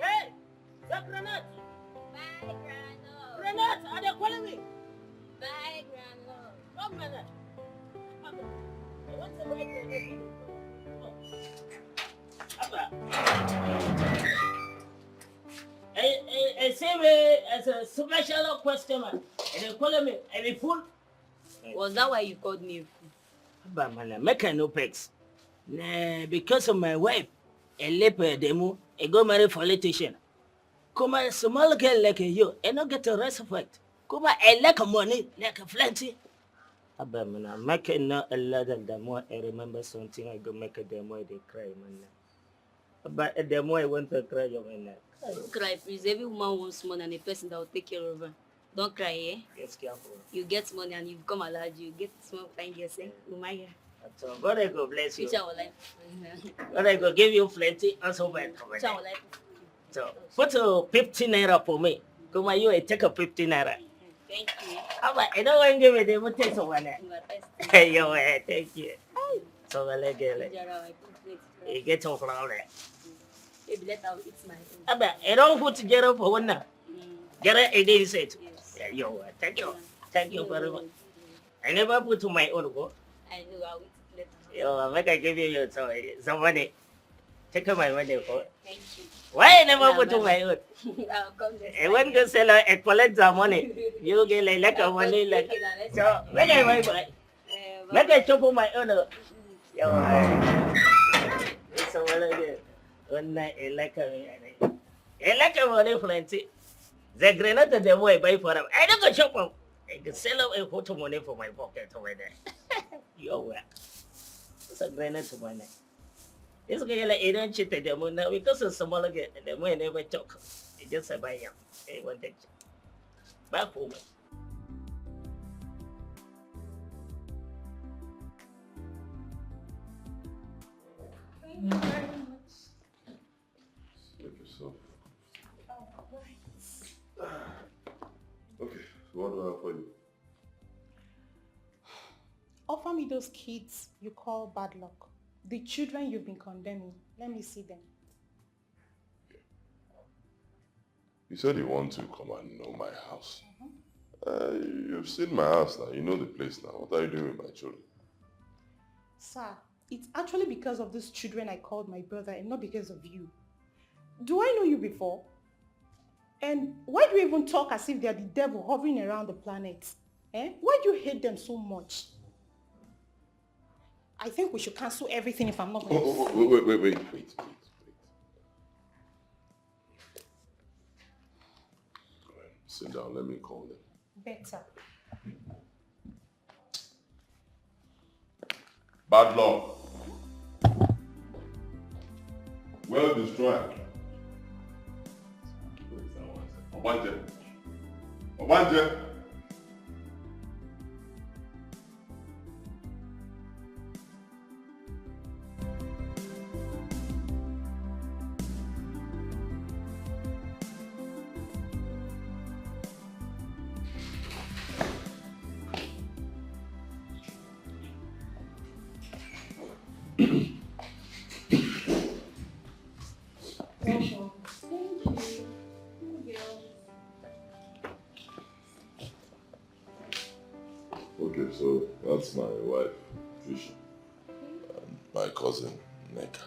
Hey! That granite! Granite, are they calling me? Bye, Grandma. Come, granite. What's the right thing? I say me as a special customer, and they call me, and they pull. Was that why you called me a fool? But man, make no pegs. Nah, because of my wife, a leper demo, I go marry politician. Come a small girl like you, and not get a respect. Come I like money, like a plenty. But man, I'm making not a lot of them more. I remember something I go make a demo, they cry, man. But the more I want to cry, you will not. Don't cry, please. Every woman wants money and a person that will take care of her. Don't cry, eh? Yes, careful. You get money and you become allowed. You get small fine girls, eh? Umaya. So God I go bless you. Future will like. God I go give you plenty also better. Future will like. So put a 15 naira for me. Come on, you take a 15 naira. Thank you. I don't want to give it, they will take someone. Hey, yo, thank you. So I like it. You get some flour. Maybe let her eat my own. I don't put together for one now. Get it, it is it. Yeah, yo, thank you. Thank you very much. I never put to my own go. I know, I'll eat it later. Yo, make I give you some money. Take my money for it. Thank you. Why I never put to my own? I'll come there. I want to sell and collect the money. You get like a money like so. Make I buy. Make I chop on my own. Yo, it's a one again. One night I like a money plenty. The grenade the way I buy for them. I don't go shop them. I can sell up and put money for my pocket over there. Yo, well. It's a grenade to my neck. This guy like he don't cheat the moon now because of some other the moon never talk. He just a buy him. He won't take it. Back home. Thank you very much. Make yourself. Okay, so what do I have for you? Offer me those kids you call bad luck. The children you've been condemning. Let me see them. You said you want to come and know my house. You've seen my house now. You know the place now. What are you doing with my children? Sir, it's actually because of these children I called my brother and not because of you. Do I know you before? And why do you even talk as if they are the devil hovering around the planet? Eh? Why do you hate them so much? I think we should cancel everything if I'm not going to... Wait. Sit down, let me call them. Better. Bad luck. Well destroyed. Obanje. Okay, so that's my wife, Trisha, and my cousin, Neka.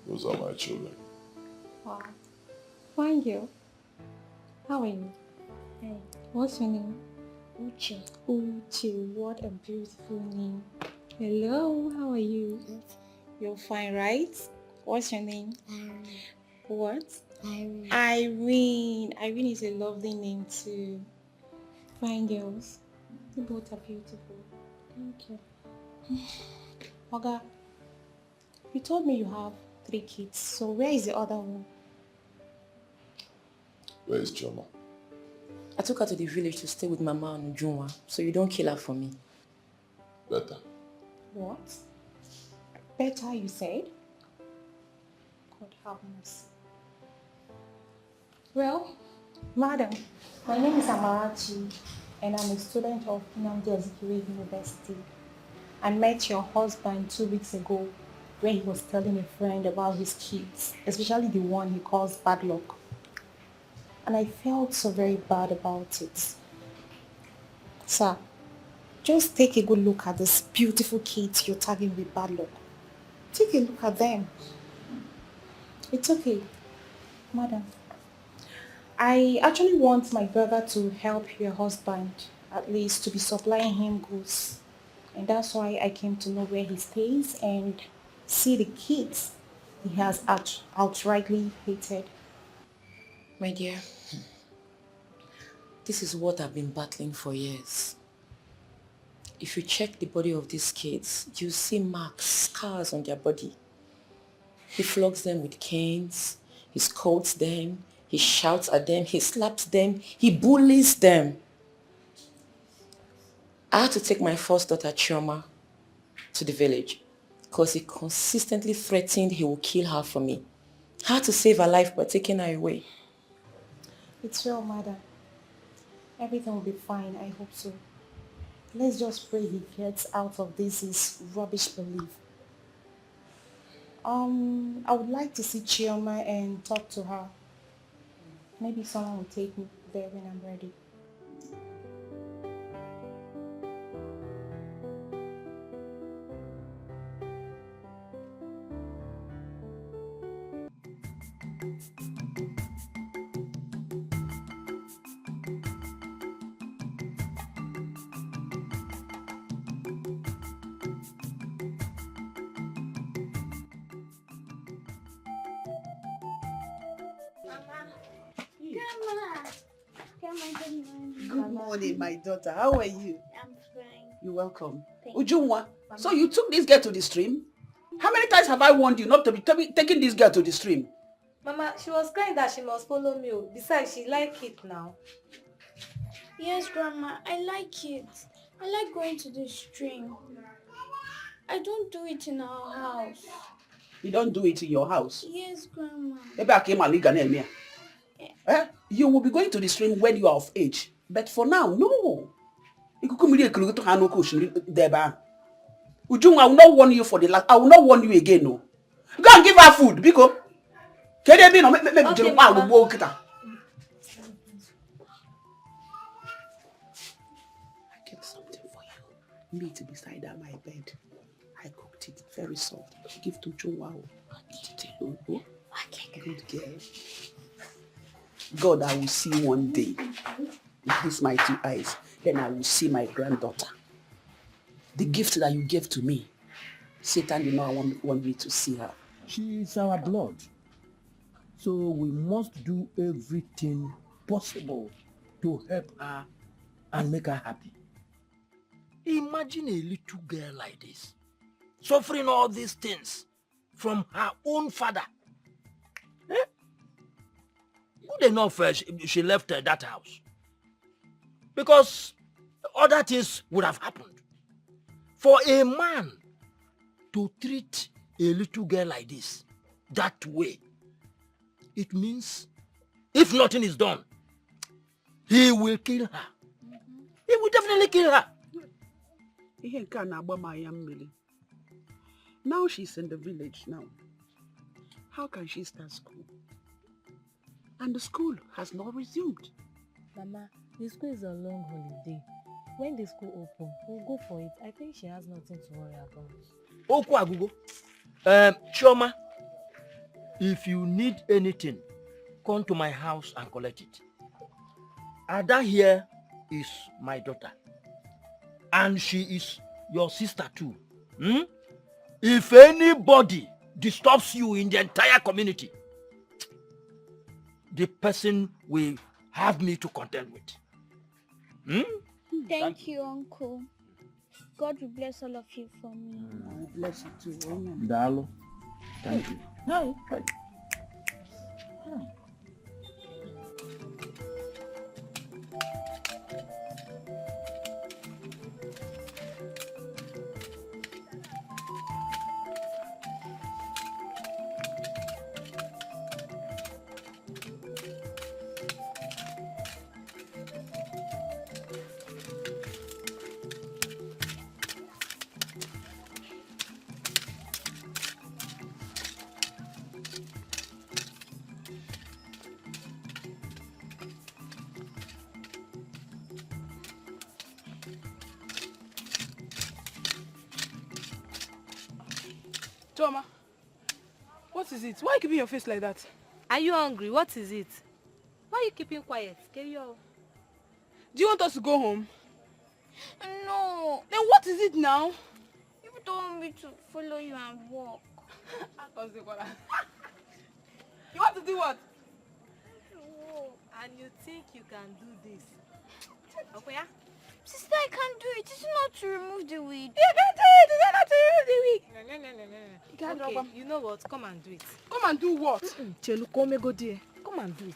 Those are my children. Wow. Fine girl. How are you? Hey. What's your name? Uche. Uche, what a beautiful name. Hello, how are you? Good. You're fine, right? What's your name? Irene. What? Irene. Irene. Irene is a lovely name too. Fine girls. You both are beautiful. Thank you. Oga, you told me you have 3 kids, so where is the other one? Where is Chama? I took her to the village to stay with Mama and Ujunwa, so you don't kill her for me. Better. What? Better, you said? God have mercy. Well, madam, my name is Amarachi, and I'm a student of Nnamdi Azikiwe University. I met your husband 2 weeks ago when he was telling a friend about his kids, especially the one he calls bad luck. And I felt so very bad about it. Sir, just take a good look at these beautiful kids you're tagging with bad luck. Take a look at them. It's okay, madam. I actually want my brother to help your husband, at least to be supplying him goods. And that's why I came to know where he stays and see the kids he has outrightly hated. My dear, this is what I've been battling for years. If you check the body of these kids, you see marks, scars on their body. He flogs them with canes, he scolds them, he shouts at them, he slaps them, he bullies them. I had to take my first daughter, Chama, to the village because he consistently threatened he would kill her for me. I had to save her life by taking her away. It's well, madam. Everything will be fine, I hope so. Let's just pray he gets out of this his rubbish belief. I would like to see Chioma and talk to her. Maybe someone will take me there when I'm ready. Good morning, my daughter. How are you? I'm fine. You're welcome. Thank Ujunwa, so you took this girl to the stream? How many times have I warned you not to be taking this girl to the stream? Mama, she was crying that she must follow me. Besides, she like it now. Yes, Grandma, I like it. I like going to the stream. I don't do it in our house. You don't do it in your house? Yes, Grandma. You will be going to the stream when you are of age. But for now, no. Ujunwa, I will not warn you for the last. I will not warn you again, no. Go and give her food, because. Okay, Mama. Meat beside my bed. I cooked it very soft. Give to Ujunwa. Eat it alone. Good girl. God, I will see one day. With these my two eyes, then I will see my granddaughter. The gift that you gave to me, Satan did not want me to see her. She is our blood. So we must do everything possible to help her and make her happy. Imagine a little girl like this, suffering all these things from her own father. Good enough she left that house. Because other things would have happened. For a man to treat a little girl like this, that way, it means if nothing is done, he will kill her. He will definitely kill her. Now she's in the village now. How can she start school? And the school has not resumed. Mama, the school is on long holiday. When the school open, we'll go for it. I think she has nothing to worry about. Chama, if you need anything, come to my house and collect it. Ada here is my daughter. And she is your sister too. If anybody disturbs you in the entire community, the person will have me to contend with. Thank you, Uncle. God will bless all of you for me. Bless you too. Dalo. Thank you. Hi. Chama, what is it? Why are you keeping your face like that? Are you hungry? What is it? Why are you keeping quiet? Carry on. Do you want us to go home? No. Then what is it now? You don't want me to follow you and walk. You want to do what? Walk. And you think you can do this? Okay, yeah? Sister, I can't do it. It's not to remove the wig. You can't do it. It's not to remove the wig. You Okay, you know what? Come and do it. Come and do what? Chelu, come go there. Come and do it.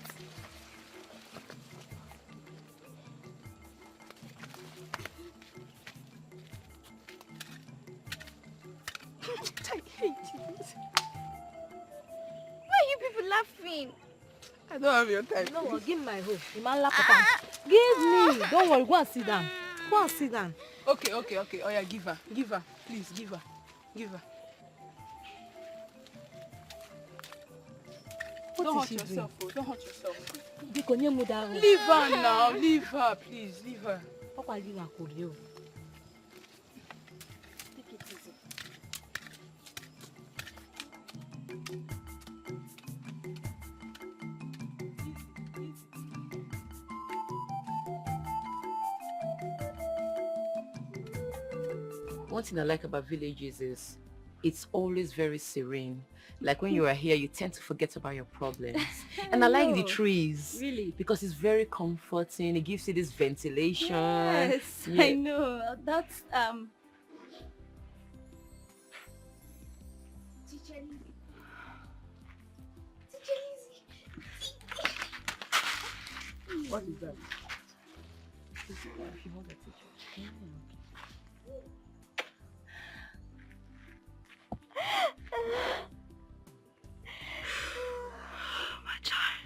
I hate this. Why are you people laughing? I don't have your time. You know what? Give me my hoe. The man laugh at him. Give me. Don't worry. Go and sit down. Go and sit down. Okay. Oh yeah, give her. Please, give her. Don't hurt yourself. Don't hurt yourself. Leave her now. Leave her, please. Leave her. Take it easy. One thing I like about villages is it's always very serene. Like when you are here, you tend to forget about your problems. And I like the trees. Really? Because it's very comforting. It gives you this ventilation. Yes, Yeah. I know. That's Teacher Lizzy. What is that? My child.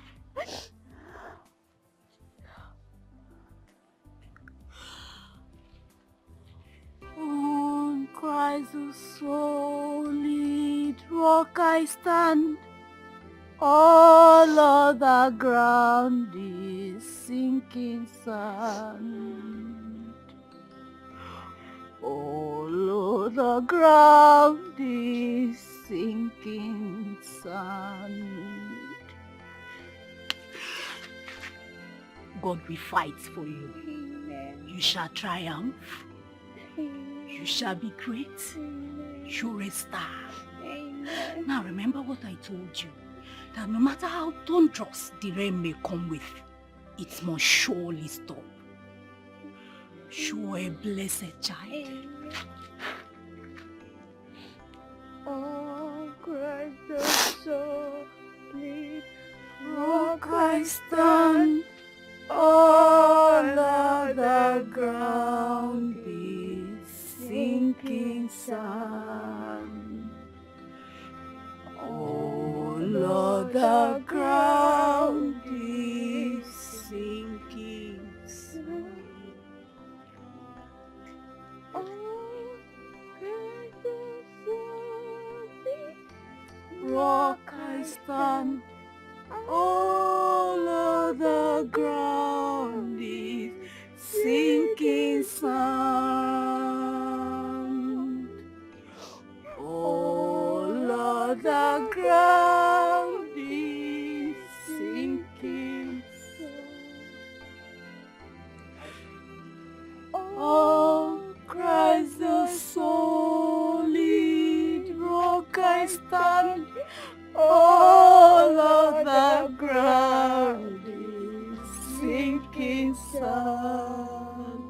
On Christ the solid rock I stand. All other ground is sinking sand. All other ground is sinking sand. God will fight for you. Amen. You shall triumph. You shall be great. You're a star. Amen. Now remember what I told you. That no matter how thunderous the rain may come with, it must surely stop. You're a blessed child. Amen. Oh, Christ the solid rock I stand. All other ground is sinking sand. All other ground is sinking sand. Rock I stand. All other ground is sinking sand. All other ground is sinking sand. Oh, Christ the solid rock I stand. All other ground is sinking sand.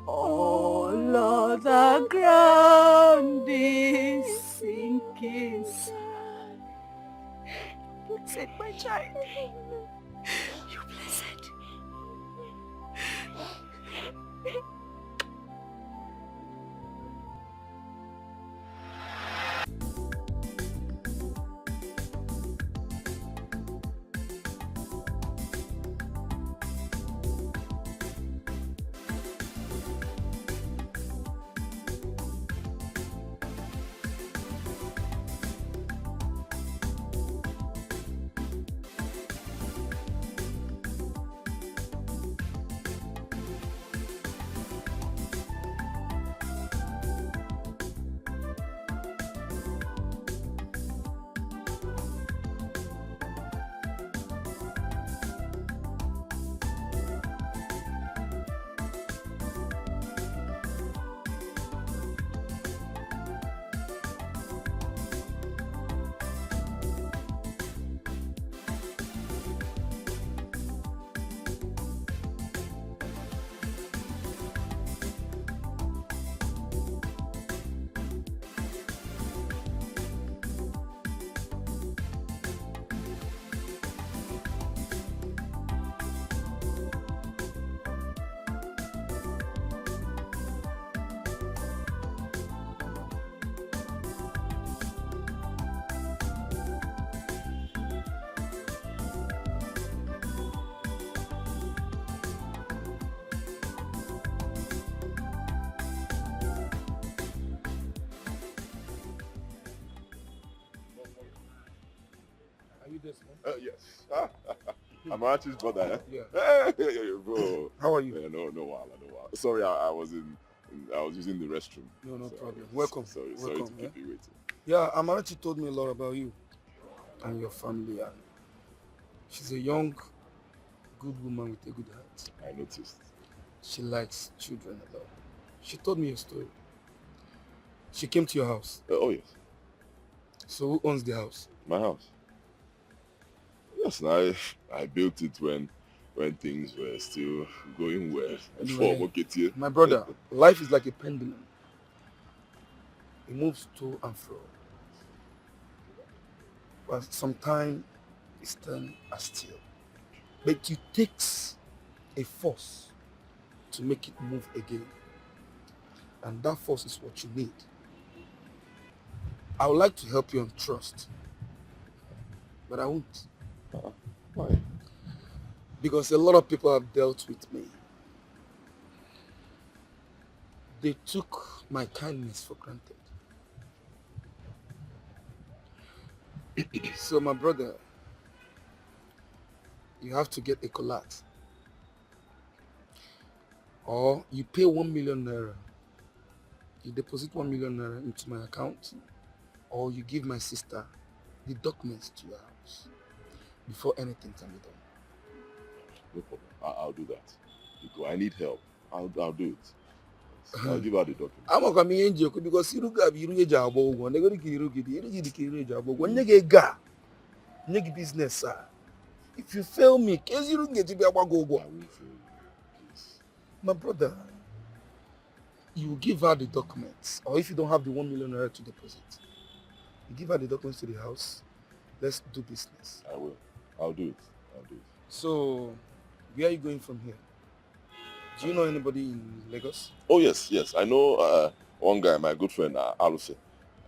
All other ground is sinking sand. Blessed, my child. You blessed. Yes. Amarachi's brother, eh? Yeah. Hey, bro. How are you? Yeah, no, no, wahala, no, wahala. Sorry, I was I was using the restroom. No So, problem. Welcome. Sorry Welcome, to keep you waiting. Yeah, Amarachi told me a lot about you and your family. And she's a young, good woman with a good heart. I noticed. She likes children a lot. She told me your story. She came to your house. Oh, yes. So who owns the house? My house. Yes, I built it when things were still going well. Anyway, Before my brother, life is like a pendulum. It moves to and fro. But sometimes it's turn as still. But it takes a force to make it move again. And that force is what you need. I would like to help you on trust. But I won't. Why? Because a lot of people have dealt with me. They took my kindness for granted. So my brother, you have to get a collect. Or you pay 1 million naira. You deposit 1 million naira into my account. Or you give my sister the documents to your house before anything can be done. No problem. I'll do that. Because I need help. I'll do it. I'll give her the document. I'm not coming in because you look you job one. They go to you job when you get ga, make business, sir. If you fail me, case you don't get to be about go. I will fail you, please. My brother, you give her the documents, or if you don't have the 1 million naira to deposit, you give her the documents to the house. Let's do business. I will. I'll do it. So, where are you going from here? Do you know anybody in Lagos? Oh, yes. I know one guy, my good friend, Aluse.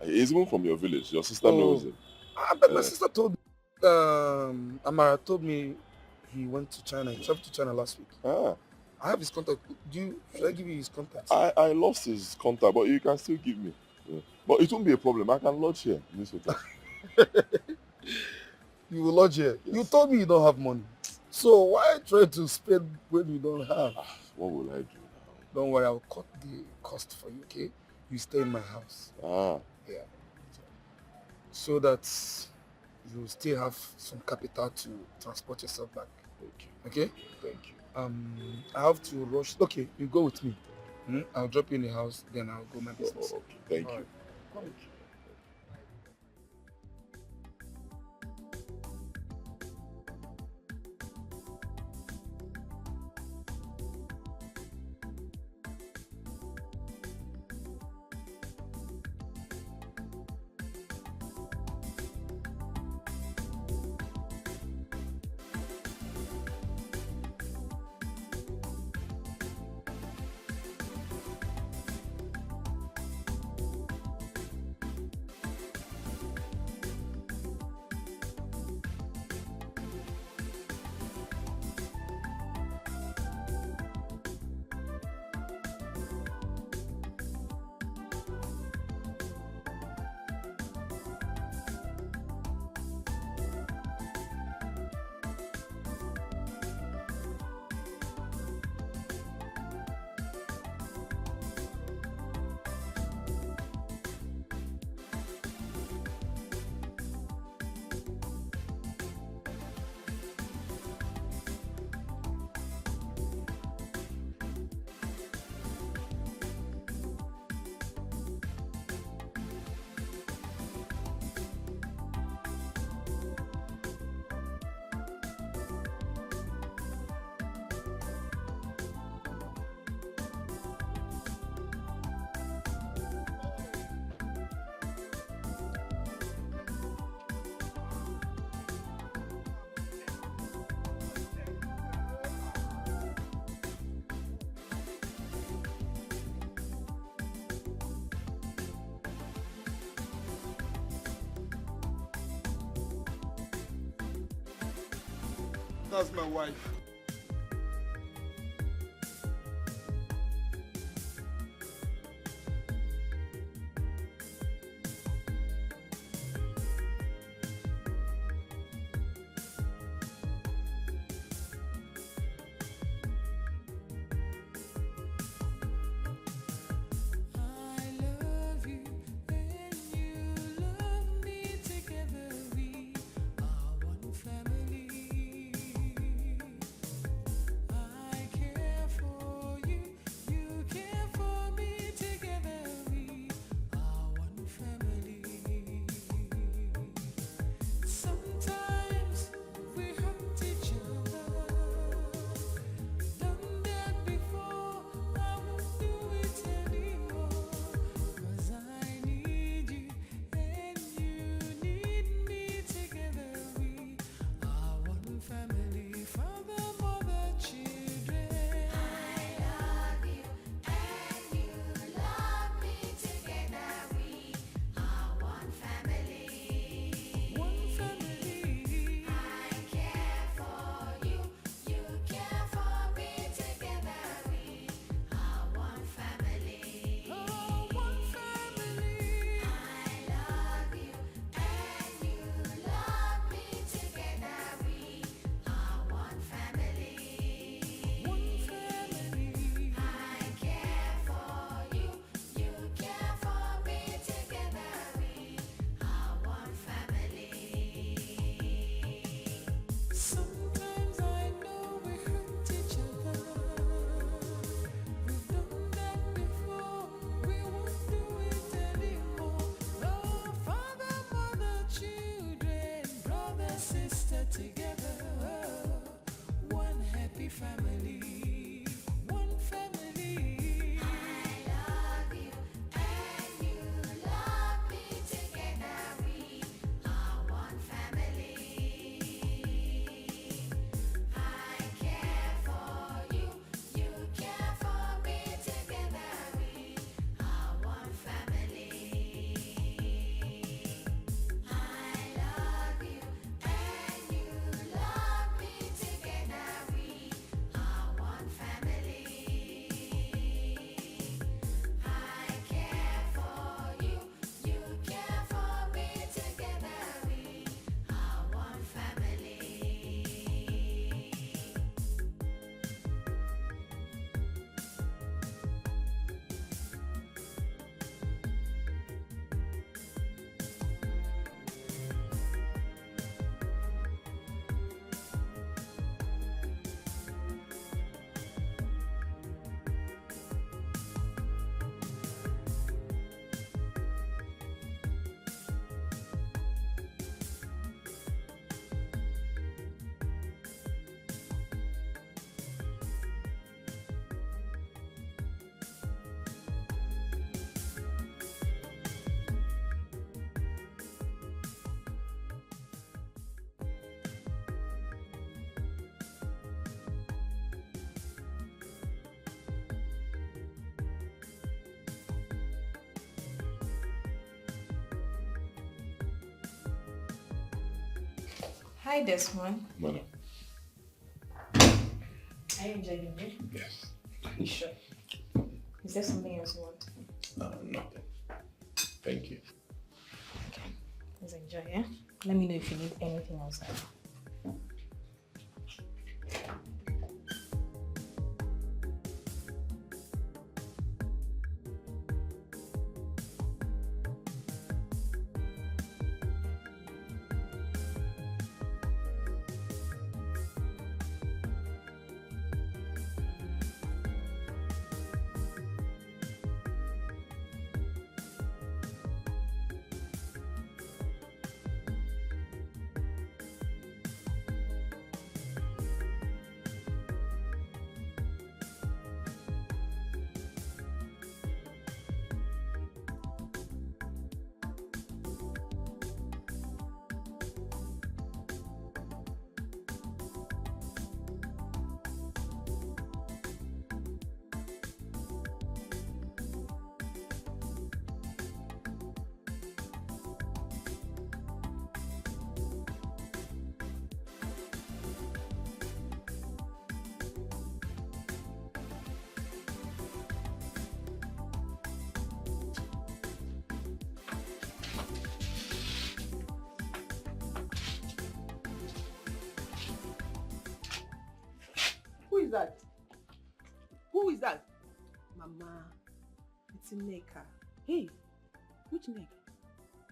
He's even from your village. Your sister knows him. But my sister told me, Amara told me he went to China. He traveled to China last week. I have his contact. Should I give you his contact? I lost his contact, but you can still give me. Yeah. But it won't be a problem. I can lodge here in this hotel. You will lodge here? Yes. You told me you don't have money. So why try to spend when you don't have? What will I do now? Don't worry, I'll cut the cost for you, okay? You stay in my house. Yeah. So that you still have some capital to transport yourself back. Okay? Thank you. I have to rush. Okay, you go with me. I'll drop you in the house, then I'll go my business. Okay, thank you. Come. That's my wife. Hi, Desmond. Madam. Are you enjoying it? Yes. You sure? Is there something else you want? Nothing. Thank you. Okay. Please enjoy, yeah? Let me know if you need anything else. Who is that? Who is that? Mama, it's Neka. Hey, which Neka?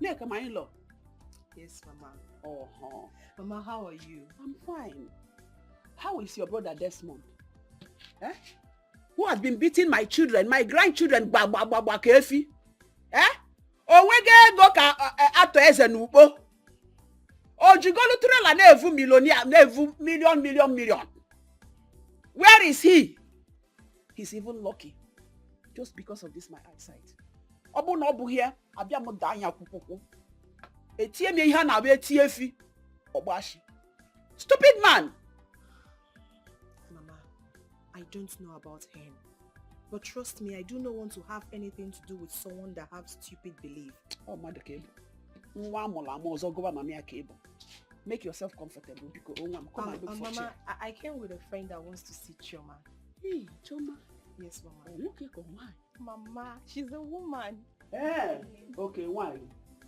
Neka, my in-law. Yes, Mama. Oh, Mama, how are you? I'm fine. How is your brother Desmond? Eh? Who has been beating my children, my grandchildren, kefi? Eh? Owege go ka ato eze n'ugbo. Ojigolu trela na-evu millionaire, na-evu million. Where is he? He's even lucky. Just because of this my eyesight. Obu na obu here, abia mo da anya kwukwukwu. Etie me ihe na be tie fi. Ogbashi. Stupid man. Mama, I don't know about him. But trust me, I do not want to have anything to do with someone that have stupid belief. Oh, Mother Cable. Make yourself comfortable because come and look for Mama, chair. I came with a friend that wants to see Chama. Hey, Chama. Yes, Mama. Okay, come why? Mama, she's a woman. Hey, okay, why?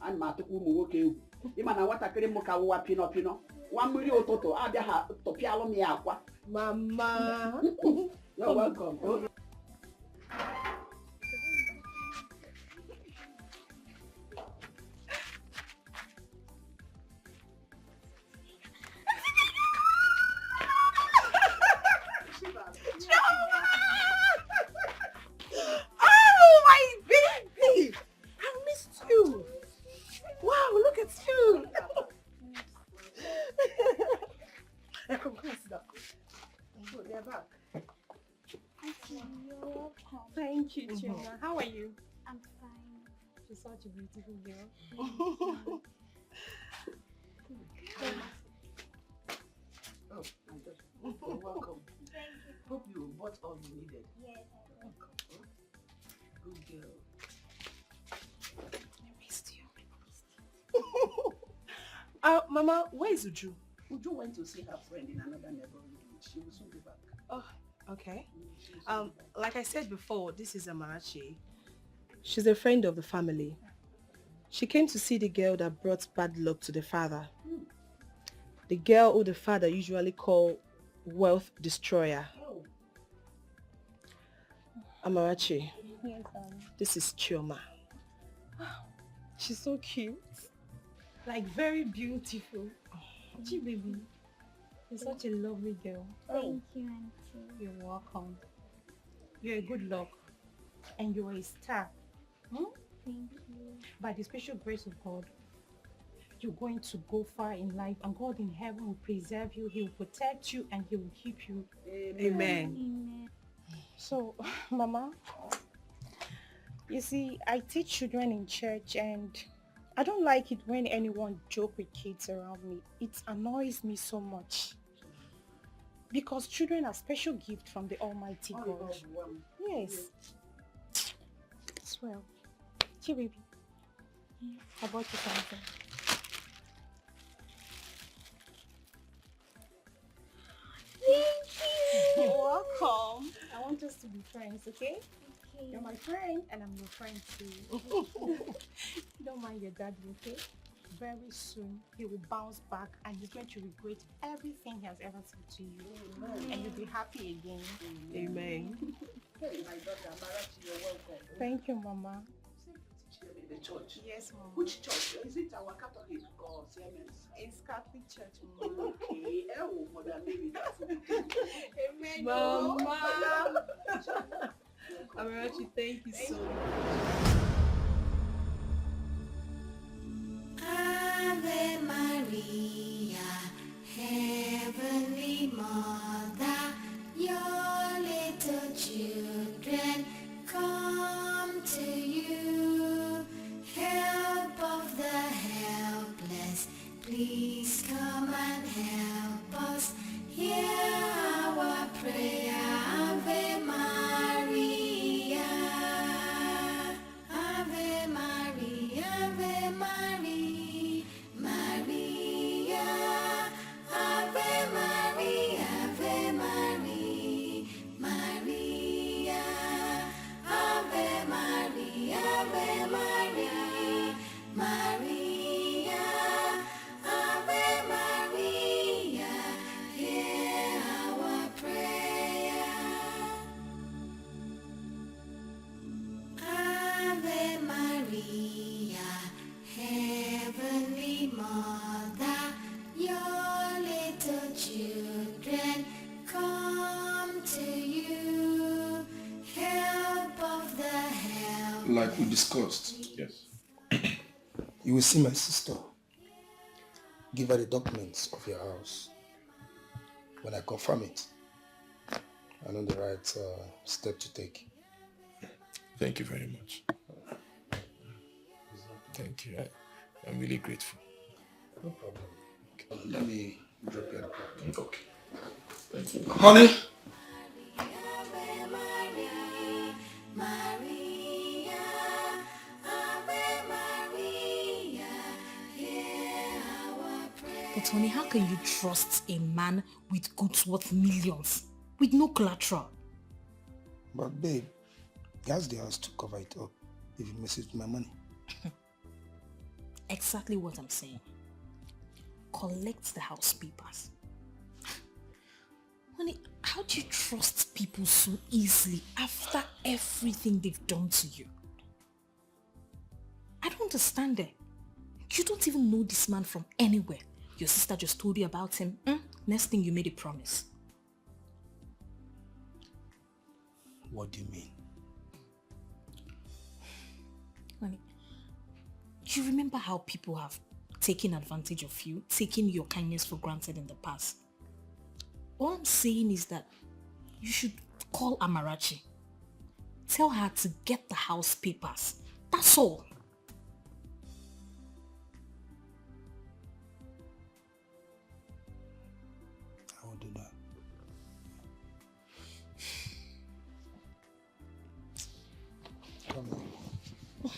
And Matuku, okay. Imana watakere muka wa pino. 1 million toto. Abia ha topialo mi akwa. Mama. You're welcome. Okay. Oh, my baby! I missed you. Wow, look at you. Come sit down. Good, they're back. Thank you, Chama. How are you? I'm fine. She's such a beautiful girl. Oh, you're welcome. Hope you bought all you needed. Yes, I will. Good girl. I missed you. Mama, where is Uju? Uju went to see her friend in another neighborhood. She will soon be back. Oh, okay. Like I said before, this is Amarachi. She's a friend of the family. She came to see the girl that brought bad luck to the father. The girl who the father usually call wealth destroyer. Oh. Amarachi, Yes, this is Chama. she's so cute. Like very beautiful. Gee, baby. You're such a lovely girl. Thank you, Auntie. You're welcome. You're a good luck. And you're a star. Thank you. By the special grace of God, you're going to go far in life, and God in heaven will preserve you, He will protect you, and He will keep you. Amen. Amen. So, Mama, you see, I teach children in church, and I don't like it when anyone joke with kids around me. It annoys me so much. Because children are special gift from the Almighty God. Yes. Swell. Here, baby. I bought you something. Thank you. You're welcome. I want us to be friends, okay? Okay. You're my friend and I'm your friend too. Don't mind your daddy, okay? Very soon he will bounce back and he's going to regret everything he has ever said to you. Amen. And you'll be happy again. Amen. Hey, my daughter, Amarachi, you're welcome. Thank you, Mama. The church? Yes, Mama. Which church? Is it our Catholic or Siemens? It's Catholic Church, Mama. Okay. Oh, Mother Mary, that's Amen. Mama. Amarachi, thank you so much. Ave Maria, Heavenly Mother, your little children come to you. Help of the helpless, please come and help us. Hear our prayer, Ave Maria. Ave Maria, Ave Maria, Maria. Ave Maria, Ave Maria, Maria. Ave Maria, Ave Maria, Maria. Ave Maria, hear our prayer. Ave Maria, Heavenly Mother, your little children come to you. Help of the help. Like we discussed, Yes. you will see my sister. Give her the documents of your house. When I confirm it, I know the right step to take. Thank you very much. Thank you. I'm really grateful. No problem. Let me drop you at the park. Okay. Thank you. Honey! Ave Maria, Maria. Ave Maria, hear our prayer. But honey, how can you trust a man with goods worth millions, with no collateral? But babe, he has the house to cover it up if he messes with my money. Exactly what I'm saying. Collect the house papers. Honey, how do you trust people so easily after everything they've done to you? I don't understand it. You don't even know this man from anywhere. Your sister just told you about him. Next thing you made a promise. What do you mean? Honey, you remember how people have taken advantage of you, taken your kindness for granted in the past? All I'm saying is that you should call Amarachi. Tell her to get the house papers. That's all. I will do that. Come on. I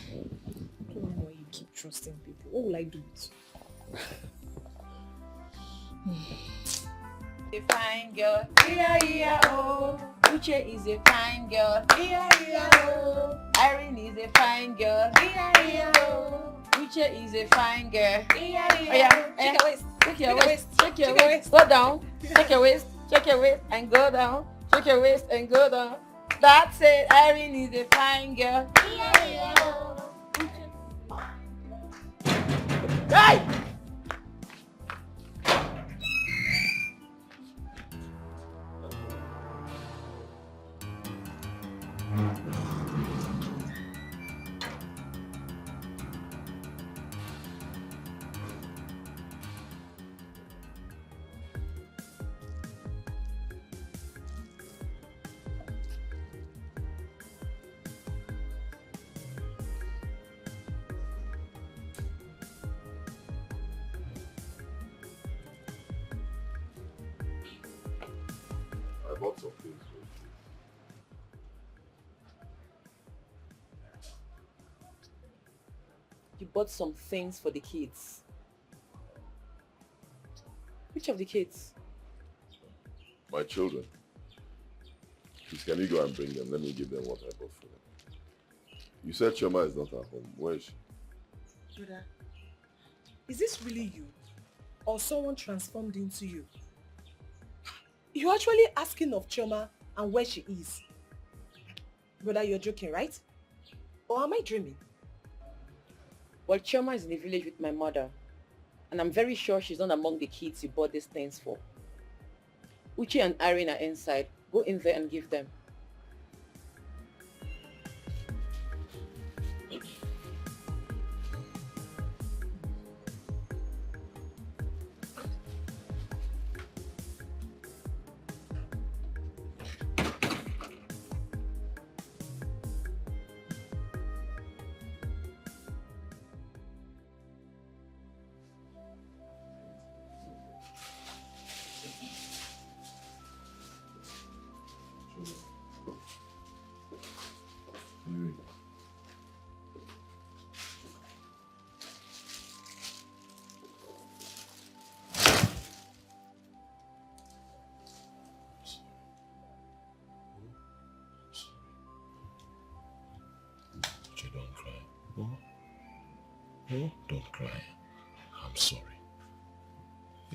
don't know why you keep trusting people. What will I do with you? A fine girl, yeah, oh. Uche is a fine girl, yeah, oh. Irene is a fine girl, yeah, oh. Uche is a fine girl, yeah. Oh yeah, check your waist, check your waist, check your waist, go down, check your waist, and go down, check your waist and go down. That's it, Irene is a fine girl, yeah, oh. Hey! I bought some things for you. You bought some things for the kids. Which of the kids? My children. Please, can you go and bring them? Let me give them what I bought for them. You said Chama is not at home. Where is she? Brother, is this really you? Or someone transformed into you? You're actually asking of Chama and where she is. Brother, you're joking, right? Or am I dreaming? Well, Chama is in the village with my mother. And I'm very sure she's not among the kids you bought these things for. Uchi and Irene are inside. Go in there and give them. Don't cry. Oh? Oh, don't cry. I'm sorry.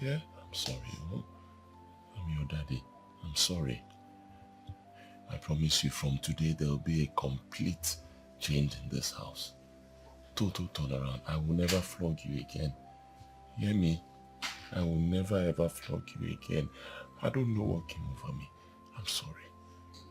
Yeah, I'm sorry. Oh? I'm your daddy. I'm sorry. I promise you from today there will be a complete change in this house. Total turnaround. I will never flog you again. Hear me? I will never ever flog you again. I don't know what came over me. I'm sorry.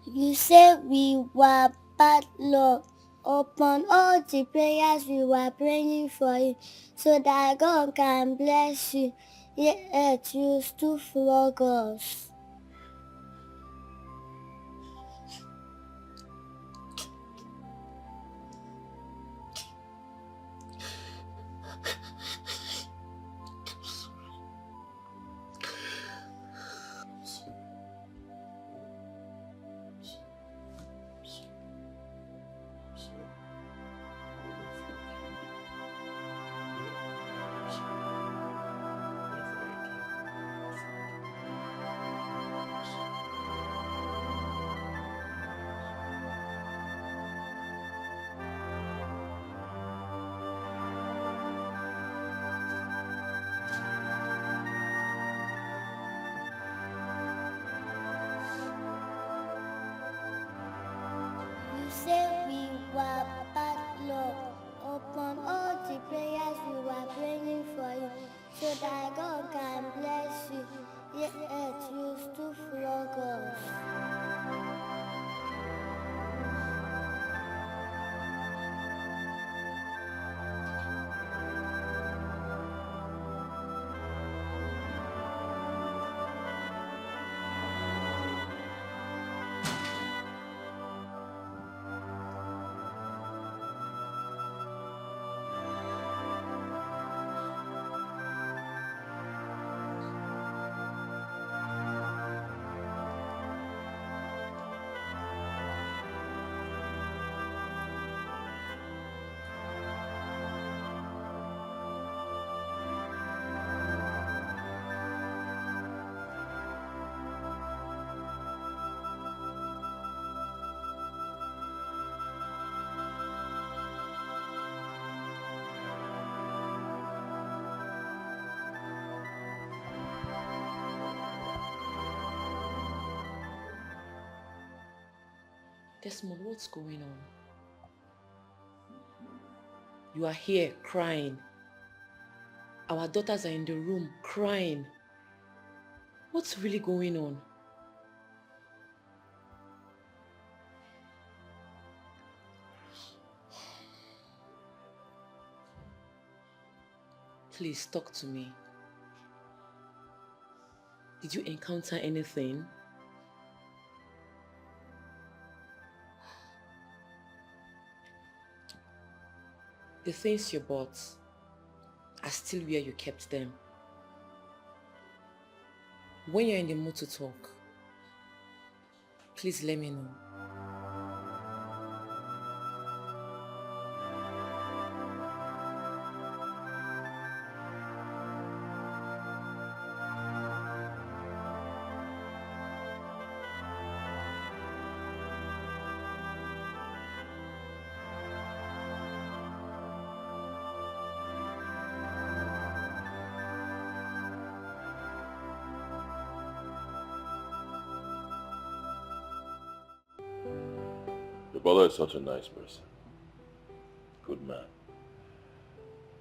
You said we were bad luck. Upon all the prayers we were praying for you, so that God can bless you, yet you still flog us. You said we were bad luck. Upon all the prayers we were praying for you, so that God can bless you, yet you still flog us. Desmond, what's going on? You are here crying. Our daughters are in the room crying. What's really going on? Please talk to me. Did you encounter anything? The things you bought are still where you kept them. When you're in the mood to talk, please let me know. brother is such a nice person. Good man.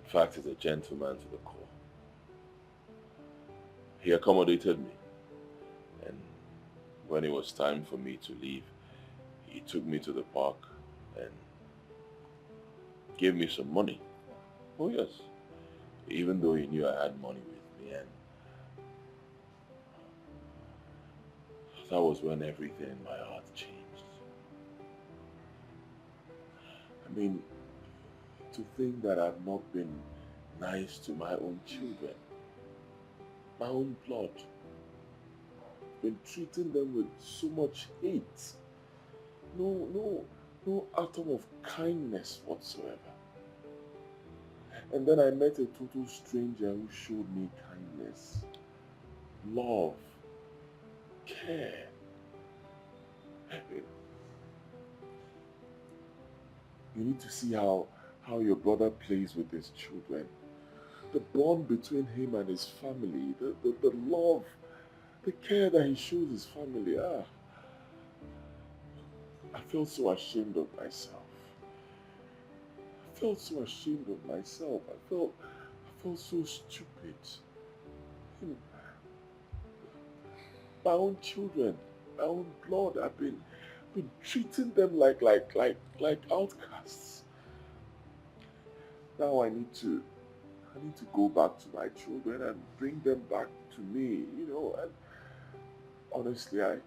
In fact, he's a gentleman to the core. He accommodated me. And when it was time for me to leave, he took me to the park and gave me some money. Oh yes. Even though he knew I had money with me, and that was when everything in my heart changed. I mean, to think that I've not been nice to my own children, my own blood, been treating them with so much hate, no atom of kindness whatsoever. And then I met a total stranger who showed me kindness, love, care. You need to see how your brother plays with his children. The bond between him and his family, the love, the care that he shows his family. I felt so ashamed of myself. I felt so ashamed of myself. I felt so stupid. My own children, my own blood, I've been treating them like outcasts. Now I need to go back to my children and bring them back to me, and honestly, I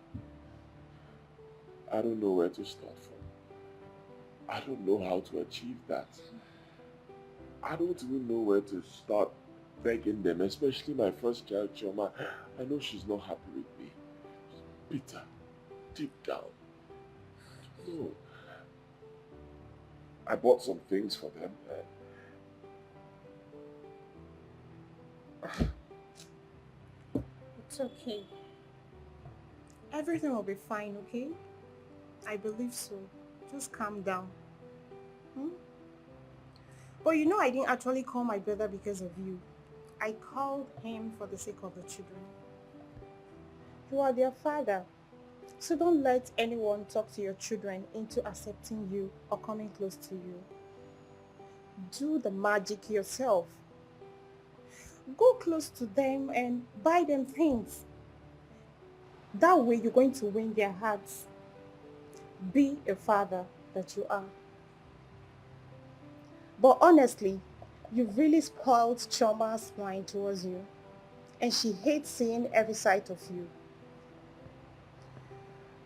don't know where to start from. I don't know how to achieve that. I don't even know where to start begging them, especially my first child, Chama. I know she's not happy with me. She's bitter, deep down. No. I bought some things for them. It's okay. Everything will be fine, okay? I believe so. Just calm down. But I didn't actually call my brother because of you. I called him for the sake of the children. You are their father. So don't let anyone talk to your children into accepting you or coming close to you. Do the magic yourself. Go close to them and buy them things. That way you're going to win their hearts. Be a father that you are. But honestly, you've really spoiled Chama's mind towards you. And she hates seeing every side of you.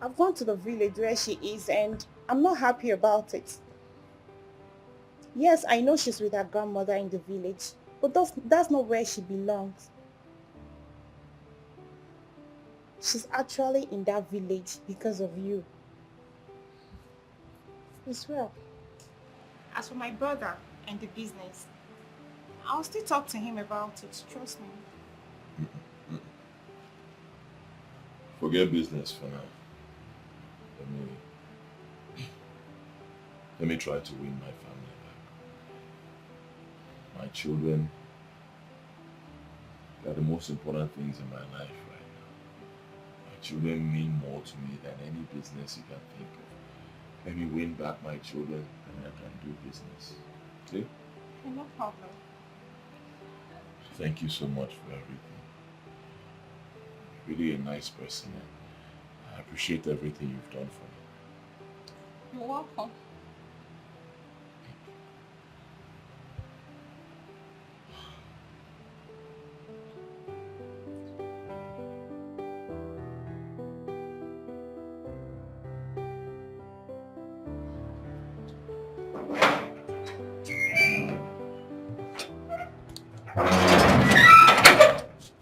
I've gone to the village where she is and I'm not happy about it. Yes, I know she's with her grandmother in the village, but that's not where she belongs. She's actually in that village because of you. As well. As for my brother and the business, I'll still talk to him about it, trust me. Forget business for now. Let me try to win my family back. My children, they are the most important things in my life right now. My children mean more to me than any business you can think of. Let me win back my children and I can do business. Okay? No problem. Thank you so much for everything. You're really a nice person and I appreciate everything you've done for me. You're welcome.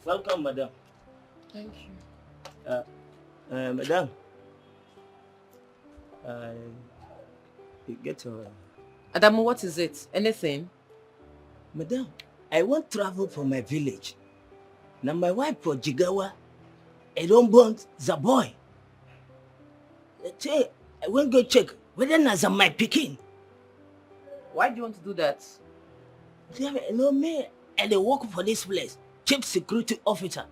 Welcome, madam. Thank you. Madam. You get your... Adamu, what is it? Anything? Madam, I want travel from my village. Now my wife for Jigawa, I don't want the boy. I won't go check whether that's my picking. Why do you want to do that? You know me, and they work for this place, chief security officer.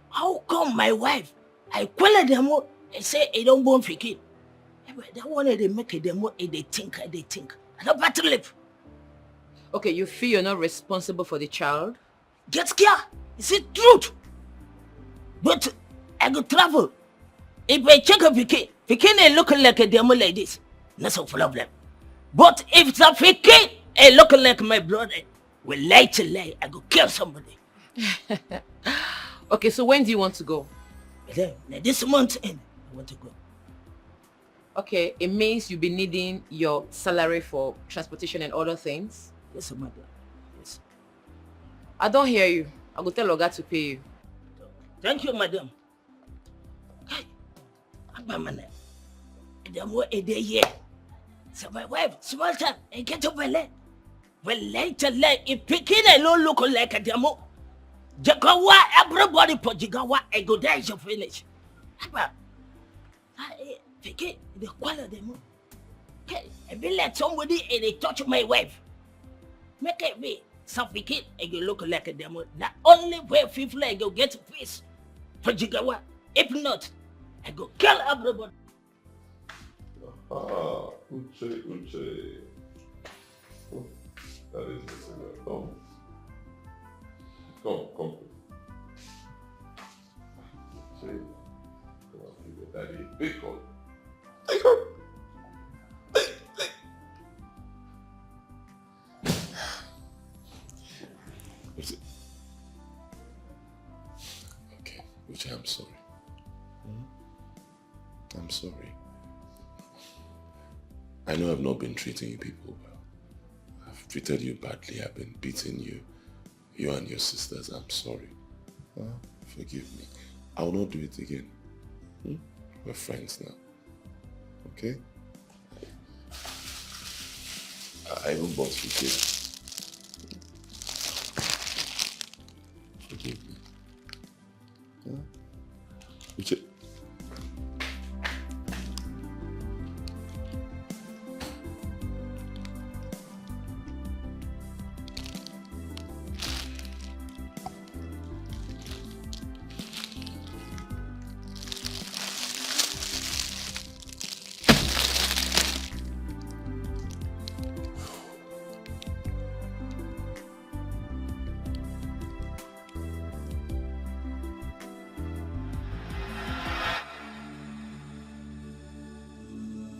How come my wife, I call them out and say I don't want picking? That one they make it, they think. I don't battle lip. Okay, you feel you're not responsible for the child? Get scared. Is it truth? But I go travel. If I check a Pikin ain't looking like a demo like this, that's a problem. But if the Pikin ain't looking like my brother, well, lie to lie, I go kill somebody. Okay, so when do you want to go? Then, this month end, I want to go. Okay, it means you'll be needing your salary for transportation and other things? Yes, madam. Yes. I don't hear you. I will tell Oga to pay you. Thank you, madam. Hey, Abamana. The more a day here. So my wife, small time, and get over there. Well, later, if Pikin alone look like a demo, Jagawa, everybody put Jagawa, and go there, you finish. Pikin, the quality demo. Okay, I be let somebody and they touch my wife. Make it be suffocate and you look like a demo. The only way people I go get peace for Jigawa. If not, I go kill everybody. Uche. Oh, that is the singer. Come. Uche. Come on, give your daddy a big hug. Take her. Okay, Uche, I'm sorry. I'm sorry. I know I've not been treating you people well. I've treated you badly. I've been beating you and your sisters. I'm sorry. Forgive me. I will not do it again. We're friends now. Okay? I even bought you gifts. Forgive me. Uche.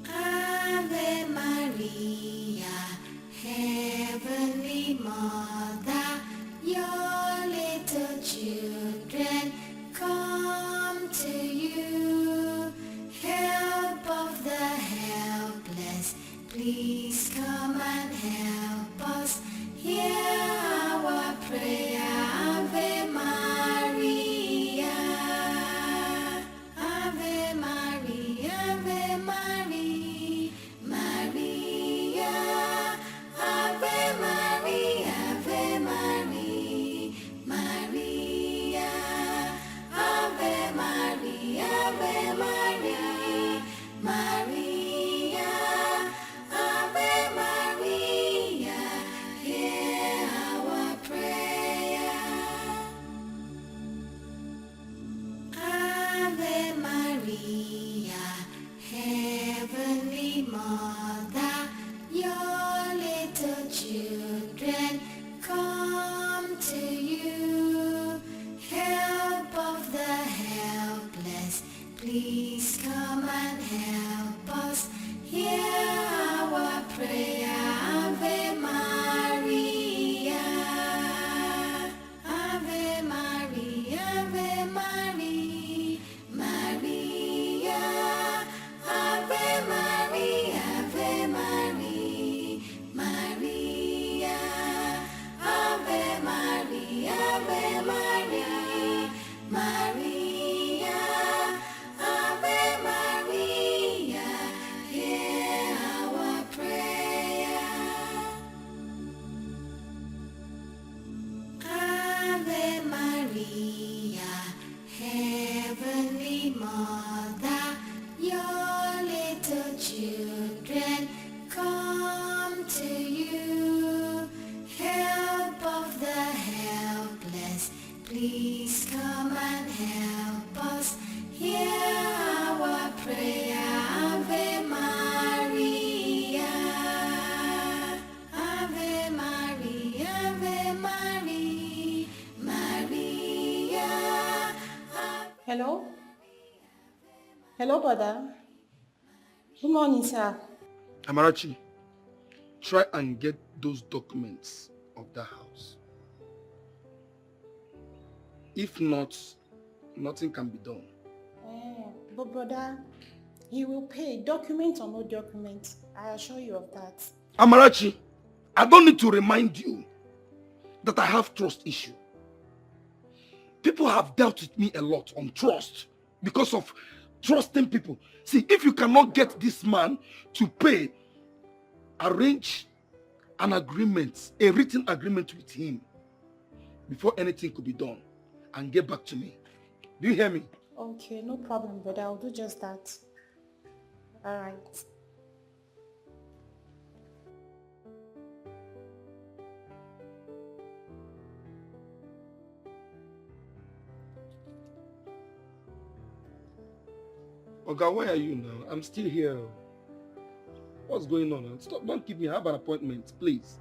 Ave Maria, Heavenly Mother, your little children come to you. Help of the helpless, please come and help us. Hear our prayer, Ave Maria. Ave Maria, Ave Maria, Maria. Ave Maria, Ave Maria, Hello? Hello, brother. Good morning, sir. Amarachi, try and get those documents of that house. If not, nothing can be done. But brother, he will pay, document or no document. I assure you of that. Amarachi, I don't need to remind you that I have trust issue. People have dealt with me a lot on trust because of trusting people. See, if you cannot get this man to pay, arrange an agreement, a written agreement with him before anything could be done and get back to me. Do you hear me? Okay, no problem, brother. I'll do just that. All right. Oga, where are you now? I'm still here. What's going on? Stop, don't keep me. Have an appointment, please.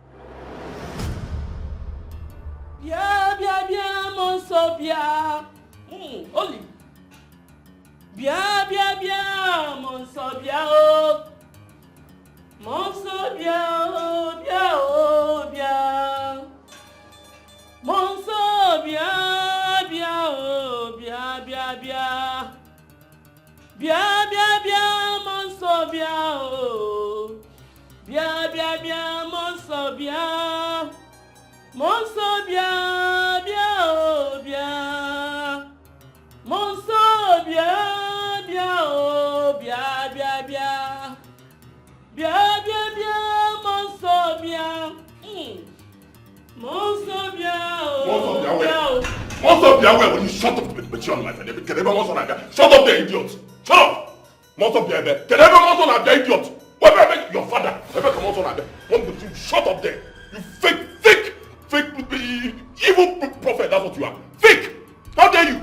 Bia, bia, bia, monso, bia. Oli. Bia, bia, bia, monso, bia, oh. Monso, bia, oh, bia, oh, bia. Monso, bia, bia, oh, bia, bia, bia. Bia, bia, bia, monso, bia, oh. Bia, bia, bia, monso, bia. Monso, bia, bia, oh, bia. Monso, bia, bia, oh, bia, bia, bia. Bia, bia, bia, monso, bia. Monso, bia, oh, bia. Monso, bia, where will you shut up with you on my friend? Can everyone monso na shut up there, idiot. Shut up! Monso, bia, bia. Can everyone monso na idiot? Where your father? Where come monso na? Won't you shut up there? You fake evil prophet, that's what you are. Fake! How dare you?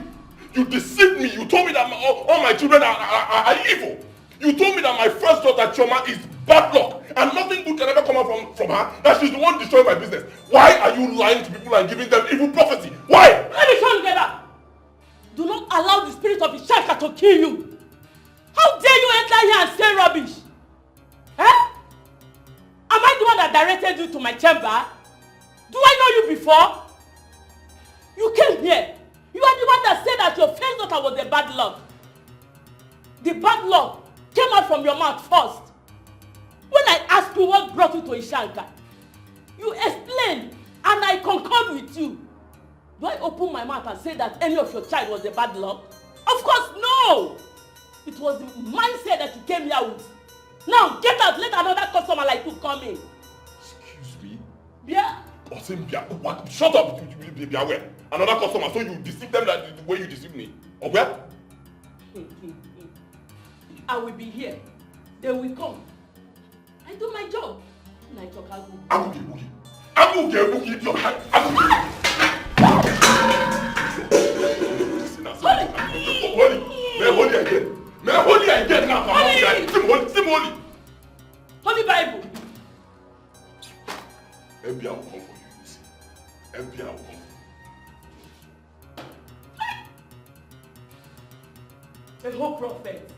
You deceived me. You told me that all my children are evil. You told me that my first daughter, Chama, is bad luck. And nothing good can ever come out from her. That she's the one destroying my business. Why are you lying to people and giving them evil prophecy? Why? Let me come together. Do not allow the spirit of Ishaka to kill you. How dare you enter here and say rubbish? Eh? Am I the one that directed you to my chamber? Do I know you before? You came here. You are the one that said that your first daughter was a bad luck. The bad luck came out from your mouth first. When I asked you what brought you to Ishanka, you explained and I concurred with you. Do I open my mouth and say that any of your child was a bad luck? Of course, no! It was the mindset that you came here with. Now, get out. Let another customer like you come in. Excuse me? Yeah? What? Shut up, be aware. Another customer, so you deceive them like the way you deceive me. Or where? I will be here. They will come. I do my job. And I talk Holy Bible. FBI will come for you, you see. FBI will come. A whole prophet.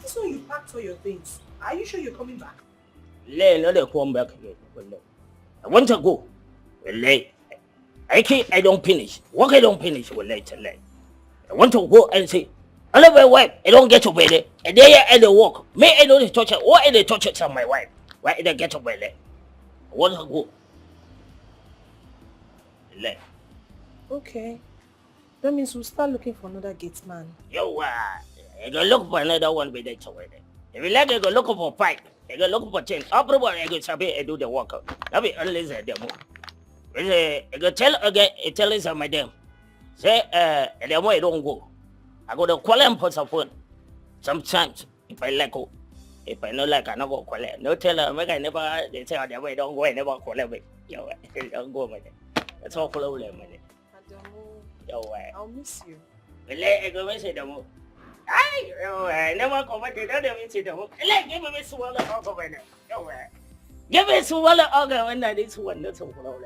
This one you packed all your things. Are you sure you're coming back? Let her come back again. I want to go. I don't finish. Work I don't finish. I want to go and say, I love my wife. I don't get to bed. And there I don't work. May I don't touch her. Why I don't touch it on my wife? Why I don't get to bed? I want to go. Okay. That means we'll start looking for another gate man. Yo, I go look for another one with that away. If you like, I go look for pipe. I go look for chain. Everybody, I go sabi and do the work. That be unless I demo. I go tell again. Tell us my damn. Say, the more I don't go. I go to call him for support. Sometimes, if I like go. If I not like, I not go call him. No tell her, make I never, they say, the way don't go, I never call him. Yo, don't go, my damn. That's all for them, my damn. I'll miss you. I go and say the more. I never commented on them into the more. Give me a swallow over there. Give me a swallow over when I need one not so low.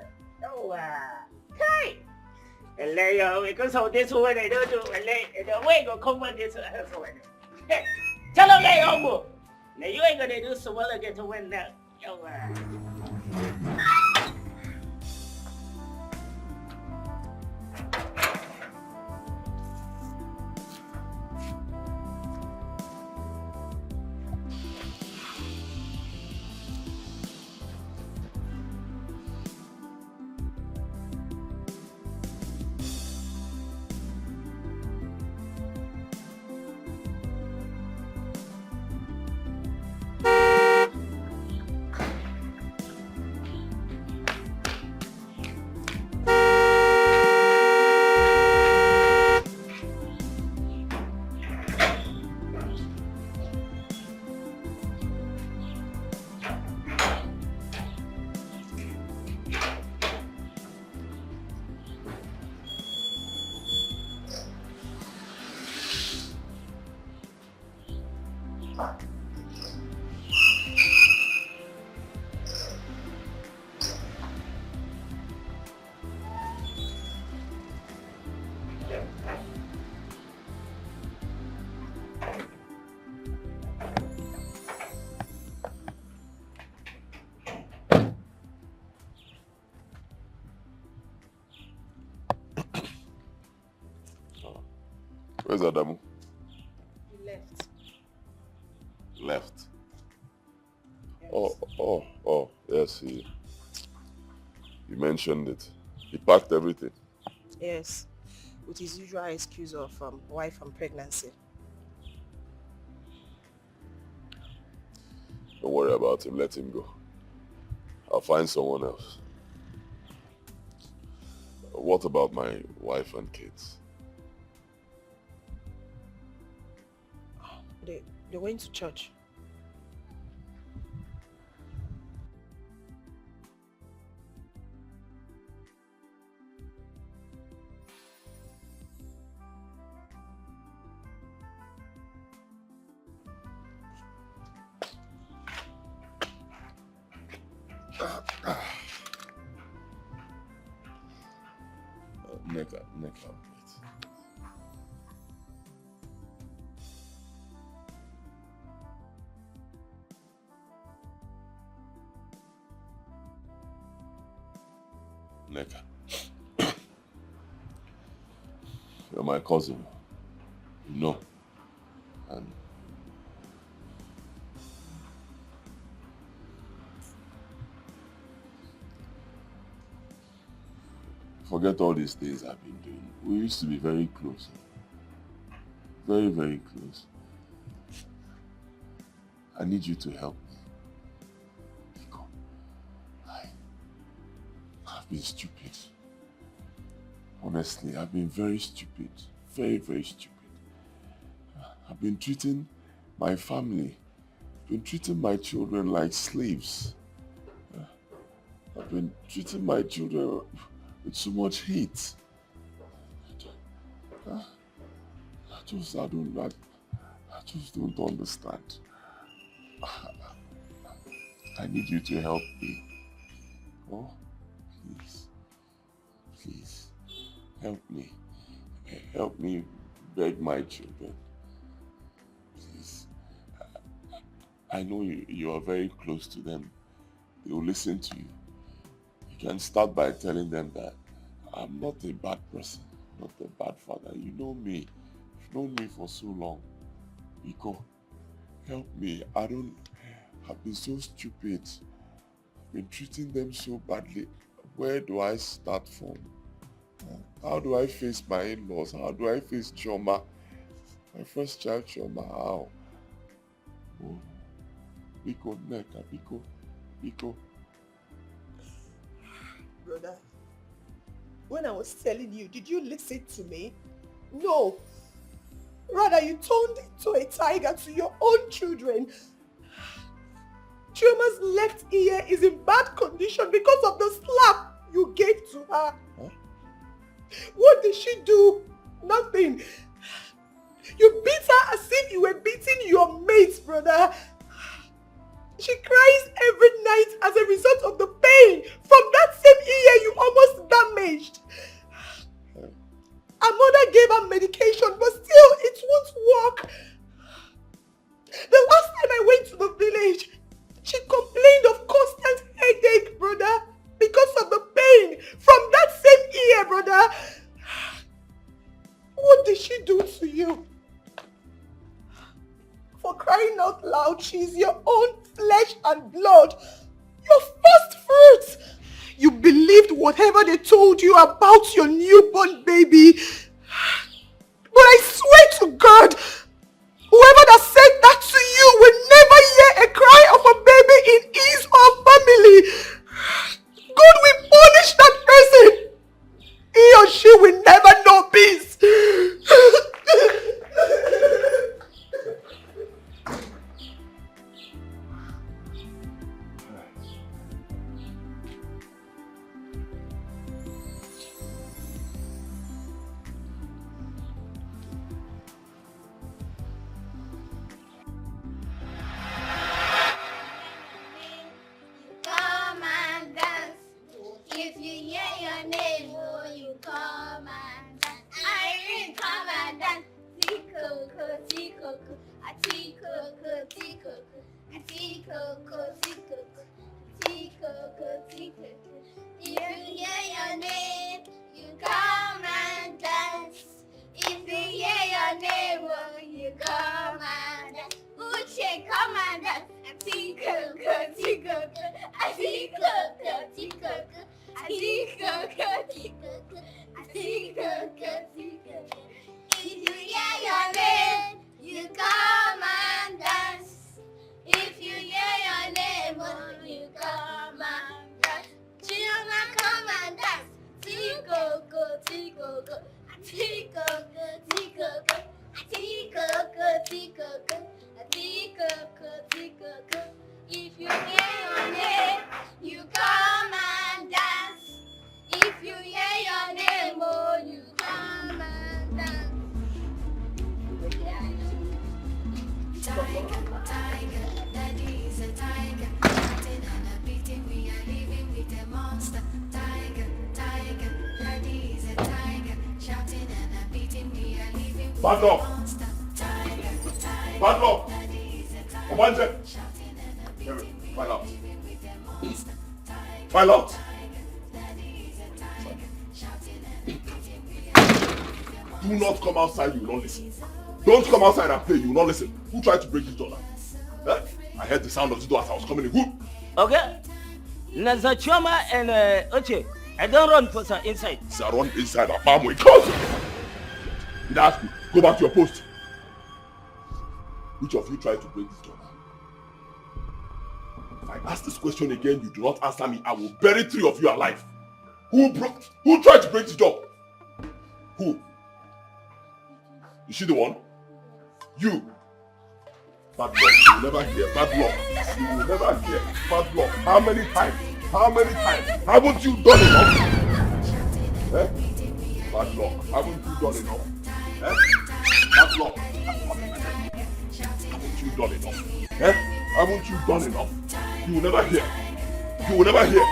Hey! And lay because of this one I don't do and the way go come on this one. Tell them lay on. Now you ain't gonna do so well again to win now. Where's Adamu? He left. Left. Yes. Oh, yes, you mentioned it. He packed everything. Yes, with his usual excuse of wife and pregnancy. Don't worry about him, let him go. I'll find someone else. What about my wife and kids? They went to church. Neck out. Neka. You're my cousin. You know. And forget all these things I've been doing. We used to be very close. Very, very close. I need you to help me. I've been stupid. Honestly, I've been very stupid. Very, very stupid. I've been treating my family, been treating my children like slaves. I've been treating my children with so much hate. I just don't understand. I need you to help me. Oh, please, help me. Help me beg my children. Please. I know you are very close to them. They will listen to you. You can start by telling them that I'm not a bad person, not a bad father. You know me. You've known me for so long. Biko, help me. I've been so stupid. I've been treating them so badly. Where do I start from? How do I face my in-laws? How do I face Chama? My first child, Chama, how? Oh. Biko, Neka, Biko. Brother, when I was telling you, did you listen to me? No. Rather, you turned into a tiger to your own children. Chioma's left ear is in bad condition because of the slap you gave to her. Huh? What did she do? Nothing. her as if you were beating your mates, brother. She cries every night as a result of the pain from that same ear you almost damaged. Her mother gave her medication, but still it won't work. The last time I went to the village, she complained of constant headache, brother, because of the pain from that same ear, brother. What did she do to you? For crying out loud, she is your own flesh and blood, your first fruit. You believed whatever they told you about your newborn baby. But I swear to God, whoever that said that to you will never hear a cry of a baby in his or family. God will punish that person. He or she will never know peace. Come and dance. If you hear your name, oh, you come and dance. Irene, come and dance. Tikoko, tikoko, a tikoko, tikoko, a tikoko, tikoko, tikoko, tikoko. If you hear your name, you come and dance. If you hear your name, oh, you come and dance. Uche, come and dance. A tikoko, tikoko, a tikoko, tikoko, a tikoko, tikoko, a tikoko, tikoko. If you hear your name, you come and dance. If you hear your name, oh, you come and dance. Chama, come and dance. Tikoko, tikoko, a tikoko, tikoko, a tikoko, tikoko, a tikoko, tikoko. If you hear your name, you come and dance. If you hear your name, oh, you come and dance. Tiger, tiger, daddy is a tiger. Fighting and a beating, we are living with a monster. Tiger, tiger, daddy is a tiger. Shouting and a beating, we are living with Back a off. monster. Tiger, tiger, Back off. daddy is a tiger. Come on, Jack. Shouting and a beating, we File are out. living with a monster. Tiger, File out. tiger, daddy is a tiger. Shouting and a beating, we are living with a monster. Do not come outside, you will not listen. Don't come outside and play, you will not listen. Who tried to break this door now? Eh? I heard the sound of the door as I was coming in. Who? Okay. Naza Chama and Oche, I don't run for some inside. Say I run inside a farm with close. Did I ask you? Go back to your post. Which of you tried to break this door now? If I ask this question again, you do not answer me, I will bury 3 of you alive. Who tried to break this door? Who? Is she the one? You. Bad luck. You will never hear. Bad luck. You will never hear. Bad luck. How many times? How many times? Haven't you done enough? Eh? Bad luck. Haven't you done enough? Eh? Bad luck. Haven't you done enough? Eh? Haven't you done enough? You will never hear. You will never hear.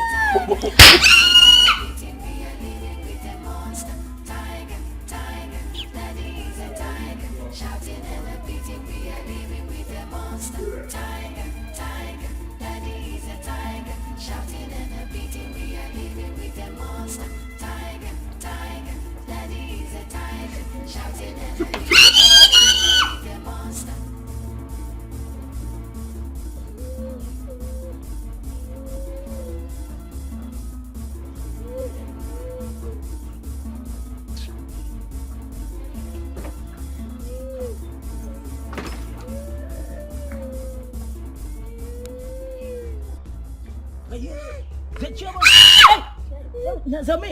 The Chama. Nazami.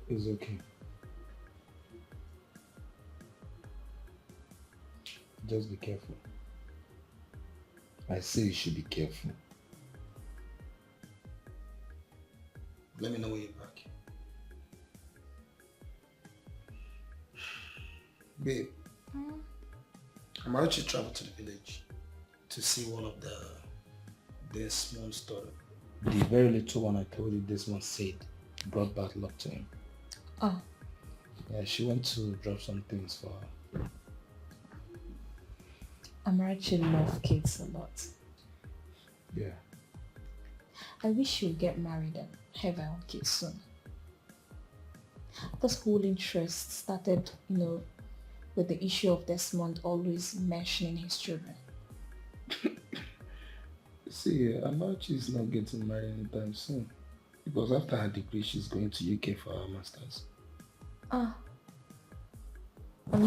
It's okay. Just be careful. I say you should be careful. Let me know when you're back. Babe, I'm about to travel to the village to see one of this month's daughter. The very little one I told you this one said brought bad luck to him. Oh. Yeah, she went to drop some things for her. Amarachi loves kids a lot. Yeah. I wish you'd get married and have our own kids soon. This whole interest started, with the issue of Desmond always mentioning his children. See, Amarachi is not getting married anytime soon. Because after her degree, she's going to UK for her master's. And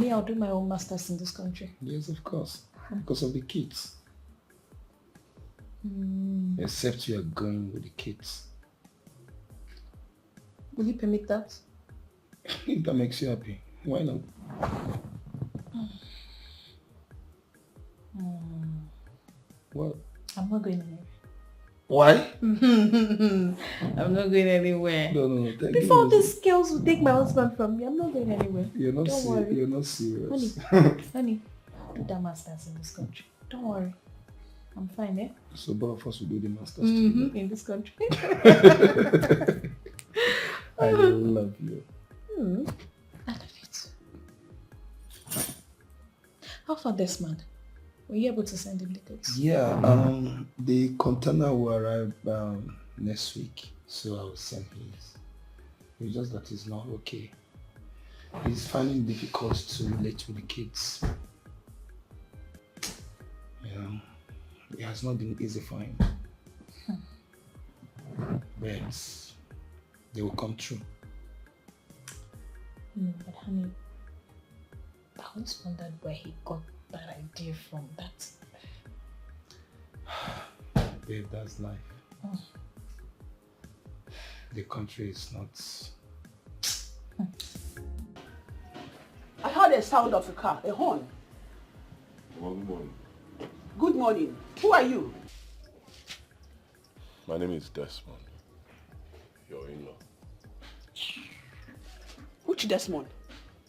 me, I'll do my own master's in this country. Yes, of course. Because of the kids. Except you are going with the kids. Will you permit that? If that makes you happy, why not? What? I'm not going anywhere. Why? I'm not going anywhere. No. Before these girls will take my husband from me, I'm not going anywhere. Don't worry. You're not serious. Honey, do that masters in this country. Don't worry. I'm fine, eh? So both of us will do the masters together. In this country. I love you. I love you too. How far Desmond? Were you able to send him the goods? Yeah, the container will arrive next week, so I will send his. It's just that he's not okay. He's finding it difficult to relate with the kids. It has not been easy for him. But they will come true. But honey, I always wondered where he got that idea from. That. Babe, that's life. The country is not... I heard a sound of a car, a horn. Good morning. Good morning. Who are you? My name is Desmond. Your in-law. Which Desmond?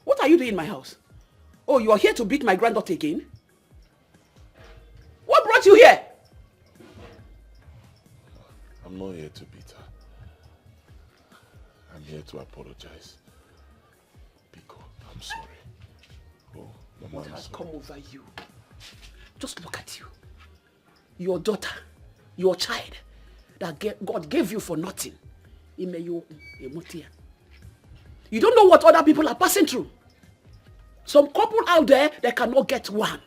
What are you doing in my house? Oh, you are here to beat my granddaughter again? What brought you here? I'm not here to beat her. I'm here to apologize. Pico, I'm sorry. Oh, Mama, What I'm has sorry. come over you? Just look at you. Your daughter, your child, that God gave you for nothing. You don't know what other people are passing through. Some couple out there, they cannot get one.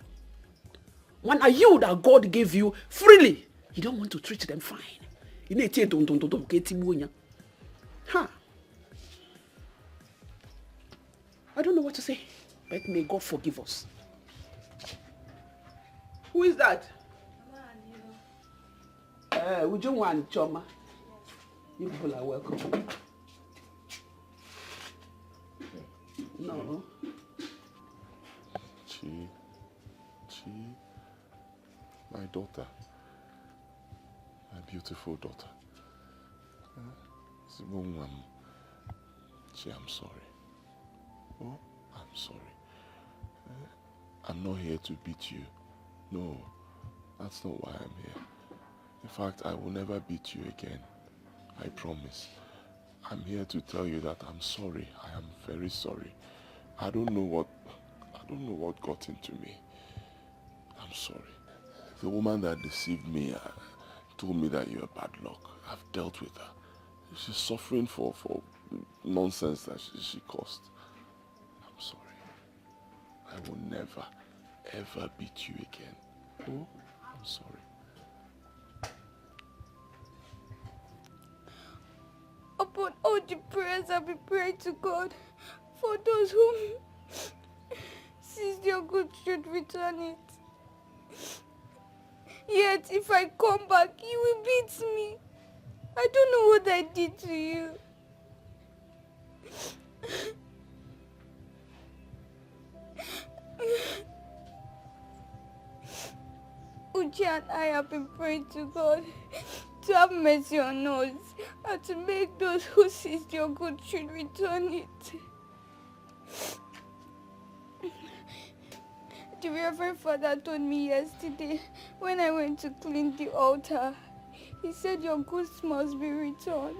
One are you that God gave you freely. You don't want to treat them fine. You need to huh? I don't know what to say, but may God forgive us. Who is that? Would you want Chama? You people are welcome. No. Chi, my daughter, my beautiful daughter. Chi, I'm sorry. Oh, I'm sorry. I'm not here to beat you. No, that's not why I'm here. In fact, I will never beat you again. I promise. I'm here to tell you that I'm sorry. I am very sorry. I don't know what got into me. I'm sorry. The woman that deceived me told me that you're bad luck. I've dealt with her. She's suffering for nonsense that she caused. I'm sorry. I will never, ever beat you again. Oh, I'm sorry. Upon all the prayers I've been praying to God for those whom sees your good should return it. Yet if I come back, you will beat me. I don't know what I did to you. Uche and I have been praying to God to have mercy on us and to make those who seized your good should return it. The Reverend Father told me yesterday when I went to clean the altar, he said your goods must be returned.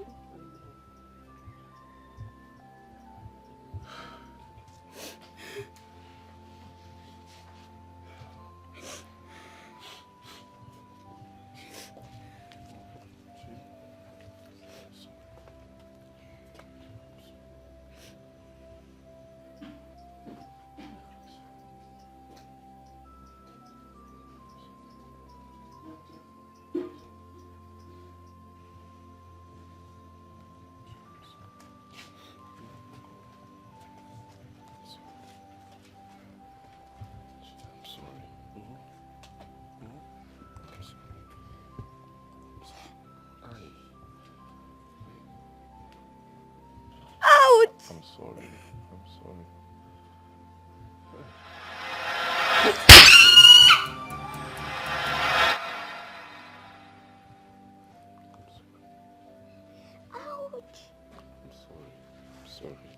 I'm sorry. I'm sorry. Ouch! I'm sorry. I'm sorry.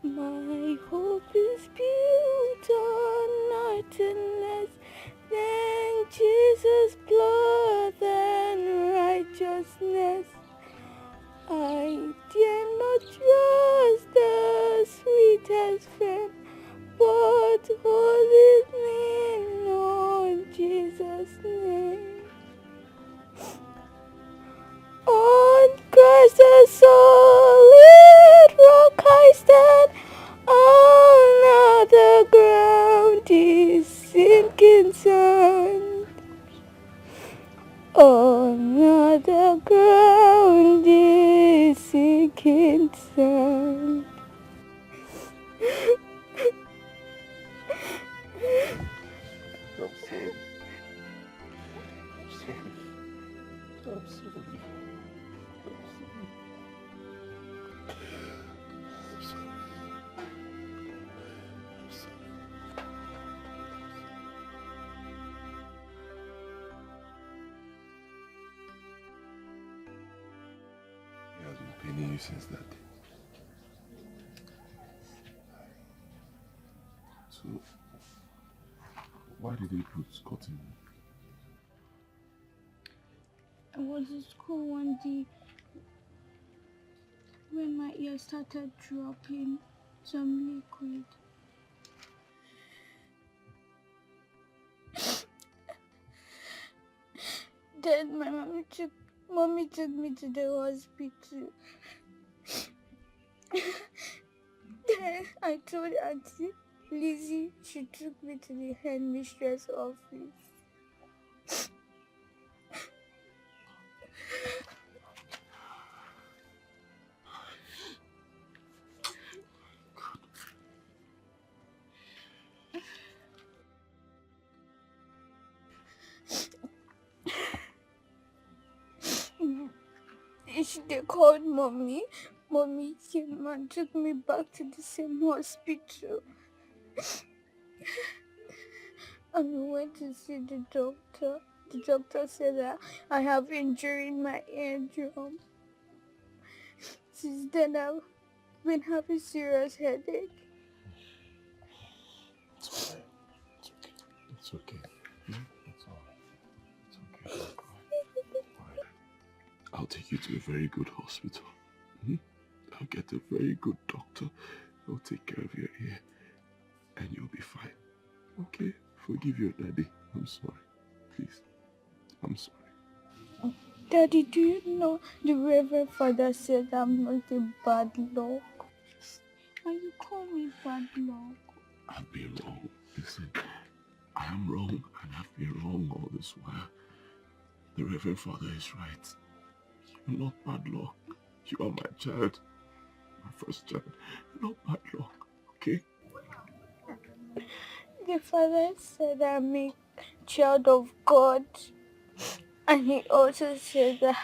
My hope is built on nothing less than Jesus' blood and righteousness. I dare not trust the sweetest friend, but wholly lean on Jesus' name. On Christ the solid rock I stand, on other ground is sinking sand. On other ground is sinking sand. I'm sorry. I'm sorry. I'm sorry. He has been paining you since that day. So, why did he put cotton? I was in school one day when my ear started dropping some liquid. Then my mommy took me to the hospital. Then I told Auntie Lizzy, she took me to the headmistress office. They called mommy. Mommy came and took me back to the same hospital. And we went to see the doctor. The doctor said that I have injury in my eardrum. Since then I've been having serious headache. It's okay. It's okay. It's alright. It's okay. Don't cry. Alright. I'll take you to a very good hospital. I'll get a very good doctor who'll take care of your ear. And you'll be fine. Okay? Forgive your daddy. I'm sorry. Please. I'm sorry. Daddy, do you know the Reverend Father said I'm not a bad luck? And you call me bad luck. I've been wrong. Listen, I am wrong and I've been wrong all this while. The Reverend Father is right. You're not bad luck. You are my child. My first child. You're not bad luck. Okay? The Father said I'm a child of God. And he also said that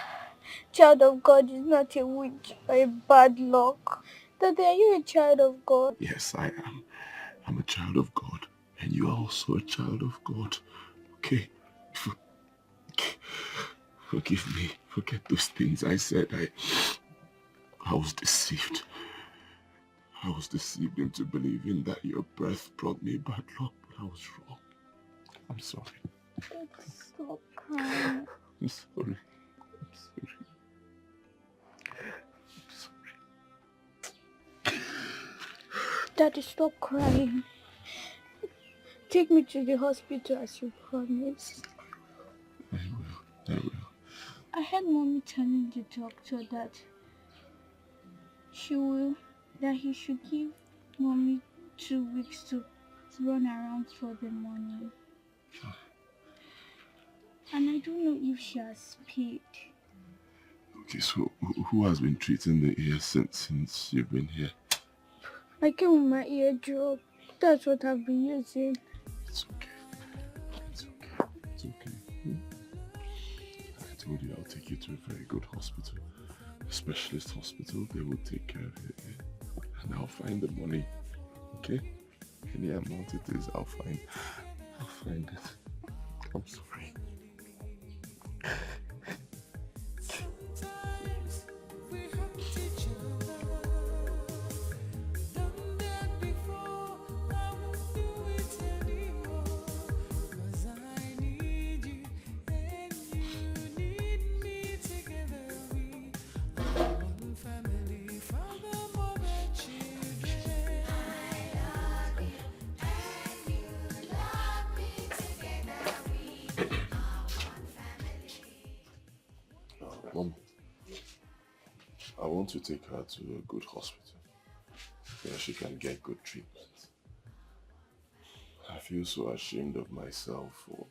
child of God is not a witch or a bad luck. Daddy, are you a child of God? Yes, I am. I'm a child of God. And you are also a child of God. Okay? Forgive me. Forget those things I said. I was deceived. I was deceived into believing that your breath brought me bad luck, but I was wrong. I'm sorry. Stop crying. I'm sorry. Daddy, stop crying. Take me to the hospital as you promised. I will. I heard Mommy telling the doctor that he should give Mommy 2 weeks to run around for the money. And I don't know if she has paid. Okay, so who has been treating the ear since you've been here? I came with my eardrop. That's what I've been using. It's okay. I told you I'll take you to a very good hospital. A specialist hospital. They will take care of your ear. And I'll find the money. Okay? Any amount it is, I'll find it. I'm sorry. Mom, I want to take her to a good hospital where she can get good treatment. I feel so ashamed of myself for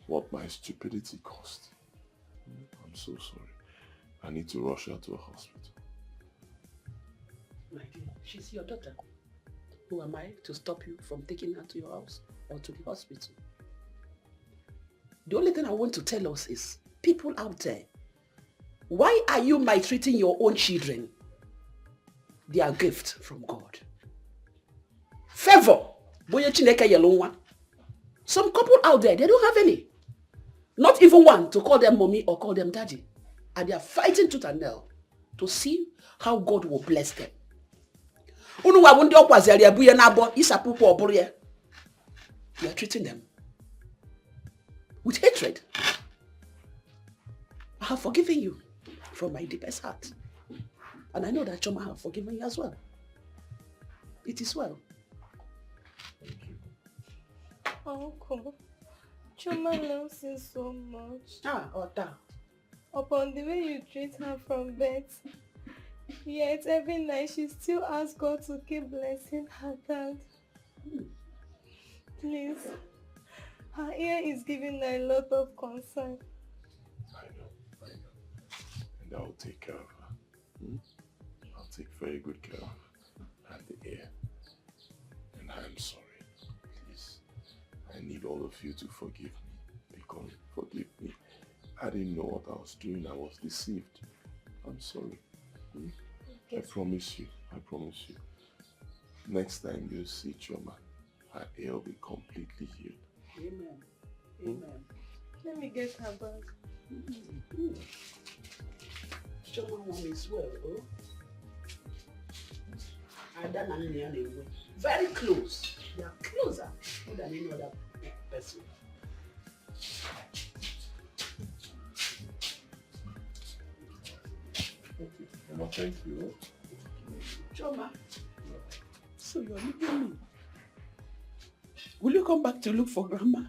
what my stupidity cost. I'm so sorry. I need to rush her to a hospital. My dear, she's your daughter. Who am I to stop you from taking her to your house or to the hospital? The only thing I want to tell us is, people out there, why are you maltreating your own children? They are a gift from God. Favor. Some couple out there, they don't have any. Not even one to call them mommy or call them daddy. And they are fighting tooth and nail to see how God will bless them. You are treating them with hatred. I have forgiven you from my deepest heart. And I know that Chama have forgiven you as well. It is well. Uncle, Chama loves you so much. Ota. Upon the way you treat her from birth, yet every night she still asks God to keep blessing her dad. Please, her ear is giving her a lot of concern. I know. And I'll take care of her. I'll take very good care of her. And the ear. And I'm sorry. Please. I need all of you to forgive me. Because forgive me. I didn't know what I was doing. I was deceived. I'm sorry. I promise you. Next time you see Chama, her ear will be completely healed. Amen. Let me get her back. Chama one is well, oh? Very close. They are closer than any other person. Mama, thank you. Chama, so you're leaving me. Will you come back to look for Grandma?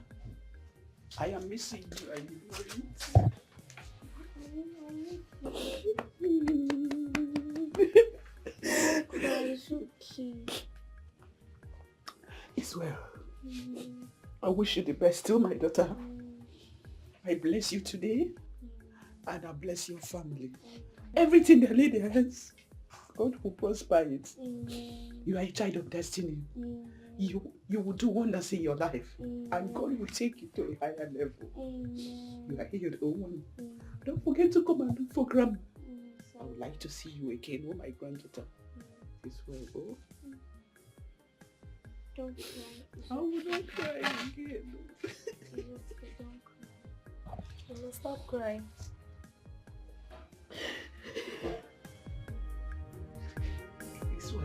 I am missing you. I need It's well. I wish you the best too, my daughter. I bless you today, and I bless your family. Everything they lay their hands, God will prosper it. You are a child of destiny. You will do wonders in your life. And God will take you to a higher level. You are healed, Owen. Don't forget to come and look for Grandma. I would like to see you again, oh my granddaughter. This way, oh. Don't cry. I will not cry again. Don't cry. Stop crying. This way.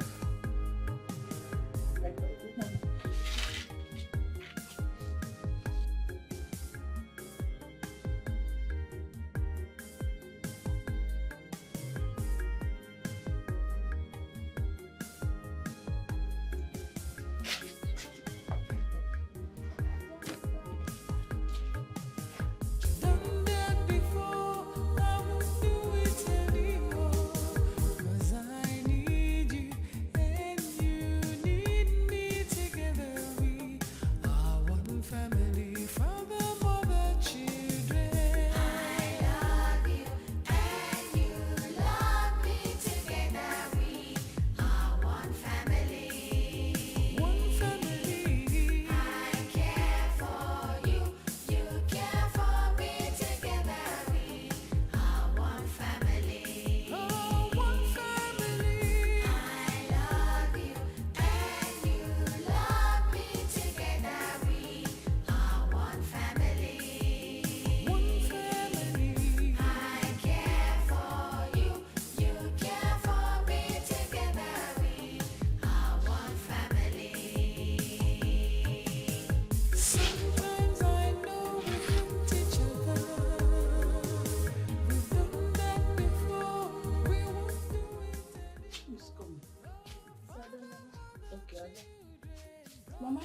Mama,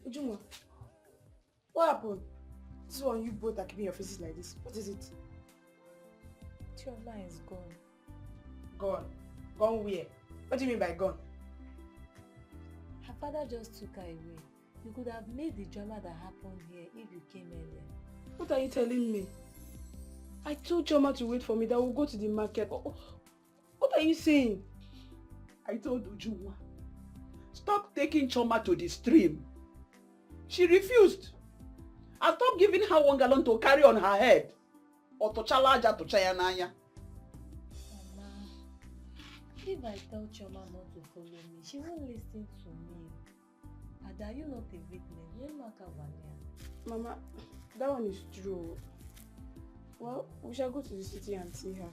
Ujunwa, what happened? This one you both are keeping your faces like this. What is it? Chama is gone. Gone? Gone where? What do you mean by gone? Her father just took her away. You could have made the drama that happened here if you came earlier. What are you telling me? I told Chama to wait for me, that we'll go to the market. What are you saying? I told Ujunwa, stop taking Chama to the stream. She refused. And stop giving her 1 gallon to carry on her head. Or to chalaja to chayanaya. Mama, if I tell Chama not to follow me, she won't listen to me. And are you not a witness? Mama, that one is true. Well, we shall go to the city and see her.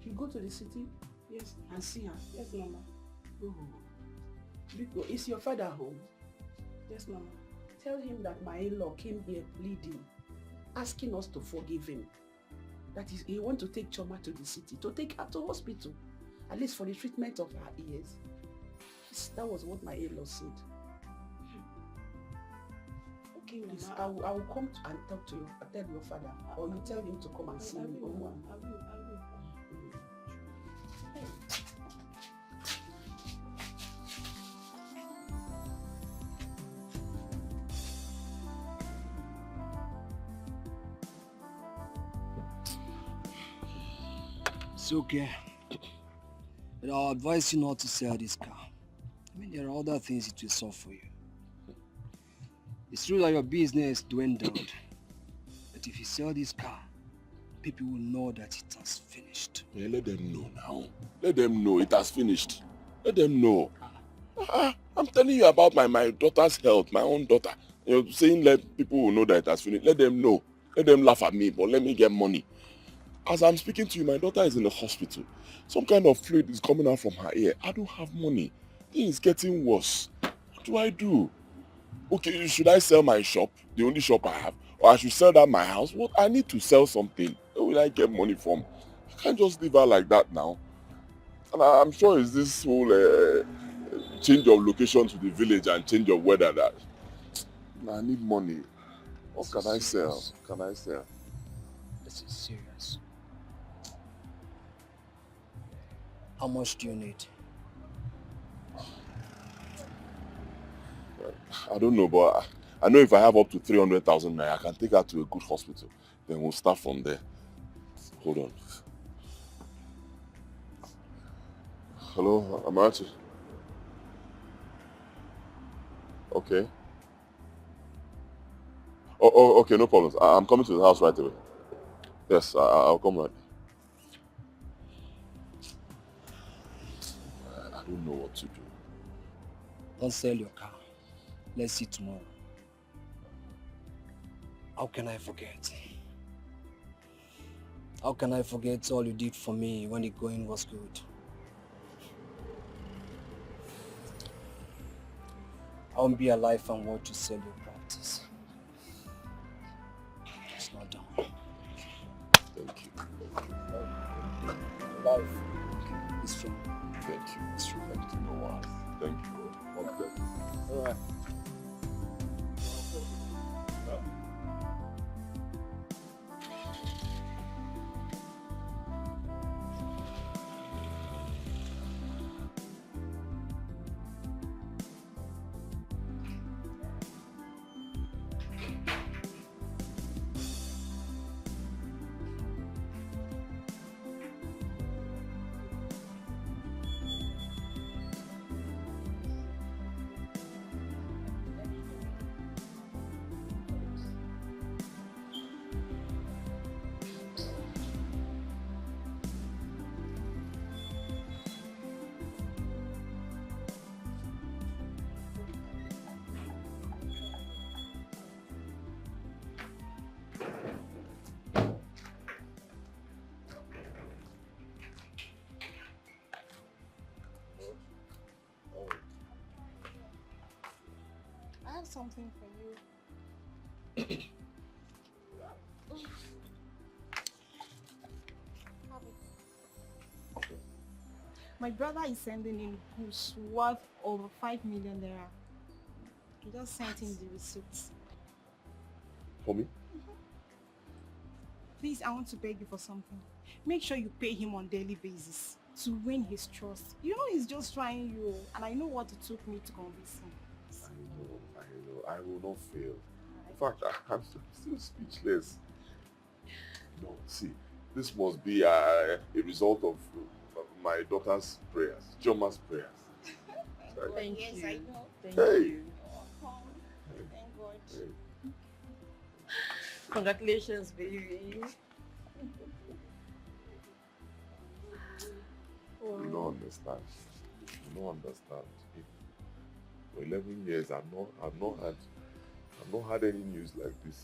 You go to the city? Yes. And see her? Yes, Mama. Oh. Because is your father home? Yes, Mama. Tell him that my in-law came here pleading, asking us to forgive him. That is, he wants to take Chama to the city, to take her to hospital, at least for the treatment of her ears. Yes, that was what my in-law said. Okay, please, Mama. I will come and talk to you, tell your father, or you tell him to come and see me. I will. It's okay. But I'll advise you not to sell this car. I mean, there are other things it will solve for you. It's true that your business dwindled. But if you sell this car, people will know that it has finished. Yeah, let them know now. Let them know it has finished. Let them know. I'm telling you about my daughter's health, my own daughter. You know, saying let people will know that it has finished. Let them know. Let them laugh at me, but let me get money. As I'm speaking to you, my daughter is in the hospital. Some kind of fluid is coming out from her ear. I don't have money. Things getting worse. What do I do? Okay, should I sell my shop, the only shop I have? Or I should sell that my house? What? I need to sell something. Where will I get money from? I can't just leave her like that now. And I'm sure it's this whole change of location to the village and change of weather that I need money. What can I sell? Can I sell? This is serious. How much do you need? I don't know, but I know if I have up to 300,000 naira, I can take her to a good hospital. Then we'll start from there. Hold on. Hello, Amarachi. Okay. Okay, no problems. I'm coming to the house right away. Yes, I'll come right. I don't know what to do. Don't sell your car. Let's see tomorrow. How can I forget? How can I forget all you did for me when the going was good? I won't be alive and watch you sell your practice. It's not done. Thank you. Life is from. Thank you. It's true. Thank you. No worries. Thank you. Okay. All right. I have something for you. Have it. My brother is sending in goods worth over 5 million naira. He just sent him the receipts. For me? Please, I want to beg you for something. Make sure you pay him on daily basis to win his trust. You know he's just trying you, and I know what it took me to convince him. I know. I will not fail. In fact, I'm still speechless. No, see, this must be a result of my daughter's prayers, Chama's prayers. Thank you. I know. Hey. You. Thank God. Hey. Congratulations, baby. You don't understand. You don't understand. For 11 years, I've not had any news like this.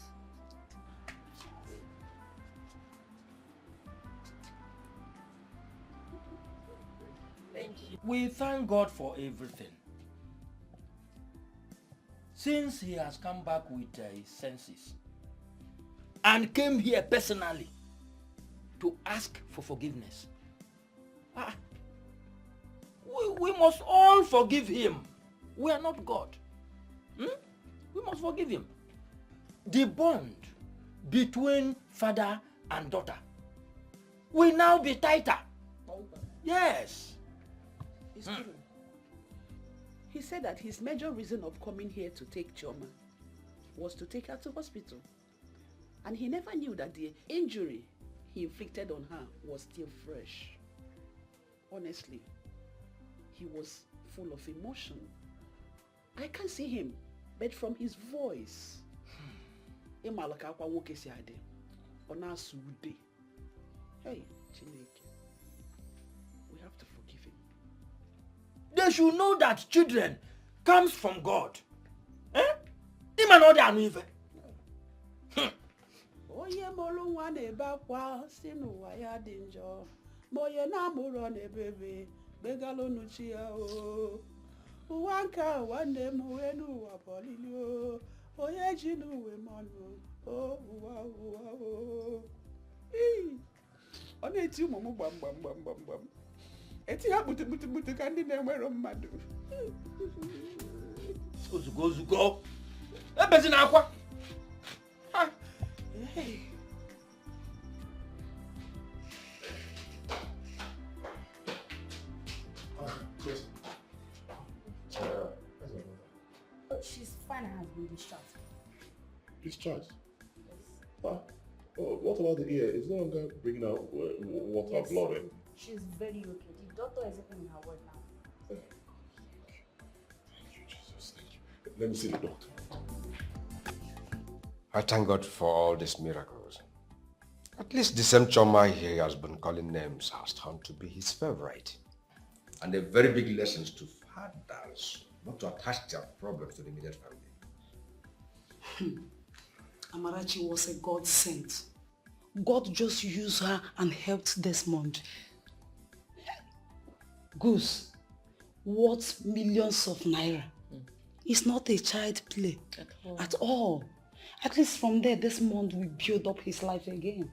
Thank you. We thank God for everything. Since he has come back with his senses and came here personally to ask for forgiveness. We must all forgive him. We are not God. We must forgive him. The bond between father and daughter will now be tighter. Yes. It's true. He said that his major reason of coming here to take Chama was to take her to hospital. And he never knew that the injury he inflicted on her was still fresh. Honestly, he was full of emotion. I can't see him, but from his voice, hey, Chineke, we have to forgive him. They should know that children comes from God. Even though they are evil. Oye molu nwa na-ebe akwa si n'ụwa ya dị njọ ma onye na-amụrụ na-ebebe begalụnụ chi ya o ụwa nke a nwanne m wee n'ụwa bọlili o onye ji n'uwe mọnụ o ụwa o ọ na-eti ụmụ m gbam eti ha kputu ka ndị na-enwero mmadụ Ozugbo ebezi na akwa. Hey. She's fine and has been discharged. Discharged? Yes. What about the ear? It's no longer bringing out water, Yes, blood. she's very okay. The doctor is even in her ward now. Thank you, Jesus. Thank you. Let me see the doctor. I thank God for all these miracles. At least the same Chama he has been calling names has turned to be his favorite. And a very big lesson to fathers not to attach their problems to the immediate family. Amarachi was a God sent. God just used her and helped Desmond. Goose, worth millions of naira. It's not a child play at all. At least from there, Desmond will build up his life again.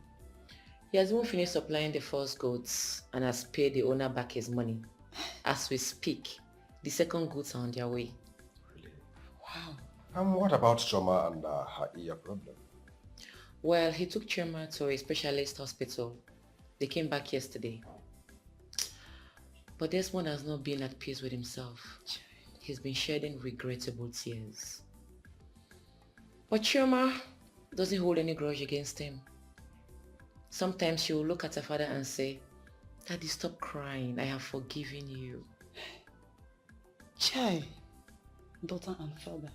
He has even finished supplying the first goats and has paid the owner back his money. As we speak, the second goats are on their way. Really? Wow. And what about Chama and her ear problem? Well, he took Chama to a specialist hospital. They came back yesterday. But Desmond has not been at peace with himself. He's been shedding regrettable tears. But Chama doesn't hold any grudge against him. Sometimes she will look at her father and say, "Daddy, stop crying. I have forgiven you." Chai, daughter and father.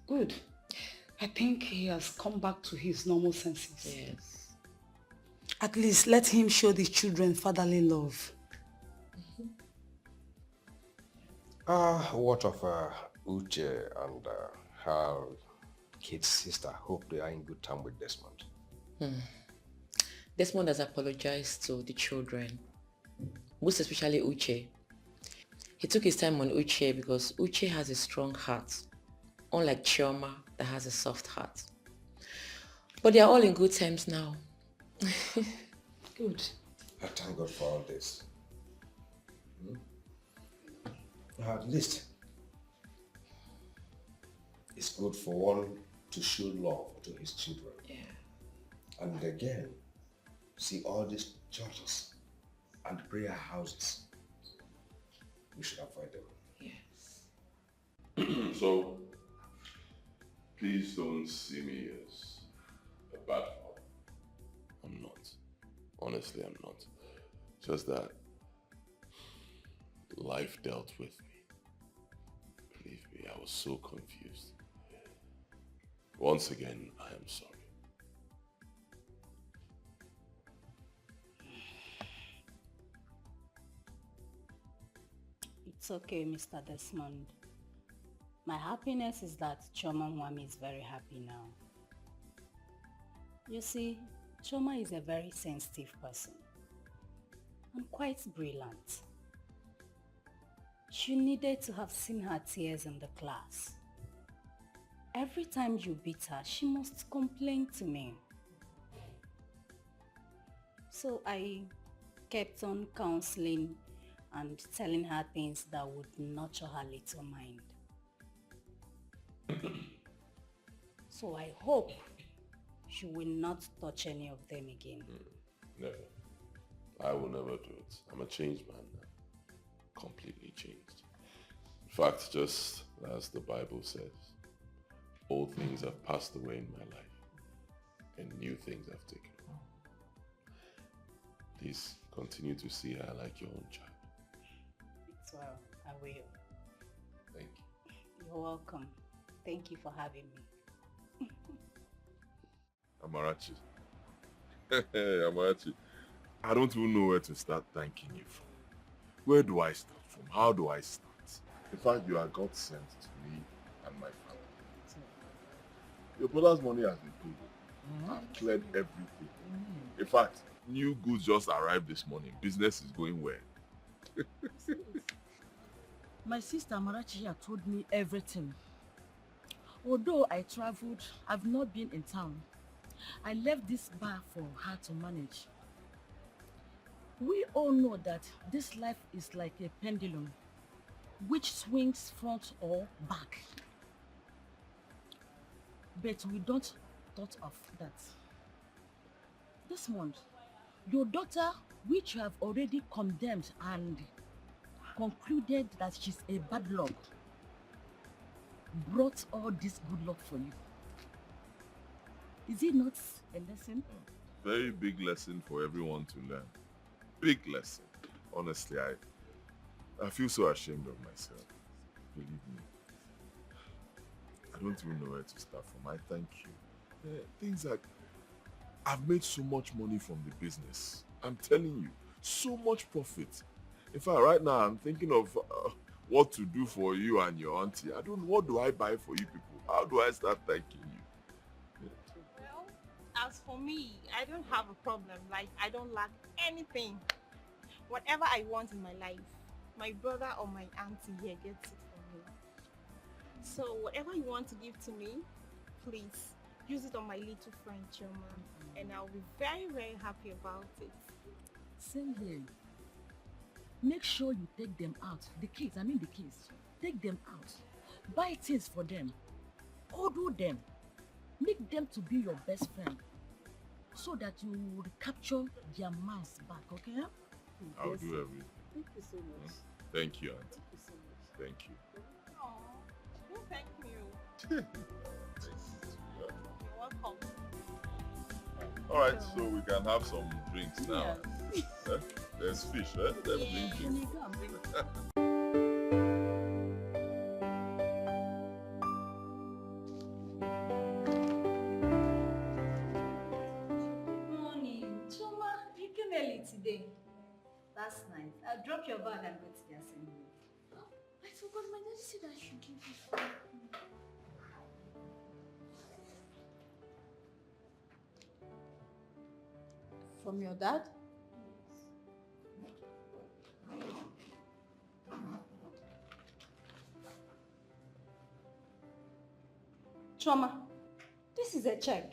Good. I think he has come back to his normal senses. Yes. At least let him show the children fatherly love. What of Uche and her kid's sister? Hope they are in good time with Desmond. Desmond has apologized to the children, most especially Uche. He took his time on Uche because Uche has a strong heart, unlike Chama that has a soft heart. But they are all in good times now. Good. I thank God for all this. At least it's good for one to show love to his children. Yeah. And again, see all these churches and prayer houses. We should avoid them. Yes. So, please don't see me as a bad father. I'm not. Honestly, I'm not. Just that life dealt with me. Believe me, I was so confused. Once again, I am sorry. It's okay, Mr. Desmond. My happiness is that Choma Nwami is very happy now. You see, Choma is a very sensitive person and quite brilliant. You needed to have seen her tears in the class. Every time you beat her, she must complain to me. So I kept on counseling and telling her things that would nurture her little mind. So I hope she will not touch any of them again. Never. I will never do it. I'm a changed man now. Completely changed. In fact, just as the Bible says, old things have passed away in my life and new things have taken on. Please continue to see her like your own child. It's well, I will. Thank you. You're welcome. Thank you for having me. Amarachi. Amarachi. I don't even know where to start thanking you from. Where do I start from? How do I start? In fact, you are God sent to me and my family. Your brother's money has been paid. I've cleared everything. In fact, new goods just arrived this morning. Business is going well. My sister Amarachi here told me everything. Although I traveled, I've not been in town. I left this bar for her to manage. We all know that this life is like a pendulum, which swings front or back. But we don't thought of that. This month, your daughter, which you have already condemned and concluded that she's a bad luck, brought all this good luck for you. Is it not a lesson? Very big lesson for everyone to learn. Big lesson. Honestly, I feel so ashamed of myself. Believe me. I don't even know where to start from. I thank you. Things like, I've made so much money from the business. I'm telling you, so much profit. In fact, right now I'm thinking of what to do for you and your auntie. I don't know, what do I buy for you people? How do I start thanking you? Well, as for me, I don't have a problem. Like, I don't lack anything. Whatever I want in my life, my brother or my auntie here gets it for me. So whatever you want to give to me, please use it on my little friend Chama, and I'll be very, very happy about it. Same here. Make sure you take them out. The kids. Take them out. Buy things for them. Order them. Make them to be your best friend, so that you will capture their minds back, okay? I'll do everything. Thank you so much. Thank you, auntie. Thank you so much. Thank you. Aww, no thank you. Thank you. You're welcome. All right, so we can have some drinks now. There's fish, right? Let's bring drinks. Morning, Chama. You came early today. That's nice. I'll drop your bag and go to the assembly. I forgot my dad said I should give you food. From your dad? Chama, this is a check.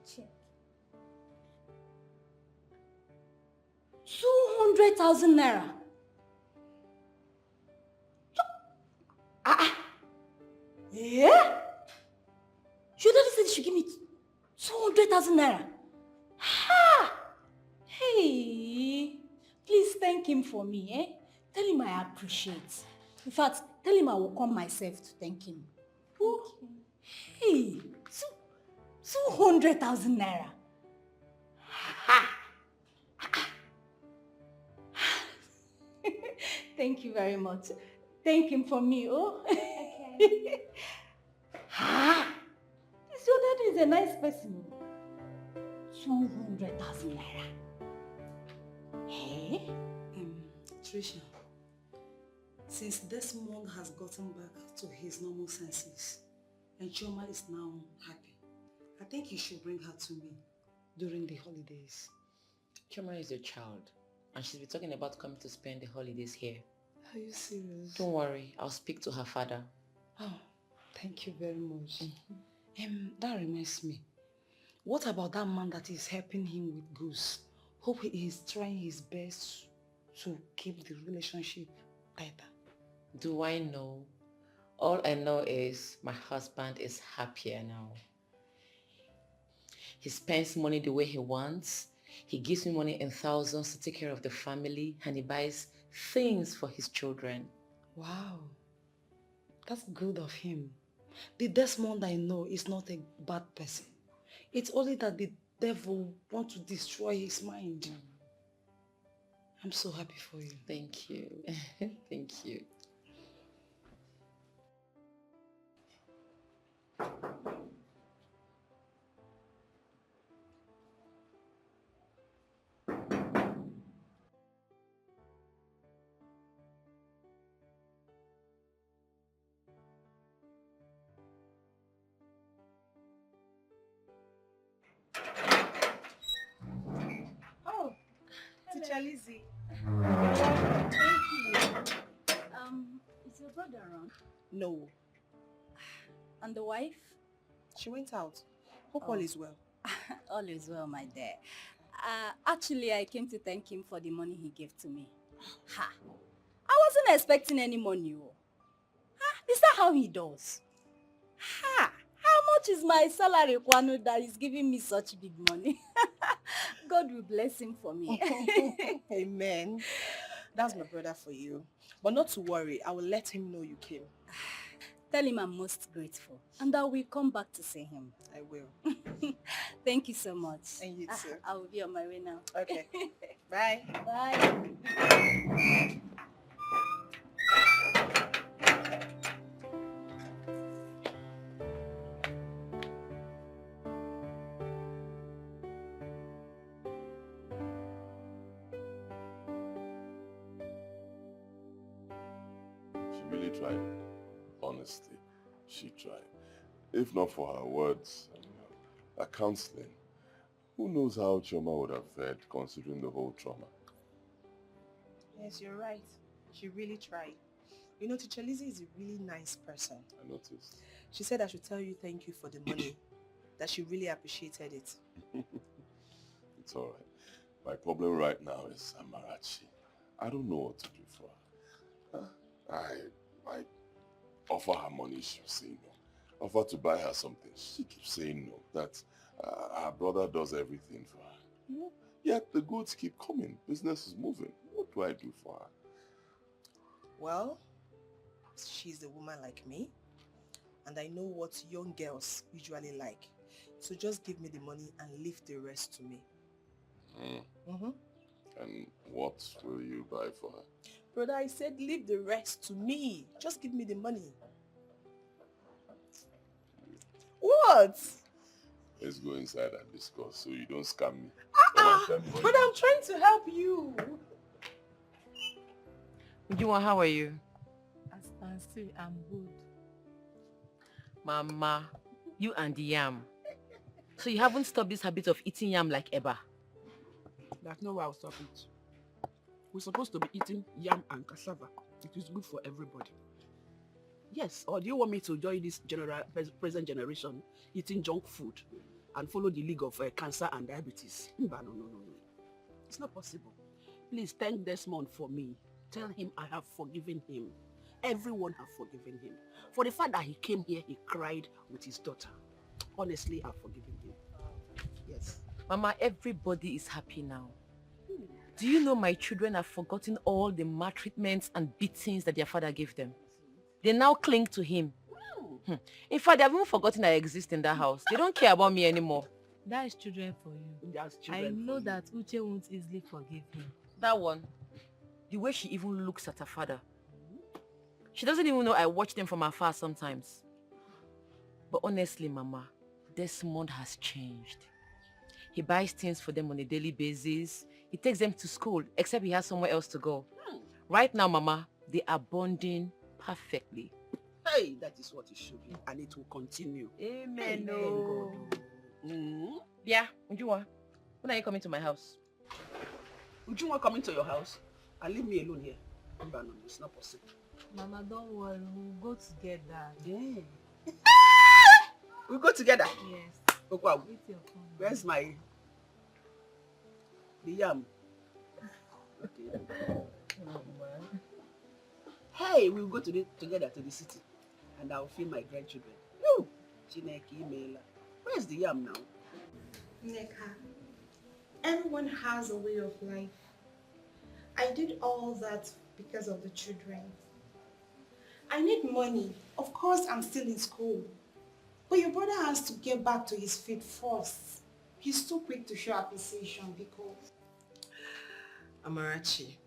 Check. 200,000 naira. Yeah? Your daddy said you should give me 200,000 naira. Ha! Hey, please thank him for me, eh? Tell him I appreciate. In fact, tell him I will come myself to thank him. Oh, hey, 200,000 naira. Ha! Thank you very much. Thank him for me, oh. Okay. Ha! This your daddy is a nice person. 200,000 naira. Hey? Trisha, since Desmond has gotten back to his normal senses and Choma is now happy, I think you should bring her to me during the holidays. Chama is your child, and she's been talking about coming to spend the holidays here. Are you serious? Don't worry, I'll speak to her father. Oh, thank you very much. That reminds me. What about that man that is helping him with Goose? Hope he is trying his best to keep the relationship tighter. Do I know? All I know is my husband is happier now. He spends money the way he wants. He gives me money in thousands to take care of the family, and he buys things for his children. Wow, that's good of him. The Desmond I know is not a bad person. It's only that the devil wants to destroy his mind. I'm so happy for you. Thank you. Thank you. Oh, Teacher Lizzy. Thank you. Is your brother around? No. And the wife? She went out. Hope Oh. all is well. All is well, my dear. Actually, I came to thank him for the money he gave to me. Ha! I wasn't expecting any money. Is that how he does? Ha! How much is my salary, Kwano, that is giving me such big money? God will bless him for me. Amen. That's my brother for you. But not to worry, I will let him know you came. Tell him I'm most grateful and I will come back to see him. I will. Thank you so much. And you too. I will be on my way now. Okay. Bye. Bye. really tried. Honestly, she tried. If not for her words and her counseling, who knows how Chama would have fared considering the whole trauma. Yes, you're right. She really tried. You know, Teacher Lizzy is a really nice person. I noticed. She said I should tell you thank you for the money, that she really appreciated it. It's alright. My problem right now is Amarachi. I don't know what to do for her. I offer her money, she'll say no. Offer to buy her something, she keeps saying no. That her brother does everything for her. You know? Yet the goods keep coming. Business is moving. What do I do for her? Well, she's a woman like me, and I know what young girls usually like. So just give me the money and leave the rest to me. And what will you buy for her? Brother, I said leave the rest to me. Just give me the money. What? Let's go inside and discuss so you don't scam me. But I'm trying to help you. Ujunwa, how are you? As you can see, I'm good. Mama, you and the yam. So you haven't stopped this habit of eating yam like Eba? That's not why I'll stop it. We're supposed to be eating yam and cassava. It is good for everybody. Yes, or do you want me to join this present generation eating junk food and follow the league of cancer and diabetes? No. It's not possible. Please thank Desmond for me. Tell him I have forgiven him. Everyone have forgiven him. For the fact that he came here, he cried with his daughter. Honestly, I've forgiven him. Yes. Mama, everybody is happy now. Do you know my children have forgotten all the maltreatments and beatings that their father gave them? They now cling to him. In fact, they have even forgotten I exist in that house. They don't care about me anymore. That is children for you. That's I children know for you. that Uche won't easily forgive him. That one, the way she even looks at her father. She doesn't even know I watch them from afar sometimes. But honestly, Mama, Desmond has changed. He buys things for them on a daily basis. He takes them to school, except he has somewhere else to go. Right now, Mama, they are bonding perfectly. Hey, that is what it should be, and it will continue. Amen. God. Yeah, Ujunwa, when are you coming to my house? Ujunwa coming to your house and leave me alone here? No, it's not possible. Mama, don't worry. We'll go together. Yeah. We'll go together? Yes. Okay. With your phone. Where's the yam? Okay. Hey, we'll go together to the city and I'll feed my grandchildren. Woo! Chineke Imela. Where's the yam now? Neka, everyone has a way of life. I did all that because of the children. I need money. Of course, I'm still in school. But your brother has to get back to his feet first. He's too quick to show appreciation because... Amarachi,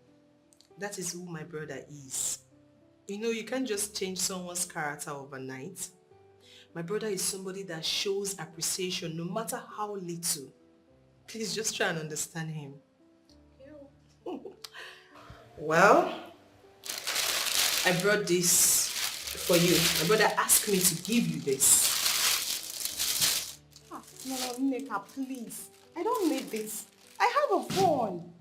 that is who my brother is. You know, you can't just change someone's character overnight. My brother is somebody that shows appreciation no matter how little. Please just try and understand him. Well, I brought this for you. My brother asked me to give you this. No, Neka, please. I don't need this. I have a phone.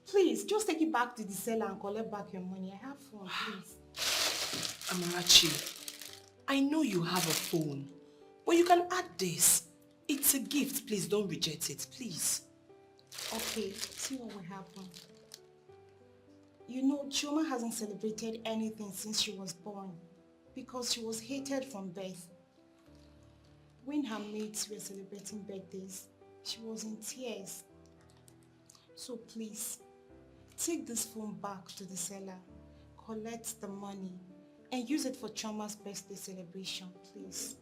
Please, just take it back to the seller and collect back your money. I have phone, please. Amarachi, I know you have a phone, but you can add this. It's a gift. Please don't reject it, please. Okay, see what will happen. You know, Chama hasn't celebrated anything since she was born because she was hated from birth. When her mates were celebrating birthdays, she was in tears. So please, take this phone back to the seller, collect the money, and use it for Chama's birthday celebration, please.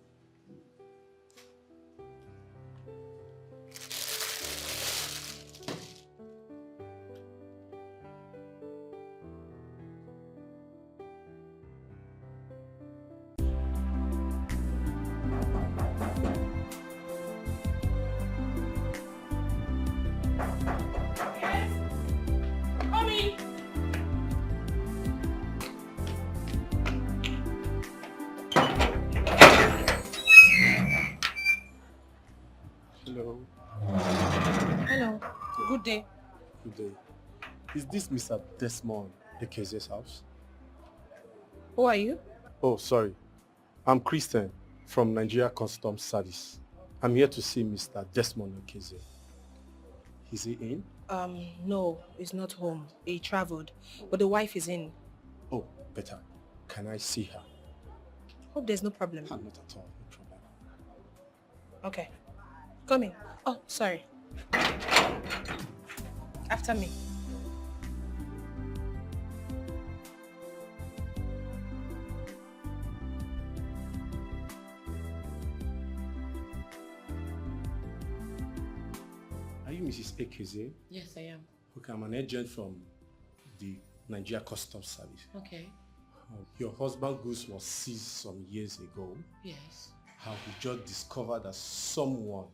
day. Good day. Is this Mr. Desmond Ekeze's house? Who are you? Oh, sorry. I'm Christian from Nigeria Customs Service. I'm here to see Mr. Desmond Ekeze. Is he in? No, he's not home. He traveled, but the wife is in. Oh, better. Can I see her? Hope there's no problem. Not at all. No problem. Okay. Come in. Oh, sorry. After me. Are you Mrs. Ekeze? Yes, I am. Okay, I'm an agent from the Nigeria Customs Service. Okay. Your husband's goods was seized some years ago. Yes. How we just discovered that someone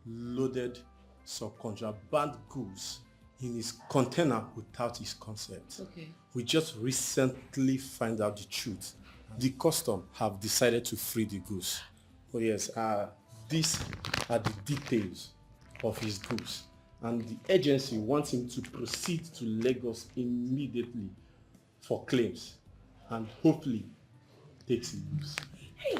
loaded some contraband goods in his container without his consent. Okay. We just recently find out the truth. The custom have decided to free the goods. Oh yes, these are the details of his goods. And the agency wants him to proceed to Lagos immediately for claims and hopefully takes the goods. Hey!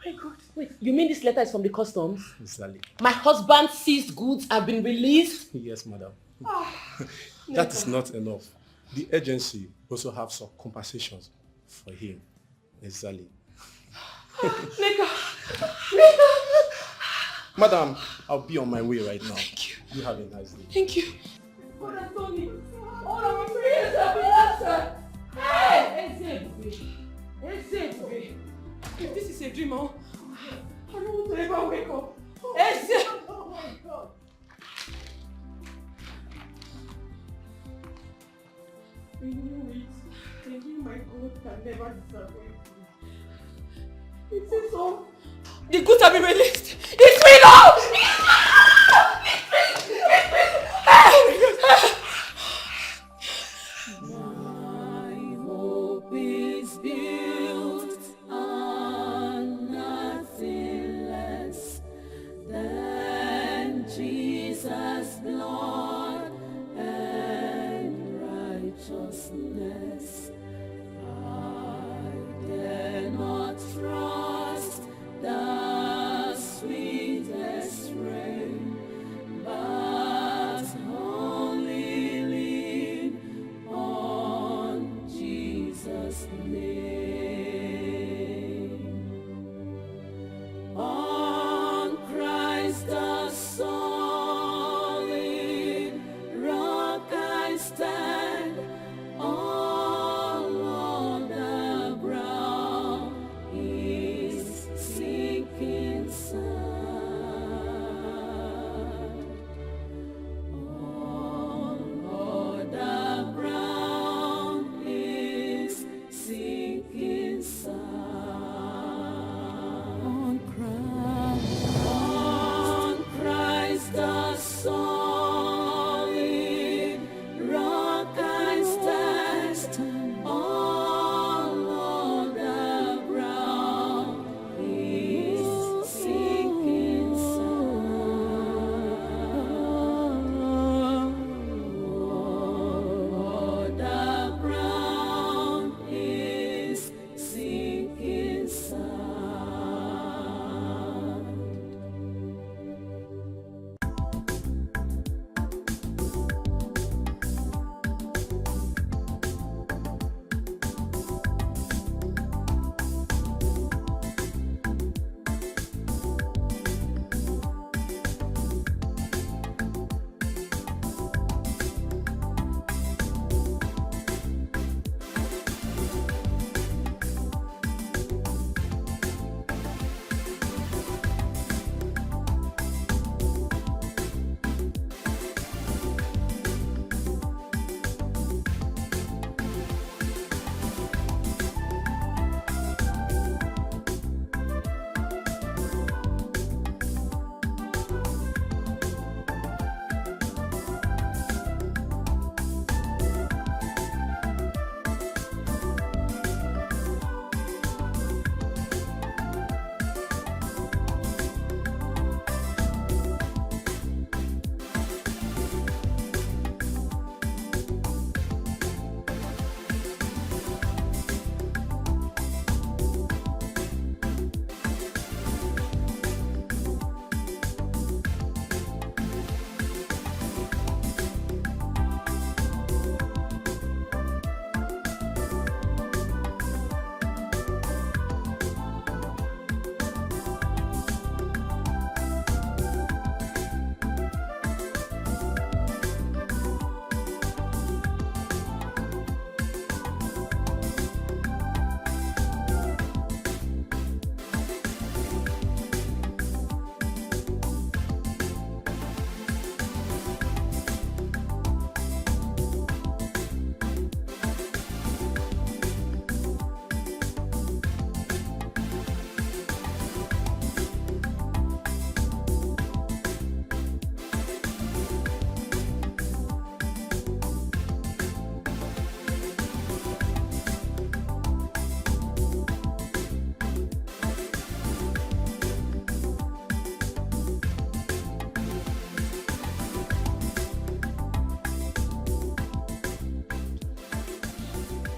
My God. Wait, you mean this letter is from the customs? Exactly. My husband's seized goods have been released? Yes, madam. That is not enough. The agency also have some compensations for him. Exactly. Madam, I'll be on my way right now. Thank you. You have a nice day. Thank you. Brother Tony, all our prayers have been answered. Hey! If this is a dream, I don't want to ever wake up. Oh my God. You know it. And you, my God, can never disappoint me. It says so. The goods have been released. It's free now! It's free! My hope is built on nothing less than Jesus' blood and righteousness. I dare not trust the sweetest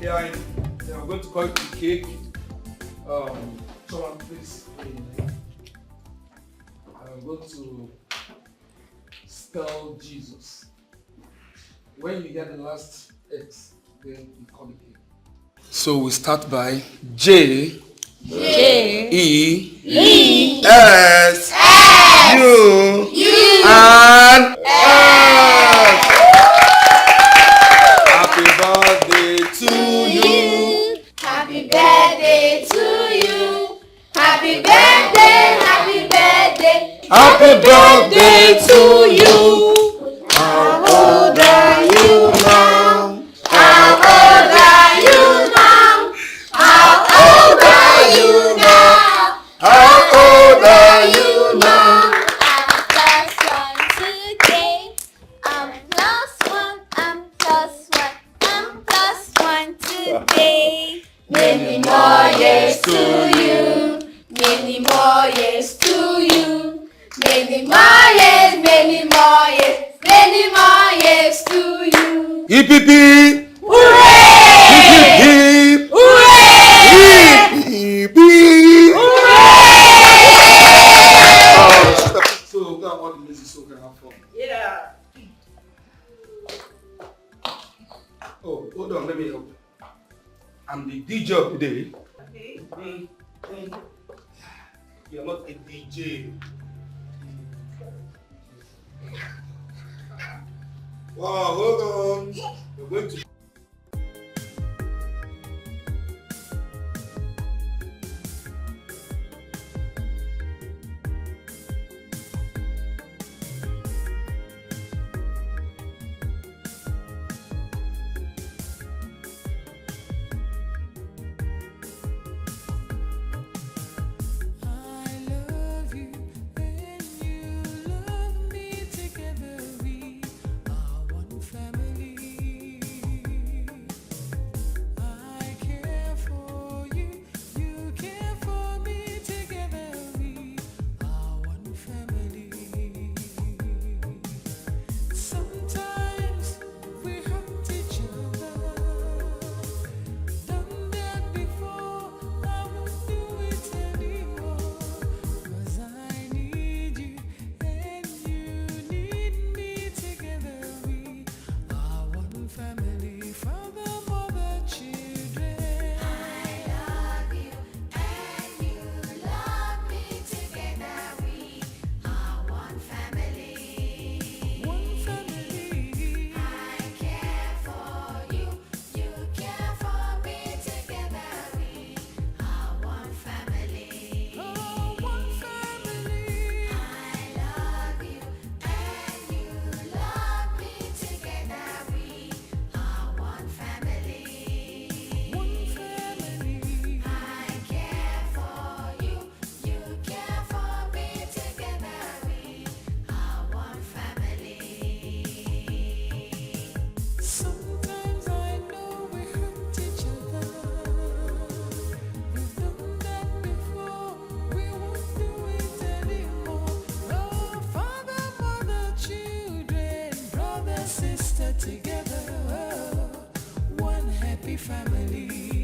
Yeah, I'm going to call it the cake. Chama, please. I'm going to spell Jesus. When you hear the last X, then you call it cake. So we start by J. E. S. U. And S. Happy birthday to you. Happy birthday to you. Happy birthday, happy birthday. Happy birthday to you. How old are you now? How old are you now? How old are you now? How old are you now? I'm plus one today. I'm plus one. I'm plus one today. Many more years to you. Many more years to you. Many more years, many more years, many more years to you. Hip hip hip. Hooray! Hip hip hip. Hooray! Hip hip hip. So go and watch the music so we can have fun. Yeah. Oh, hold on, let me help. I'm the DJ of the day. Okay. You're not a DJ. Wow, hold on. We're going to together, one happy family.